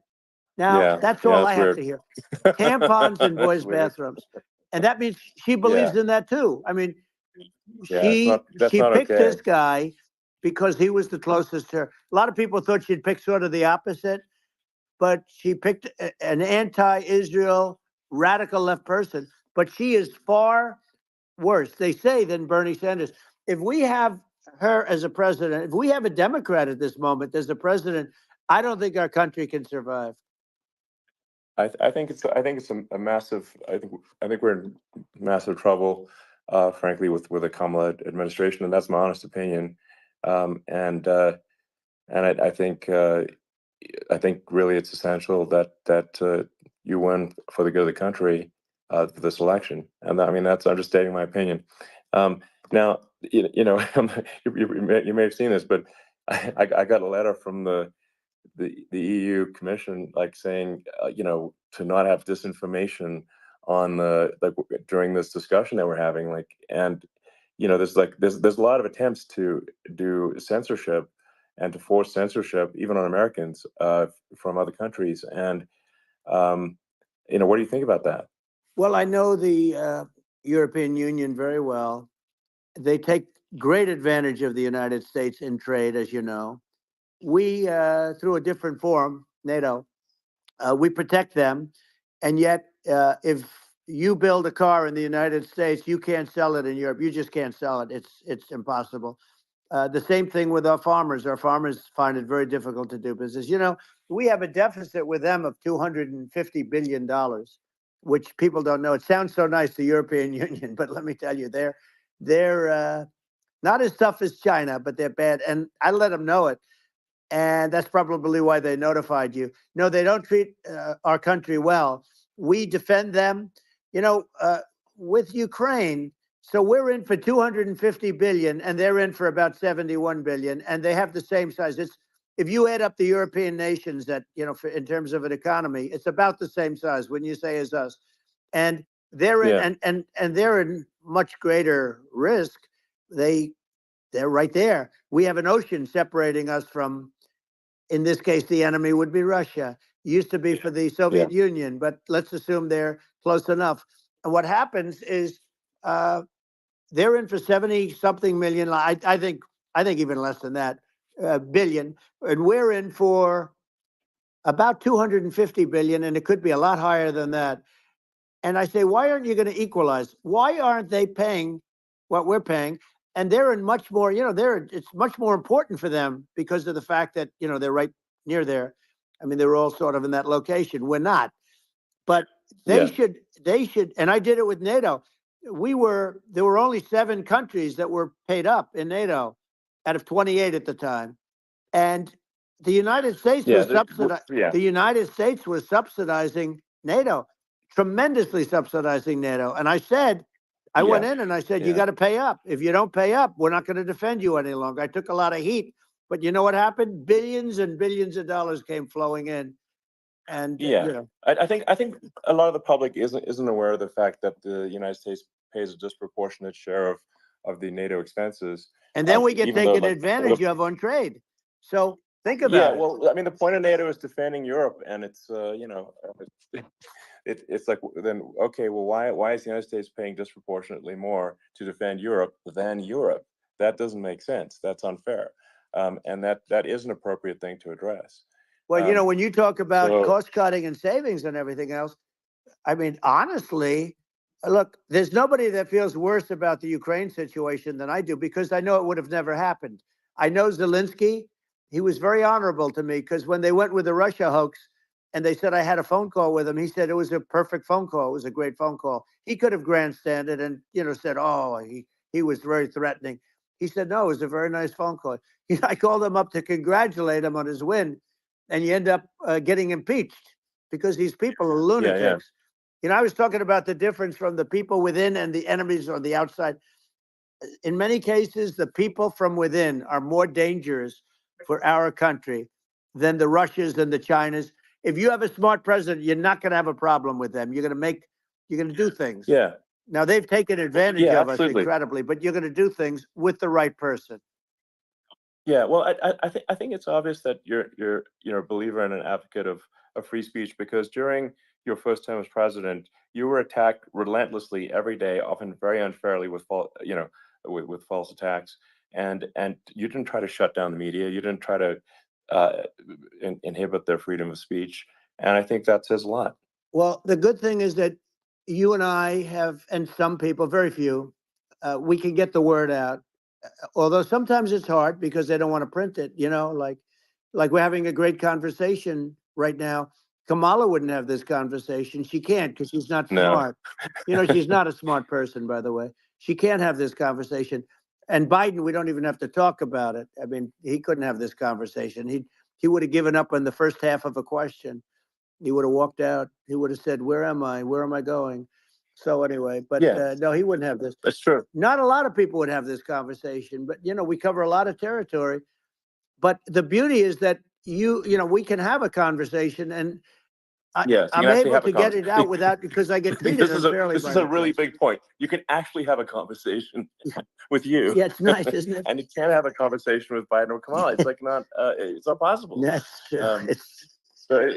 now that's all I have to hear. Tampons in boys' bathrooms, and that means she believes in that too. I mean, she picked this guy because he was the closest to her. A lot of people thought she'd pick sort of the opposite, but she picked an anti-Israel radical left person. But she is far worse, they say, than Bernie Sanders. If we have her as a president, if we have a Democrat at this moment as the president, I don't think our country can survive. I think it's a massive. I think we're in massive trouble. frankly, with the Kamala administration, and that's my honest opinion. And I think really it's essential that you win for the good of the country for this election. And I mean, I'm just stating my opinion. Now, you may have seen this, but I got a letter from the EU Commission, like saying, to not have disinformation on during this discussion that we're having, and there's a lot of attempts to do censorship and to force censorship even on Americans from other countries. And what do you think about that? Well, I know the European Union very well. They take great advantage of the United States in trade, as you know. We, through a different forum, NATO, we protect them. And yet, if you build a car in the United States, you can't sell it in Europe. You just can't sell it. It's impossible. The same thing with our farmers. Our farmers find it very difficult to do business. We have a deficit with them of $250 billion, which people don't know. It sounds so nice, the European Union, but let me tell you, they're not as tough as China, but they're bad. And I let them know it. And that's probably why they notified you. No, they don't treat our country well. We defend them, with Ukraine. So we're in for 250 billion, and they're in for about 71 billion, and they have the same size. If you add up the European nations that, in terms of an economy, it's about the same size, wouldn't you say, as us? And they're in, and they're in much greater risk. They're right there. We have an ocean separating us from, in this case, the enemy would be Russia. Used to be for the Soviet Union, but let's assume they're close enough. And what happens is they're in for 70-something million. I think even less than that, billion, and we're in for about 250 billion, and it could be a lot higher than that. And I say, why aren't you going to equalize? Why aren't they paying what we're paying? And they're in much more, it's much more important for them because of the fact that, they're right near there. I mean, they're all sort of in that location. We're not. But they should, and I did it with NATO. There were only 7 countries that were paid up in NATO out of 28 at the time. And the United States was the United States was subsidizing NATO, tremendously subsidizing NATO. And I said, I went in and I said, you got to pay up. If you don't pay up, we're not going to defend you any longer. I took a lot of heat, but you know what happened? Billions and billions of dollars came flowing in. And I think a lot of the public isn't aware of the fact that the United States pays a disproportionate share of the NATO expenses. And then we get taken advantage of on trade. So think about it. Well, I mean, the point of NATO is defending Europe, and it's it's like, then okay, well, why is the United States paying disproportionately more to defend Europe than Europe? That doesn't make sense. That's unfair, and that is an appropriate thing to address. Well, when you talk about cost cutting and savings and everything else, I mean, honestly, look, there's nobody that feels worse about the Ukraine situation than I do, because I know it would have never happened. I know Zelensky. He was very honorable to me, because when they went with the Russia hoax and they said I had a phone call with him, he said it was a perfect phone call. It was a great phone call. He could have grandstanded and, said, oh, he was very threatening. He said, no, it was a very nice phone call. I called him up to congratulate him on his win, and you end up getting impeached because these people are lunatics. I was talking about the difference from the people within and the enemies on the outside. In many cases, the people from within are more dangerous for our country than the Russias and the Chinas. If you have a smart president, you're not going to have a problem with them. You're going to do things. Yeah. Now, they've taken advantage of absolutely. us incredibly, but you're going to do things with the right person. Yeah, well, I think it's obvious that you're a believer and an advocate of free speech, because during your first term as president, you were attacked relentlessly every day, often very unfairly with false attacks, and you didn't try to shut down the media. You didn't try to inhibit their freedom of speech, and I think that says a lot. Well, the good thing is that you and I have, and some people, very few, we can get the word out. Although sometimes it's hard because they don't want to print it, like we're having a great conversation right now. Kamala wouldn't have this conversation. She can't, because she's not smart. She's not a smart person, by the way. She can't have this conversation. And Biden, we don't even have to talk about it. I mean, he couldn't have this conversation. He would have given up on the first half of a question. He would have walked out. He would have said, "Where am I? Where am I going?" So anyway, but no, he wouldn't have this. That's true. Not a lot of people would have this conversation, but we cover a lot of territory. But the beauty is that we can have a conversation, and Yes, you I'm can actually able have a to get it out without, because I get treated unfairly. This is a really big point. You can actually have a conversation with you. Yeah, it's nice, isn't it? And you can't have a conversation with Biden or Kamala. It's like it's not possible. That's So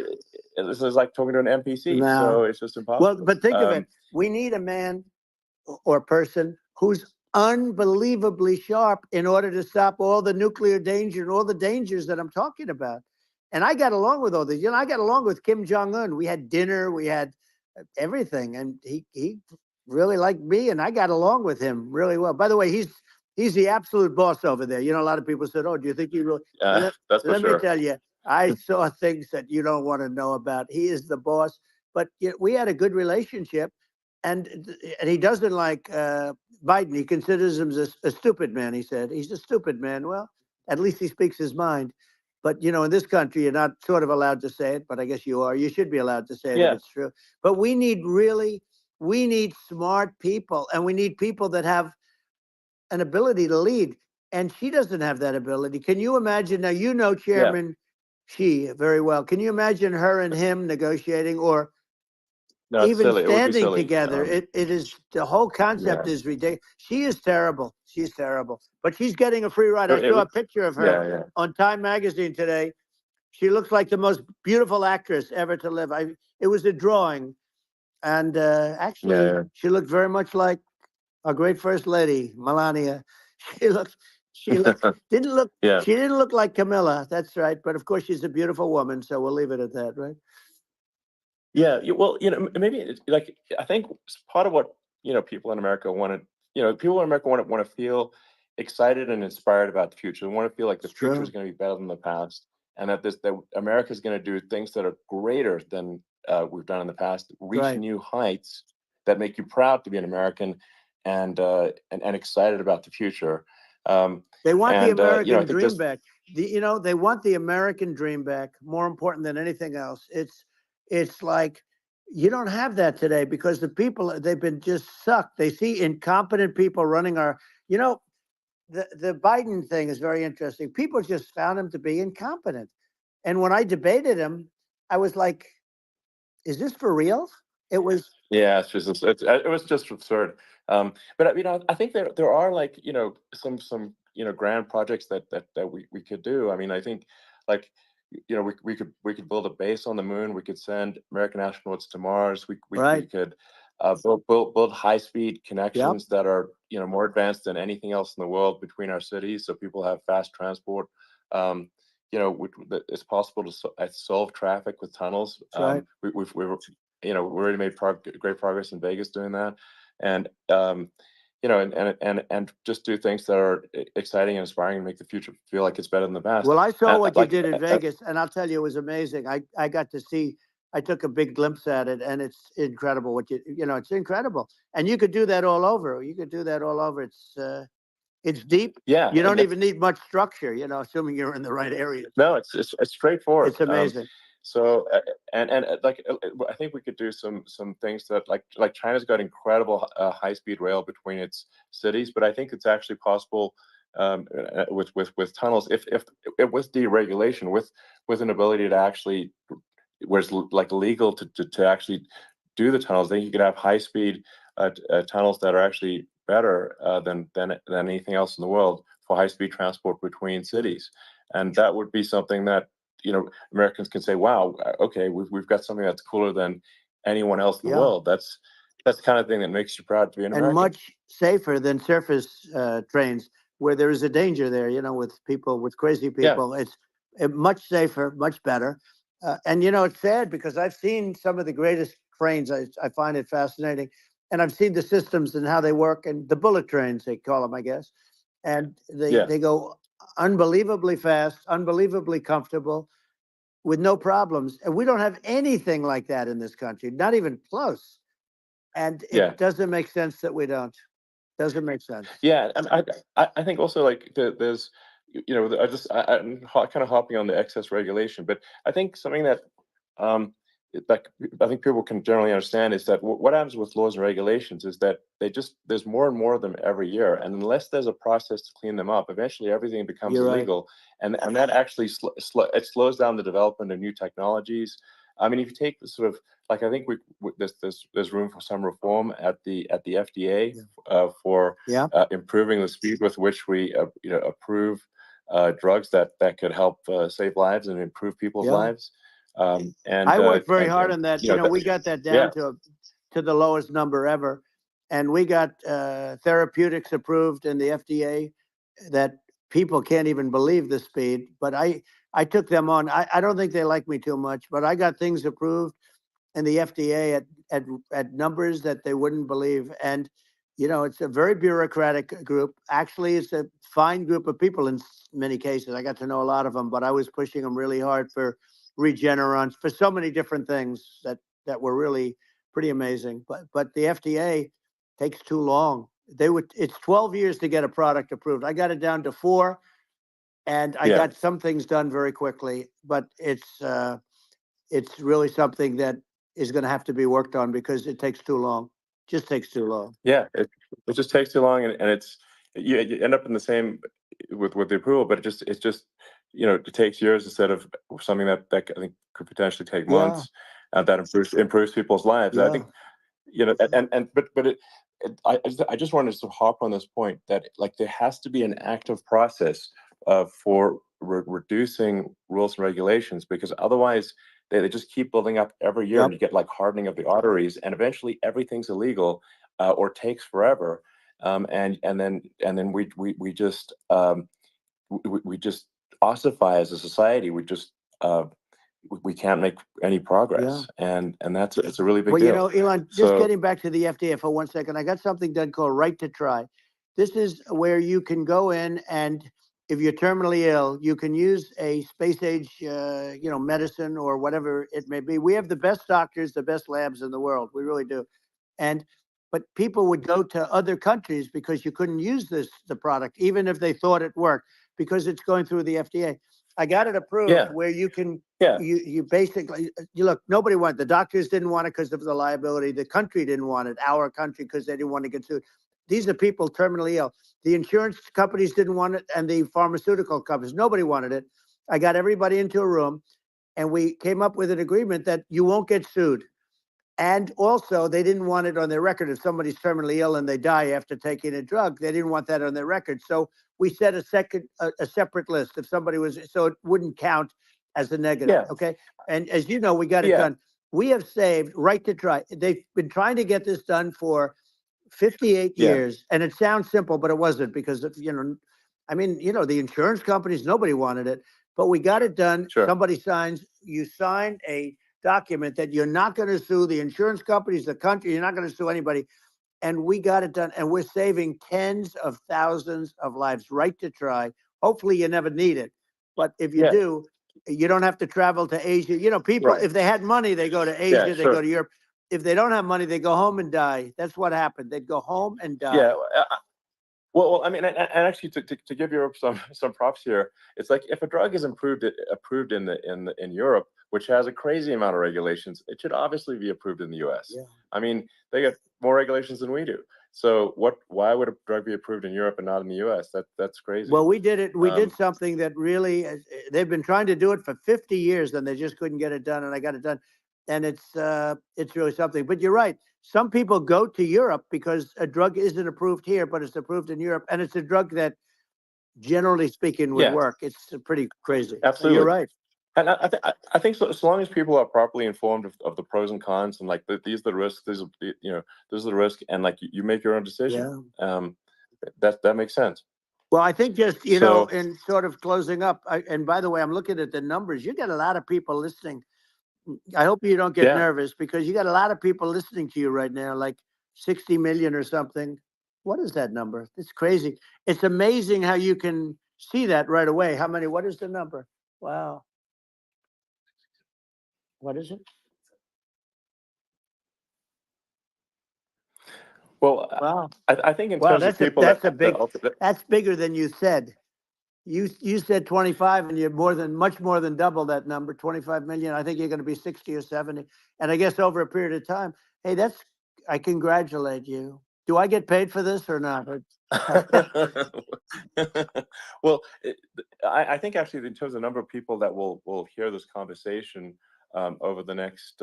this is like talking to an NPC. No. So it's just impossible. Well, but think of it. We need a man or person who's unbelievably sharp in order to stop all the nuclear danger and all the dangers that I'm talking about. And I got along with all these. I got along with Kim Jong-un. We had dinner, we had everything, and he really liked me, and I got along with him really well. By the way, he's the absolute boss over there. A lot of people said, "Oh, do you think he really?" that's for Let sure. me tell you, I saw things that you don't want to know about. He is the boss, but we had a good relationship, and he doesn't like Biden. He considers him a stupid man. He said he's a stupid man. Well, at least he speaks his mind. But in this country, you're not sort of allowed to say it, but I guess you are. You should be allowed to say it if it's true. But we need smart people, and we need people that have an ability to lead. And she doesn't have that ability. Can you imagine? Now, Chairman Xi very well. Can you imagine her and him negotiating, or even standing together? It is, the whole concept is ridiculous. She is terrible. She's terrible. But she's getting a free ride. I saw a picture of her on Time Magazine today. She looks like the most beautiful actress ever to live. It was a drawing. And actually, she looked very much like our great First Lady, Melania. She didn't look like Camilla. That's right. But of course, she's a beautiful woman. So we'll leave it at that, right? Yeah, well, maybe like I think part of what people in America want to, people in America want to feel excited and inspired about the future. They want to feel like the future is going to be better than the past, and that America is going to do things that are greater than we've done in the past, reach new heights that make you proud to be an American, and excited about the future. They want the American dream back. They want the American dream back. More important than anything else. It's like you don't have that today because the people, they've been just sucked. They see incompetent people running our, the Biden thing is very interesting. People just found him to be incompetent. And when I debated him, I was like, is this for real? It was. Yeah, it was just absurd. But I think there are like some grand projects that we could do. I mean, I think like we could build a base on the moon. We could send American astronauts to Mars. We could build high-speed connections that are more advanced than anything else in the world between our cities, so people have fast transport. It's possible to solve traffic with tunnels. We've already made great progress in Vegas doing that, and and just do things that are exciting and inspiring and make the future feel like it's better than the past. Well, I saw what you did in Vegas, and I'll tell you, it was amazing. I got to see. I took a big glimpse at it, and it's incredible. It's incredible, and you could do that all over. It's deep. Yeah, you don't even need much structure. Assuming you're in the right area. No, it's straightforward. It's amazing. So like I think we could do some things that like China's got incredible high-speed rail between its cities, but I think it's actually possible with tunnels if with deregulation, with an ability to actually where it's like legal to actually do the tunnels. Then you could have high-speed tunnels that are actually better than anything else in the world for high-speed transport between cities, and that would be something that Americans can say, wow, okay, we've got something that's cooler than anyone else in the world. That's the kind of thing that makes you proud to be an American. And much safer than surface trains, where there is a danger there, with crazy people. It's much safer, much better. And it's sad because I've seen some of the greatest trains. I find it fascinating. And I've seen the systems and how they work, and the bullet trains, they call them, I guess. And they go unbelievably fast, unbelievably comfortable, with no problems. And we don't have anything like that in this country, not even close. And it doesn't make sense that we don't. Doesn't make sense. Yeah, and I think also like there's I'm kind of hopping on the excess regulation, but I think something that that I think people can generally understand is that what happens with laws and regulations is that there's more and more of them every year, and unless there's a process to clean them up, eventually everything becomes You're right. illegal, and that actually it slows down the development of new technologies. I mean, if you take the sort of like I think there's room for some reform at the FDA for Yeah. improving the speed with which we approve drugs that could help save lives and improve people's Yeah. lives. And I worked very hard on that. you know, We got that down to the lowest number ever, and we got therapeutics approved in the FDA that people can't even believe the speed. But I took them on. I don't think they like me too much, but I got things approved in the FDA at numbers that they wouldn't believe. And it's a very bureaucratic group. Actually, it's a fine group of people in many cases. I got to know a lot of them, but I was pushing them really hard for Regeneron, for so many different things that were really pretty amazing. But the FDA takes too long. It's 12 years to get a product approved. I got it down to 4, and I got some things done very quickly. But it's really something that is going to have to be worked on because it takes too long. Just takes too long. Yeah, it just takes too long, and it's you end up in the same with the approval, but it's just it takes years instead of something that I think could potentially take months, that improves people's lives. I think I just wanted to hop on this point that like there has to be an active process for reducing rules and regulations, because otherwise they just keep building up every year, and you get like hardening of the arteries, and eventually everything's illegal or takes forever, and then we just ossify as a society. We can't make any progress, and it's a really big deal. Elon, just getting back to the FDA for 1 second, I got something done called Right to Try. This is where you can go in, and if you're terminally ill, you can use a space age, medicine or whatever it may be. We have the best doctors, the best labs in the world. We really do. But people would go to other countries because you couldn't use the product, even if they thought it worked, because it's going through the FDA. I got it approved where you can, you basically, look, nobody wanted, the doctors didn't want it because of the liability. The country didn't want it, our country, because they didn't want to get sued. These are people terminally ill. The insurance companies didn't want it, and the pharmaceutical companies, nobody wanted it. I got everybody into a room, and we came up with an agreement that you won't get sued. And also, they didn't want it on their record. If somebody's terminally ill and they die after taking a drug, they didn't want that on their record. So we set a separate list. If somebody was, so it wouldn't count as a negative. Okay. And as you know, we got it done. We have saved Right to Try. They've been trying to get this done for 58 years. And it sounds simple, but it wasn't, because the insurance companies, nobody wanted it, but we got it done. Somebody you sign a document that you're not going to sue the insurance companies, the country, you're not going to sue anybody. And we got it done, and we're saving tens of thousands of lives. Right to Try. Hopefully you never need it, but if you do, you don't have to travel to Asia. People, if they had money, they go to Asia, they go to Europe. If they don't have money, they go home and die. That's what happened. They'd go home and die. Well, I mean, and actually, to give Europe some props here, it's like if a drug is approved in Europe, which has a crazy amount of regulations, it should obviously be approved in the U.S. I mean, they get more regulations than we do. So why would a drug be approved in Europe and not in the U.S.? That's crazy. Well, we did it. We did something that really, they've been trying to do it for 50 years, and they just couldn't get it done, and I got it done. And it's really something. But you're right. Some people go to Europe because a drug isn't approved here, but it's approved in Europe, and it's a drug that, generally speaking, would work. It's pretty crazy. Absolutely, you're right. And I think so long as people are properly informed of the pros and cons, and like these are the risks, these are the risk, and like you make your own decision. That makes sense. Well, I think just in sort of closing up, and by the way, I'm looking at the numbers. You got a lot of people listening. I hope you don't get nervous, because you got a lot of people listening to you right now, like 60 million or something. What is that number? It's crazy. It's amazing how you can see that right away. What is the number? Wow. What is it? Well, Wow. I think in Wow, terms of that's a people that's that, a big that that's bigger than you said. You said 25, and you're much more than double that number, 25 million. I think you're going to be 60 or 70, and I guess over a period of time. Hey, I congratulate you. Do I get paid for this or not? well, I think actually in terms of number of people that will hear this conversation over the next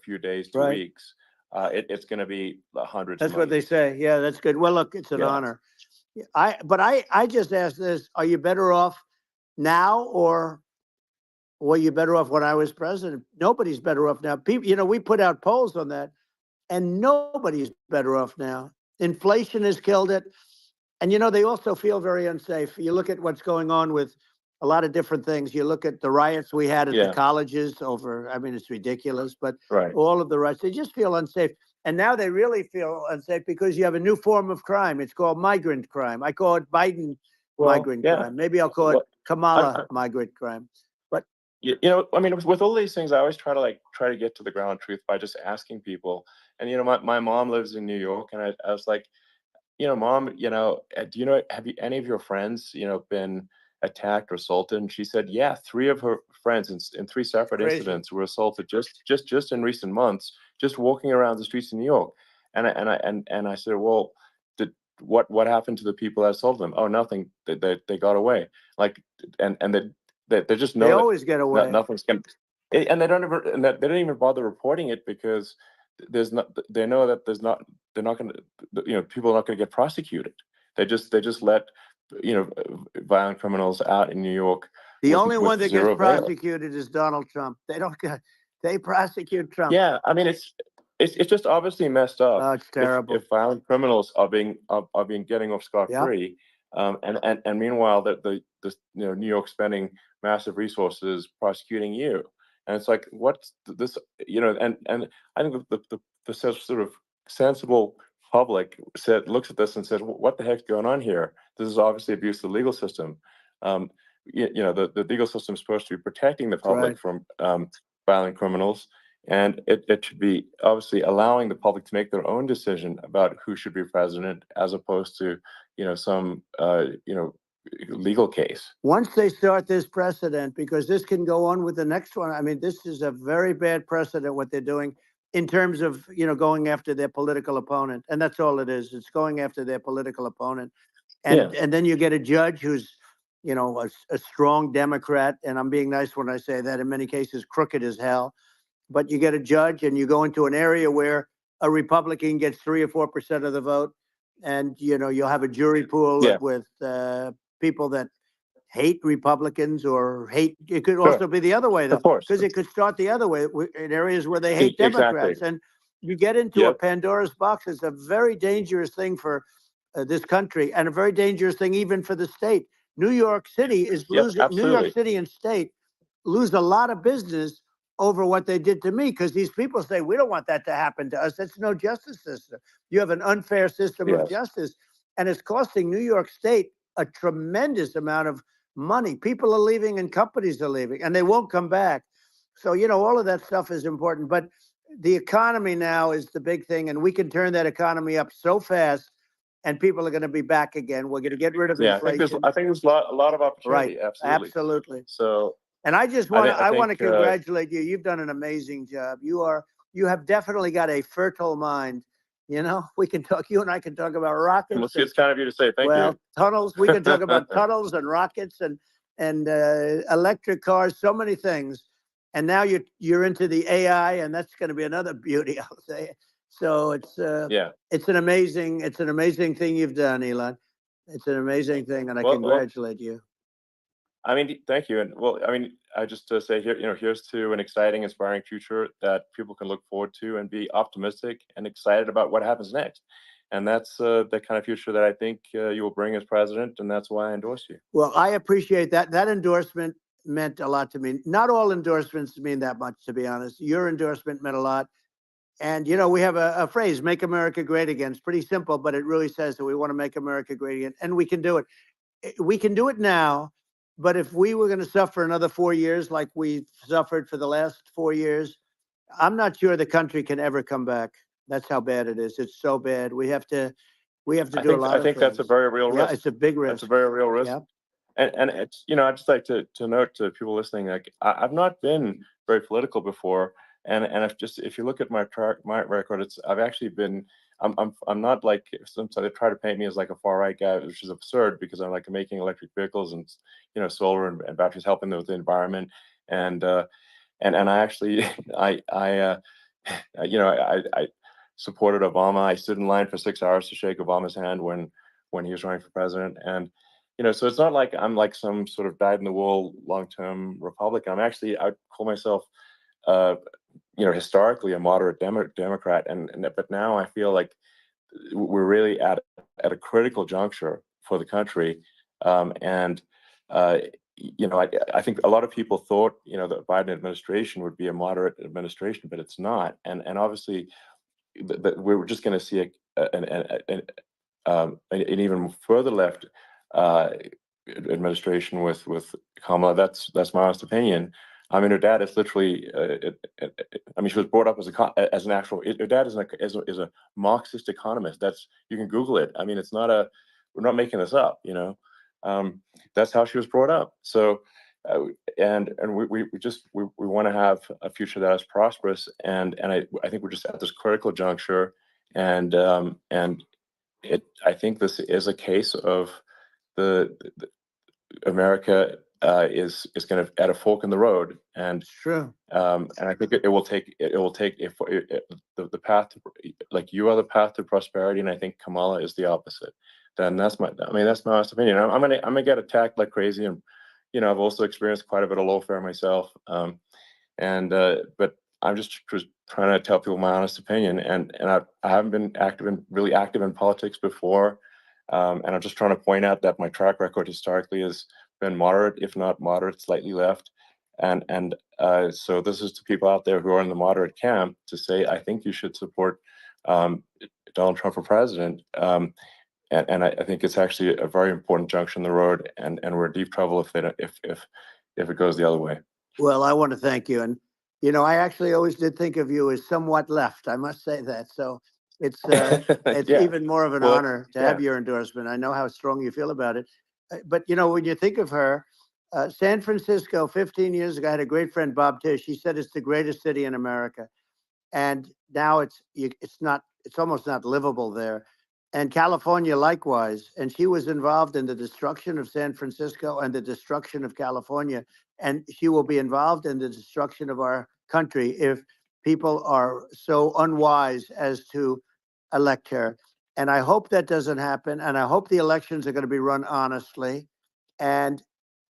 few days to Right. weeks, it's going to be hundreds. That's of what they millions. say. Yeah, that's good. Well, look, it's an Yeah. honor. I just asked this: are you better off now, or were you better off when I was president? Nobody's better off now. People, we put out polls on that, and nobody's better off now. Inflation has killed it. And they also feel very unsafe. You look at what's going on with a lot of different things. You look at the riots we had at the Yeah. colleges over, I mean, it's ridiculous, but Right. all of the riots, they just feel unsafe. And now they really feel unsafe because you have a new form of crime. It's called migrant crime. I call it Biden migrant yeah. crime. Maybe I'll call it Well, Kamala migrant crime. But I mean, with all these things, I always try to get to the ground truth by just asking people. And my mom lives in New York, and I was like, Mom, do have any of your friends, been attacked or assaulted? And she said, yeah, 3 of her friends in 3 separate Crazy. incidents were assaulted just in recent months, just walking around the streets of New York. And I said, well, what happened to the people that assaulted them? Oh, nothing. They got away. Like, and they just know they that always get away. nothing's going to, and they don't even bother reporting it because they know that they're not going to, people are not going to get prosecuted. They just let, violent criminals out in New York. The with- only with one that zero gets bail. prosecuted is Donald Trump. They prosecute Trump. Yeah, I mean, it's just obviously messed up. Oh, it's terrible. If violent criminals are being getting off scot-free, and meanwhile the New York spending massive resources prosecuting you, and it's like, what's this? And I think the sort of sensible public looks at this and says, what the heck's going on here? This is obviously abuse of the legal system. The legal system is supposed to be protecting the public right. from violent criminals. And it should be obviously allowing the public to make their own decision about who should be president, as opposed to, some, legal case. Once they start this precedent, because this can go on with the next one. I mean, this is a very bad precedent, what they're doing in terms of, going after their political opponent. And that's all it is. It's going after their political opponent. And then you get a judge who's, a strong Democrat. And I'm being nice when I say that, in many cases, crooked as hell. But you get a judge, and you go into an area where a Republican gets 3 or 4% of the vote, and you'll have a jury pool with people that hate Republicans or hate. It could also be the other way, though, Of course. because it could start the other way in areas where they hate Democrats, Exactly. and you get into a Pandora's box. It's a very dangerous thing for this country, and a very dangerous thing even for the state. New York City is losing. New York City and state lose a lot of business over what they did to me, because these people say, we don't want that to happen to us. That's no justice system. You have an unfair system of justice, and it's costing New York State a tremendous amount of money. People are leaving and companies are leaving, and they won't come back. So, all of that stuff is important. But the economy now is the big thing, and we can turn that economy up so fast, and people are going to be back again. We're going to get rid of inflation. I think there's a lot of opportunity. Right. Absolutely. So, and I just want I to think, congratulate you. You've done an amazing job. You have definitely got a fertile mind. We can talk. You and I can talk about rockets. It's kind of you to say. Thank you. Tunnels. We can talk about tunnels and rockets and electric cars. So many things. And now you're into the AI, and that's going to be another beauty, I'll say. So it's an amazing thing you've done, Elon. It's an amazing thing, and I congratulate you. I mean, thank you. And I just say here, here's to an exciting, inspiring future that people can look forward to and be optimistic and excited about what happens next. And that's the kind of future that I think you will bring as president. And that's why I endorse you. Well, I appreciate that. That endorsement meant a lot to me. Not all endorsements mean that much, to be honest. Your endorsement meant a lot. And, we have a phrase, make America great again. It's pretty simple, but it really says that we want to make America great again. And we can do it. We can do it now. But if we were going to suffer another 4 years like we've suffered for the last 4 years, I'm not sure the country can ever come back. That's how bad it is. It's so bad. We have to I do a think lot I of think things. that's a very real Yeah, risk. it's a big That's risk. a very real risk. Yeah. And it's, I'd just like to note to people listening, like I've not been very political before, and if you look at my record, I've actually been. I'm not like some, so they try to paint me as like a far right guy, which is absurd because I'm like making electric vehicles and solar and batteries helping with the environment, and I actually I supported Obama. I stood in line for 6 hours to shake Obama's hand when he was running for president, and so it's not like I'm like some sort of dyed-in-the-wool long-term Republican. I'd call myself, historically a moderate Democrat, but now I feel like we're really at a critical juncture for the country, and I think a lot of people thought the Biden administration would be a moderate administration, but it's not, and obviously, we're just going to see an even further left administration with Kamala. That's my honest opinion. I mean, her dad is literally. I mean, she was brought up as an actual. Her dad is a Marxist economist. You can Google it. I mean, it's not a. We're not making this up. That's how she was brought up. So, and we want to have a future that is prosperous. And I think we're just at this critical juncture, and I think this is a case of the America is going to at a fork in the road, and True. and I think it will take if the path like you are the path to prosperity, and I think Kamala is the opposite. Then that's my honest opinion. I'm gonna get attacked like crazy, and I've also experienced quite a bit of lawfare myself, but I'm just trying to tell people my honest opinion, and I haven't been really active in politics before. And I'm just trying to point out that my track record historically has been moderate, if not moderate, slightly left. And so this is to people out there who are in the moderate camp to say, I think you should support Donald Trump for president. And I think it's actually a very important junction in the road, and we're in deep trouble if it goes the other way. Well, I want to thank you, and I actually always did think of you as somewhat left. I must say that. So it's Yeah. even more of an honor to have your endorsement. I know how strong you feel about it. But when you think of her, San Francisco 15 years ago, I had a great friend, Bob Tish. He said it's the greatest city in America, and now it's almost not livable there. And California likewise. And she was involved in the destruction of San Francisco and the destruction of California. And she will be involved in the destruction of our country if people are so unwise as to elect her. And I hope that doesn't happen. And I hope the elections are going to be run honestly. And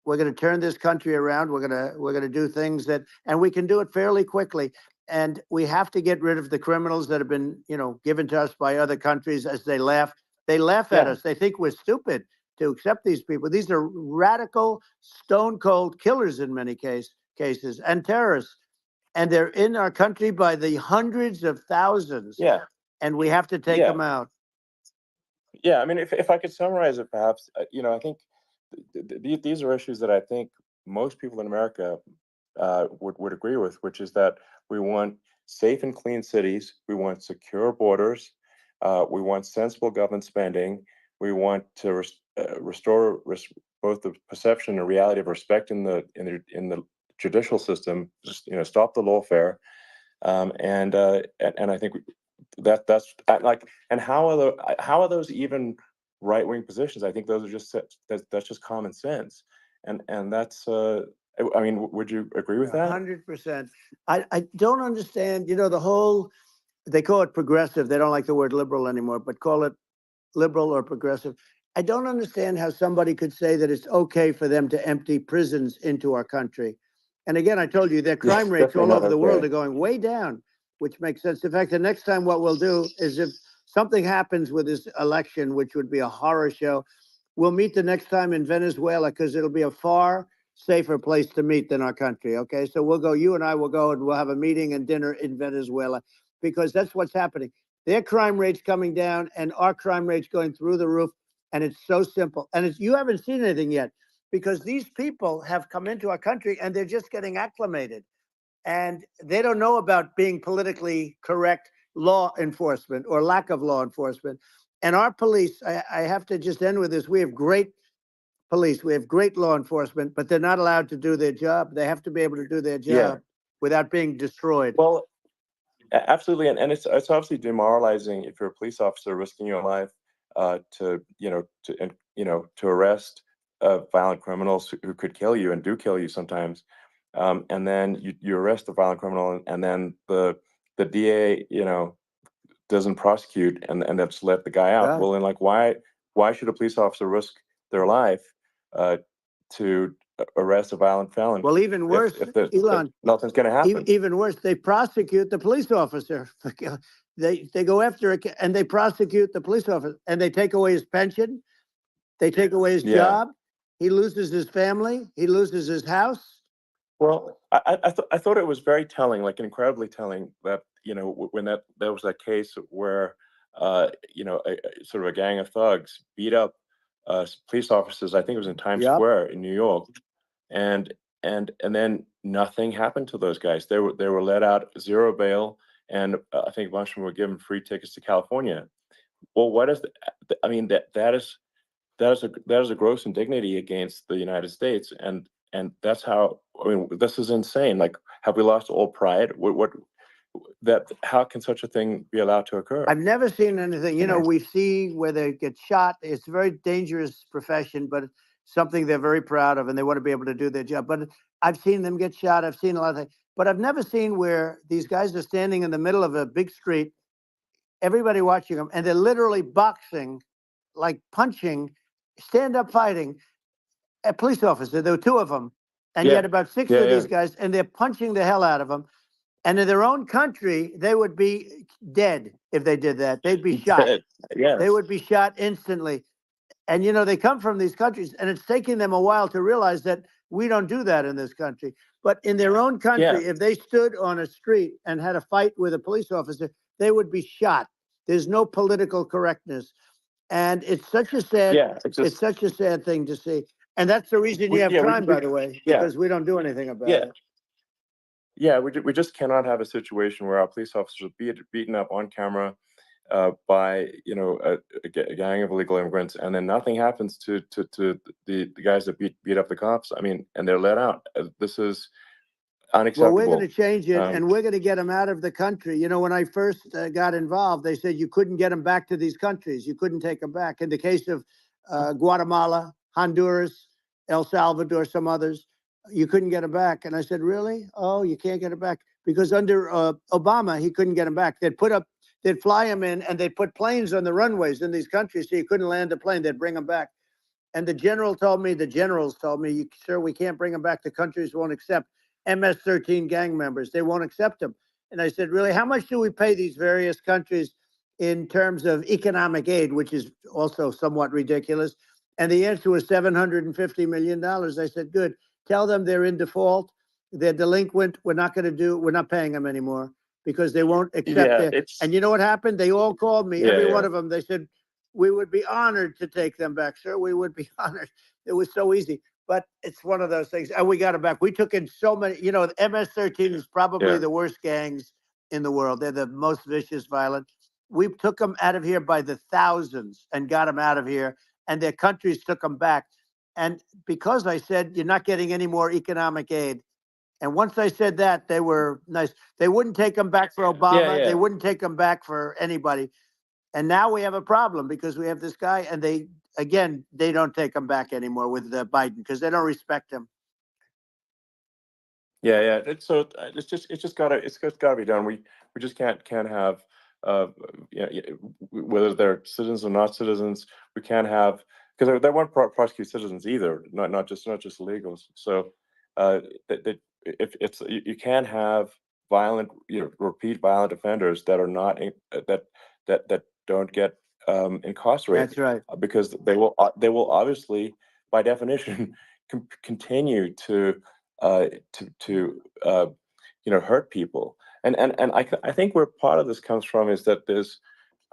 we're going to turn this country around. We're going to do things and we can do it fairly quickly. And we have to get rid of the criminals that have been, given to us by other countries as they laugh. They laugh at us. They think we're stupid to accept these people. These are radical, stone cold killers in many cases and terrorists. And they're in our country by the hundreds of thousands. Yeah. And we have to take them out. Yeah. I mean, if I could summarize it, perhaps, I think these are issues that I think most people in America would agree with, which is that we want safe and clean cities, we want secure borders, we want sensible government spending, we want to restore both the perception and reality of respect in the judicial system, stop the lawfare, and I think that's like, and how are those even right-wing positions? I think those are that's just common sense, and that's I mean, would you agree with that? 100%. I don't understand, the whole, they call it progressive. They don't like the word liberal anymore, but call it liberal or progressive. I don't understand how somebody could say that it's okay for them to empty prisons into our country. And again, I told you their crime rates all over the world are going way down, which makes sense. In fact, the next time what we'll do is if something happens with this election, which would be a horror show, we'll meet the next time in Venezuela because it'll be a far safer place to meet than our country. Okay. So we'll go, you and I will go and we'll have a meeting and dinner in Venezuela because that's what's happening. Their crime rates coming down and our crime rates going through the roof. And it's so simple. And you haven't seen anything yet because these people have come into our country and they're just getting acclimated and they don't know about being politically correct, law enforcement or lack of law enforcement. And our police, I have to just end with this. We have great police. We have great law enforcement, but they're not allowed to do their job. They have to be able to do their job without being destroyed. Well, absolutely, and it's obviously demoralizing if you're a police officer risking your life to arrest violent criminals who could kill you and do kill you sometimes, and then you arrest the violent criminal, and then the DA doesn't prosecute and that's let the guy out. Right. Well, then like why should a police officer risk their life to arrest a violent felon? Well, even worse, Elon, if nothing's going to happen. Even worse, they prosecute the police officer. They go after it and they prosecute the police officer, and they take away his pension. They take away his job. He loses his family. He loses his house. Well, I thought it was very telling, like incredibly telling, that when there was that case where sort of a gang of thugs beat up police officers. I think it was in Times Square in New York, and then nothing happened to those guys. They were let out, zero bail, and I think a bunch of them were given free tickets to California. Well, what is I mean, that is a gross indignity against the United States, and that's how, I mean, this is insane. Like, have we lost all pride? How can such a thing be allowed to occur? I've never seen anything. We see where they get shot. It's a very dangerous profession, but it's something they're very proud of, and they want to be able to do their job. But I've seen them get shot. I've seen a lot of things, but I've never seen where these guys are standing in the middle of a big street, everybody watching them, and they're literally boxing, like punching, stand-up fighting a police officer. There were two of them, and yet about six of these guys, and they're punching the hell out of them. And in their own country, they would be dead if they did that. They'd be shot. Yes. They would be shot instantly. And, they come from these countries, and it's taking them a while to realize that we don't do that in this country. But in their own country, if they stood on a street and had a fight with a police officer, they would be shot. There's no political correctness. And it's such a sad, it's such a sad thing to see. And that's the reason you have crime, by the way, because we don't do anything about it. Yeah, we just cannot have a situation where our police officers are beaten up on camera by a gang of illegal immigrants, and then nothing happens to the guys that beat up the cops. I mean, and they're let out. This is unacceptable. Well, we're going to change it, and we're going to get them out of the country. When I first got involved, they said you couldn't get them back to these countries. You couldn't take them back. In the case of Guatemala, Honduras, El Salvador, some others, you couldn't get them back. And I said, really? Oh, you can't get them back? Because under Obama, he couldn't get them back. They'd fly them in, and they'd put planes on the runways in these countries so you couldn't land a plane. They'd bring them back. And the generals told me, sir, we can't bring them back. The countries won't accept MS-13 gang members. They won't accept them. And I said, really, how much do we pay these various countries in terms of economic aid, which is also somewhat ridiculous? And the answer was $750 million. I said, good. Tell them they're in default. They're delinquent. We're not paying them anymore because they won't accept it. And you know what happened? They all called me, every one of them. They said, we would be honored to take them back, sir. We would be honored. It was so easy. But it's one of those things. And we got them back. We took in so many, the MS-13 is probably the worst gangs in the world. They're the most vicious, violent. We took them out of here by the thousands and got them out of here. And their countries took them back. And because I said, you're not getting any more economic aid. And once I said that, they were nice. They wouldn't take them back for Obama. They wouldn't take them back for anybody. And now we have a problem because we have this guy, and they don't take him back anymore with Biden because they don't respect him. It's just gotta be done. We just can't have whether they're citizens or not citizens. We can't have, because they won't prosecute citizens either, not just illegals. So if you can't have violent, repeat violent offenders that are not that don't get incarcerated. That's right. Because they will obviously, by definition, continue to hurt people. And I think where part of this comes from is that there's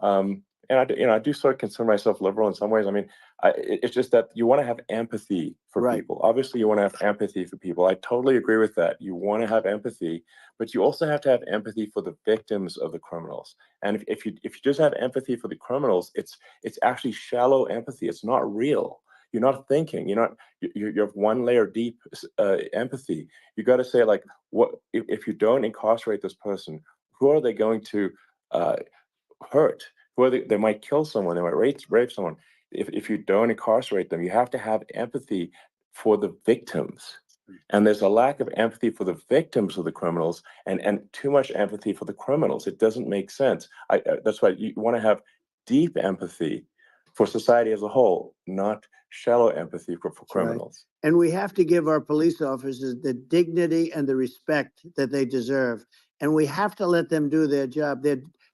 and I do sort of consider myself liberal in some ways. I mean, it's just that you want to have empathy for Right. people. Obviously, you want to have empathy for people. I totally agree with that. You want to have empathy, but you also have to have empathy for the victims of the criminals. And if you just have empathy for the criminals, it's actually shallow empathy. It's not real. You're not thinking. You have one layer deep empathy. You got to say, like, what if you don't incarcerate this person? Who are they going to hurt? Who are they might kill someone. They might rape someone. If you don't incarcerate them, you have to have empathy for the victims. And there's a lack of empathy for the victims of the criminals, and too much empathy for the criminals. It doesn't make sense. That's why you want to have deep empathy for society as a whole, not shallow empathy for criminals. Right. And we have to give our police officers the dignity and the respect that they deserve. And we have to let them do their job.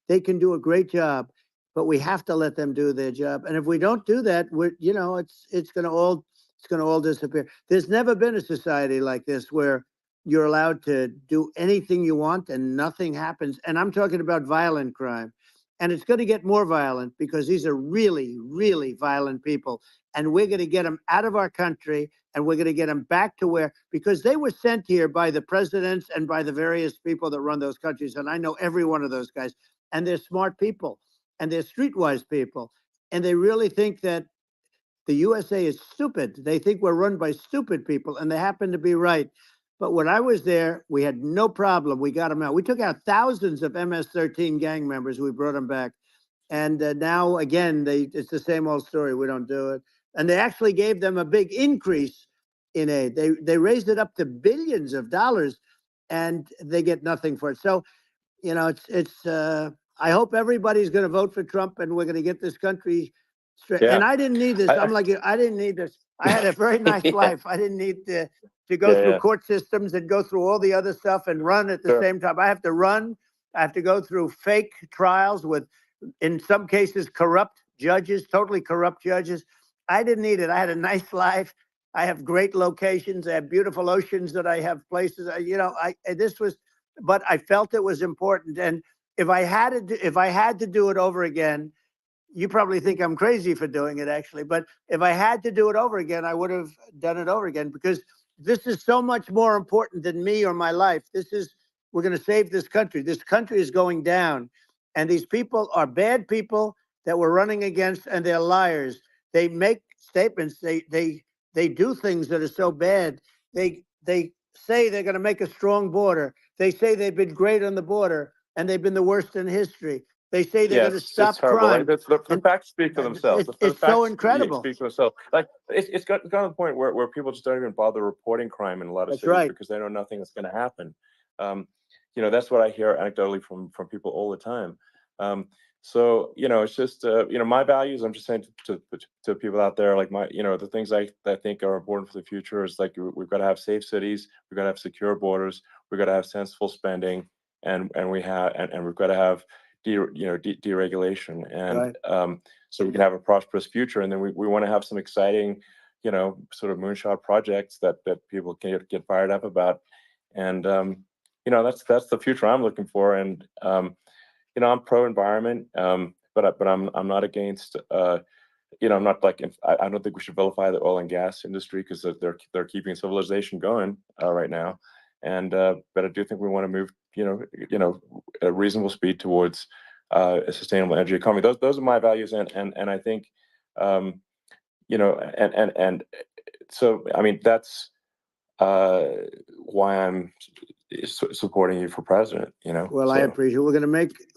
They can do a great job, but we have to let them do their job. And if we don't do that, it's going to all disappear. There's never been a society like this where you're allowed to do anything you want and nothing happens. And I'm talking about violent crime. And it's going to get more violent because these are really, really violent people. And we're going to get them out of our country, and we're going to get them back to because they were sent here by the presidents and by the various people that run those countries. And I know every one of those guys. And they're smart people, and they're streetwise people. And they really think that the USA is stupid. They think we're run by stupid people, and they happen to be right. But when I was there, we had no problem. We got them out. We took out thousands of MS-13 gang members. We brought them back. And now, again, it's the same old story. We don't do it. And they actually gave them a big increase in aid. They raised it up to billions of dollars, and they get nothing for it. So, I hope everybody's going to vote for Trump, and we're going to get this country straight. Yeah. And I didn't need this. I'm like, I didn't need this. I had a very nice life. I didn't need to go through court systems and go through all the other stuff and run at the same time. I have to run. I have to go through fake trials with, in some cases, corrupt judges, totally corrupt judges. I didn't need it. I had a nice life. I have great locations. I have beautiful oceans that I have places. But I felt it was important. And if I had to do it over again, you probably think I'm crazy for doing it, actually. But if I had to do it over again, I would have done it over again, because this is so much more important than me or my life. We're going to save this country. This country is going down. And these people are bad people that we're running against, and they're liars. They make statements. They do things that are so bad. They say they're going to make a strong border. They say they've been great on the border, and they've been the worst in history. They say they're going to stop crime. The facts speak for themselves. It's so incredible. Speak for themselves. Like it's got to the point where people just don't even bother reporting crime in a lot of cities because they know nothing is going to happen. That's what I hear anecdotally from people all the time. So it's just my values. I'm just saying to people out there, like the things I think are important for the future is like we've got to have safe cities, we've got to have secure borders, we've got to have sensible spending, and we've got to have deregulation, and so we can have a prosperous future. And then we want to have some exciting, sort of moonshot projects that people can get fired up about. And that's the future I'm looking for. And I'm pro environment, but I'm not against. I'm not like I don't think we should vilify the oil and gas industry, because they're keeping civilization going right now. And but I do think we want to move at a reasonable speed towards a sustainable energy economy. Those are my values, and I think and so I mean that's why I'm supporting you for president. Well, I appreciate it.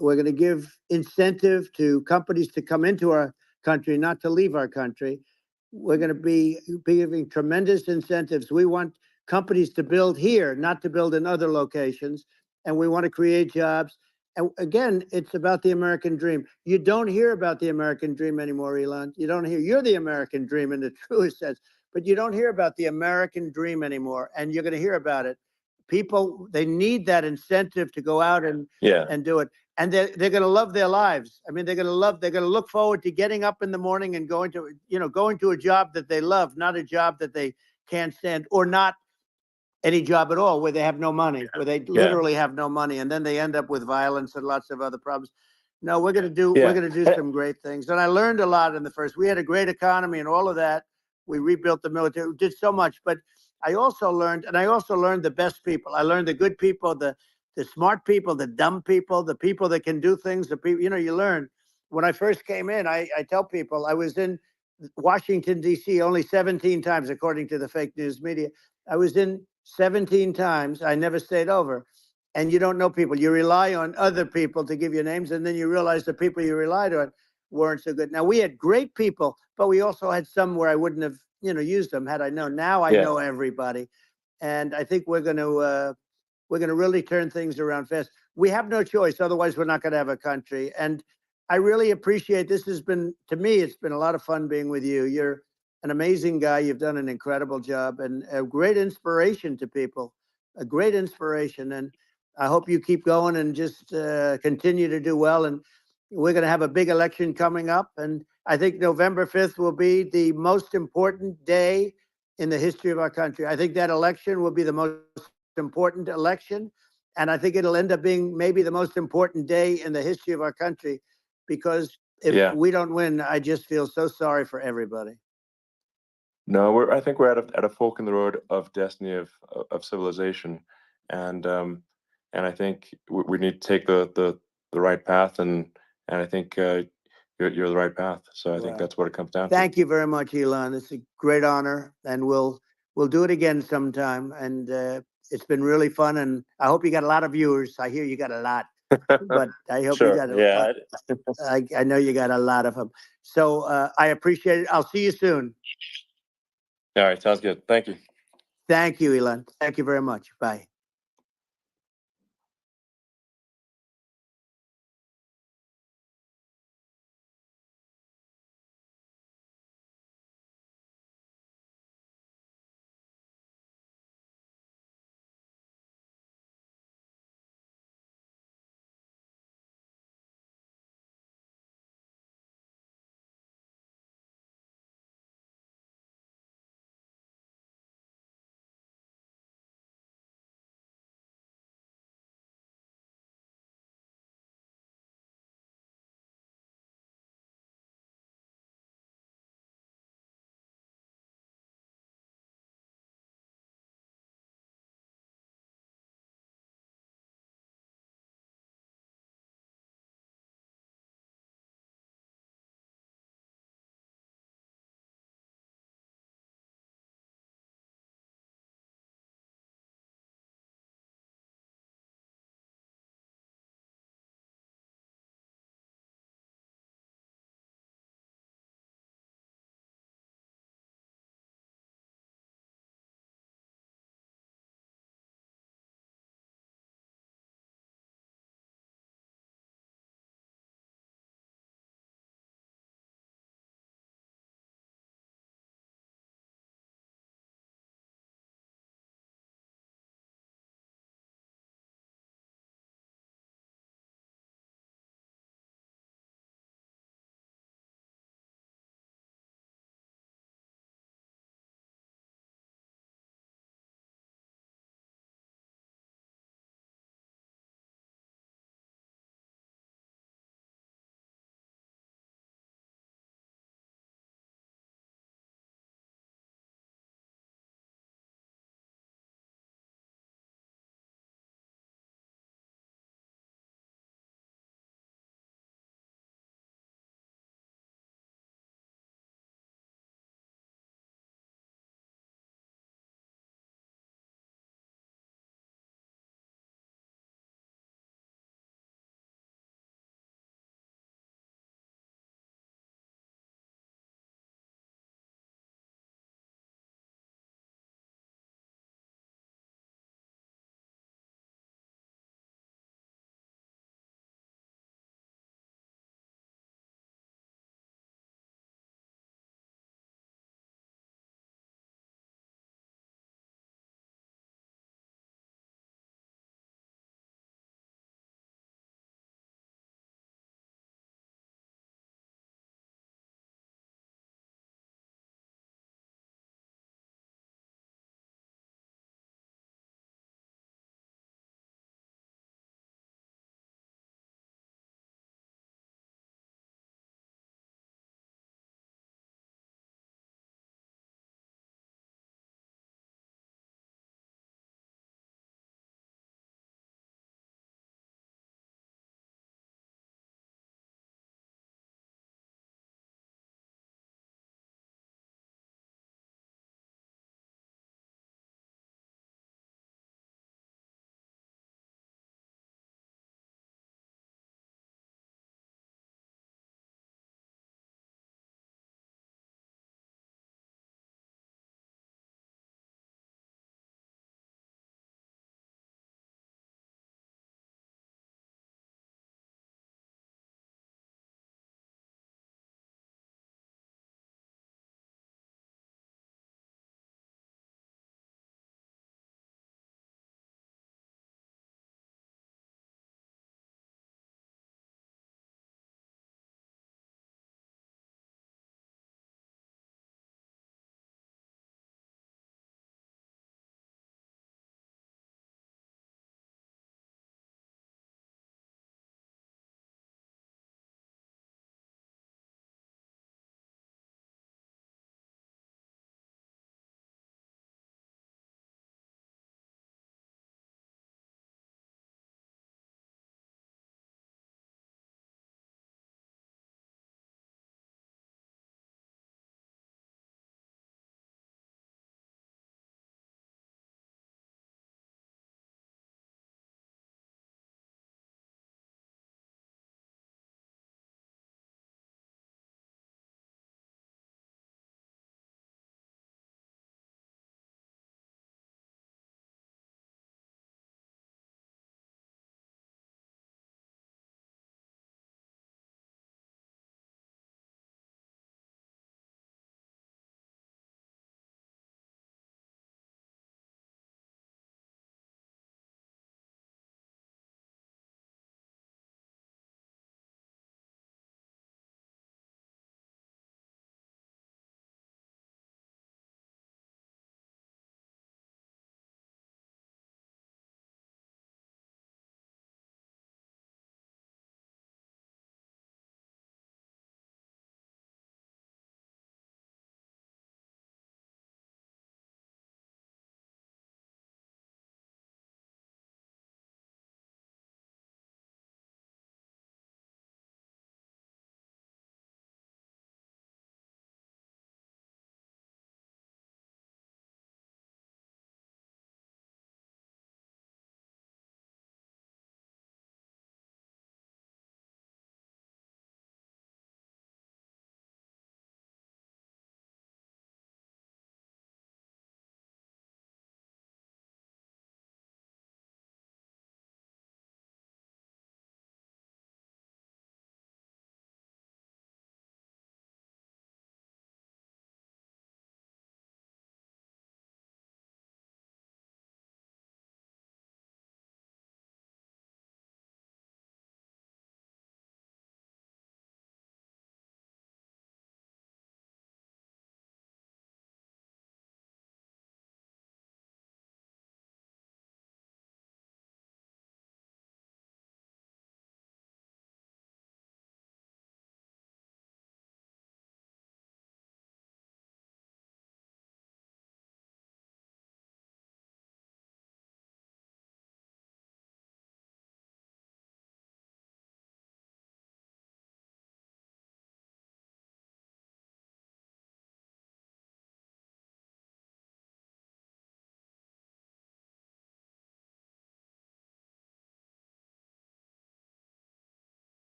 We're going to give incentive to companies to come into our country, not to leave our country. We're going to be giving tremendous incentives. We want companies to build here, not to build in other locations. And we want to create jobs. And again, it's about the American dream. You don't hear about the American dream anymore, Elon. You don't hear. You're the American dream in the truest sense, but you don't hear about the American dream anymore. And you're going to hear about it. People, they need that incentive to go out and do it. And they're going to love their lives. I mean, they're going to look forward to getting up in the morning and going to a job that they love, not a job that they can't stand, or not any job at all where they have no money, where they literally have no money. And then they end up with violence and lots of other problems. No, we're going to do some great things. And I learned a lot in the first. We had a great economy and all of that. We rebuilt the military. We did so much. But I also learned the best people. I learned the good people, the smart people, the dumb people, the people that can do things, the people, you learn. When I first came in, I tell people I was in Washington, D.C. only 17 times, according to the fake news media. I was in 17 times. I never stayed over. And you don't know people. You rely on other people to give you names, and then you realize the people you relied on weren't so good. Now, we had great people, but we also had some where I wouldn't have, used them had I known. Now I know everybody, and I think we're going to really turn things around fast. We have no choice, otherwise we're not going to have a country. And I really appreciate this. To me, it's been a lot of fun being with you. You're an amazing guy. You've done an incredible job and a great inspiration to people. A great inspiration, and I hope you keep going and just continue to do well. And we're going to have a big election coming up. And I think November 5th will be the most important day in the history of our country. I think that election will be the most important election. And I think it'll end up being maybe the most important day in the history of our country, because if we don't win, I just feel so sorry for everybody. No, I think we're at a fork in the road of destiny of civilization. And I think we need to take the right path, and I think you're the right path. So I think that's what it comes down to. Thank you very much, Elon. It's a great honor, and we'll do it again sometime. And it's been really fun, and I hope you got a lot of viewers. I hear you got a lot, but I hope you got a lot. I know you got a lot of them. So I appreciate it. I'll see you soon. All right, sounds good. Thank you. Thank you, Elon. Thank you very much. Bye.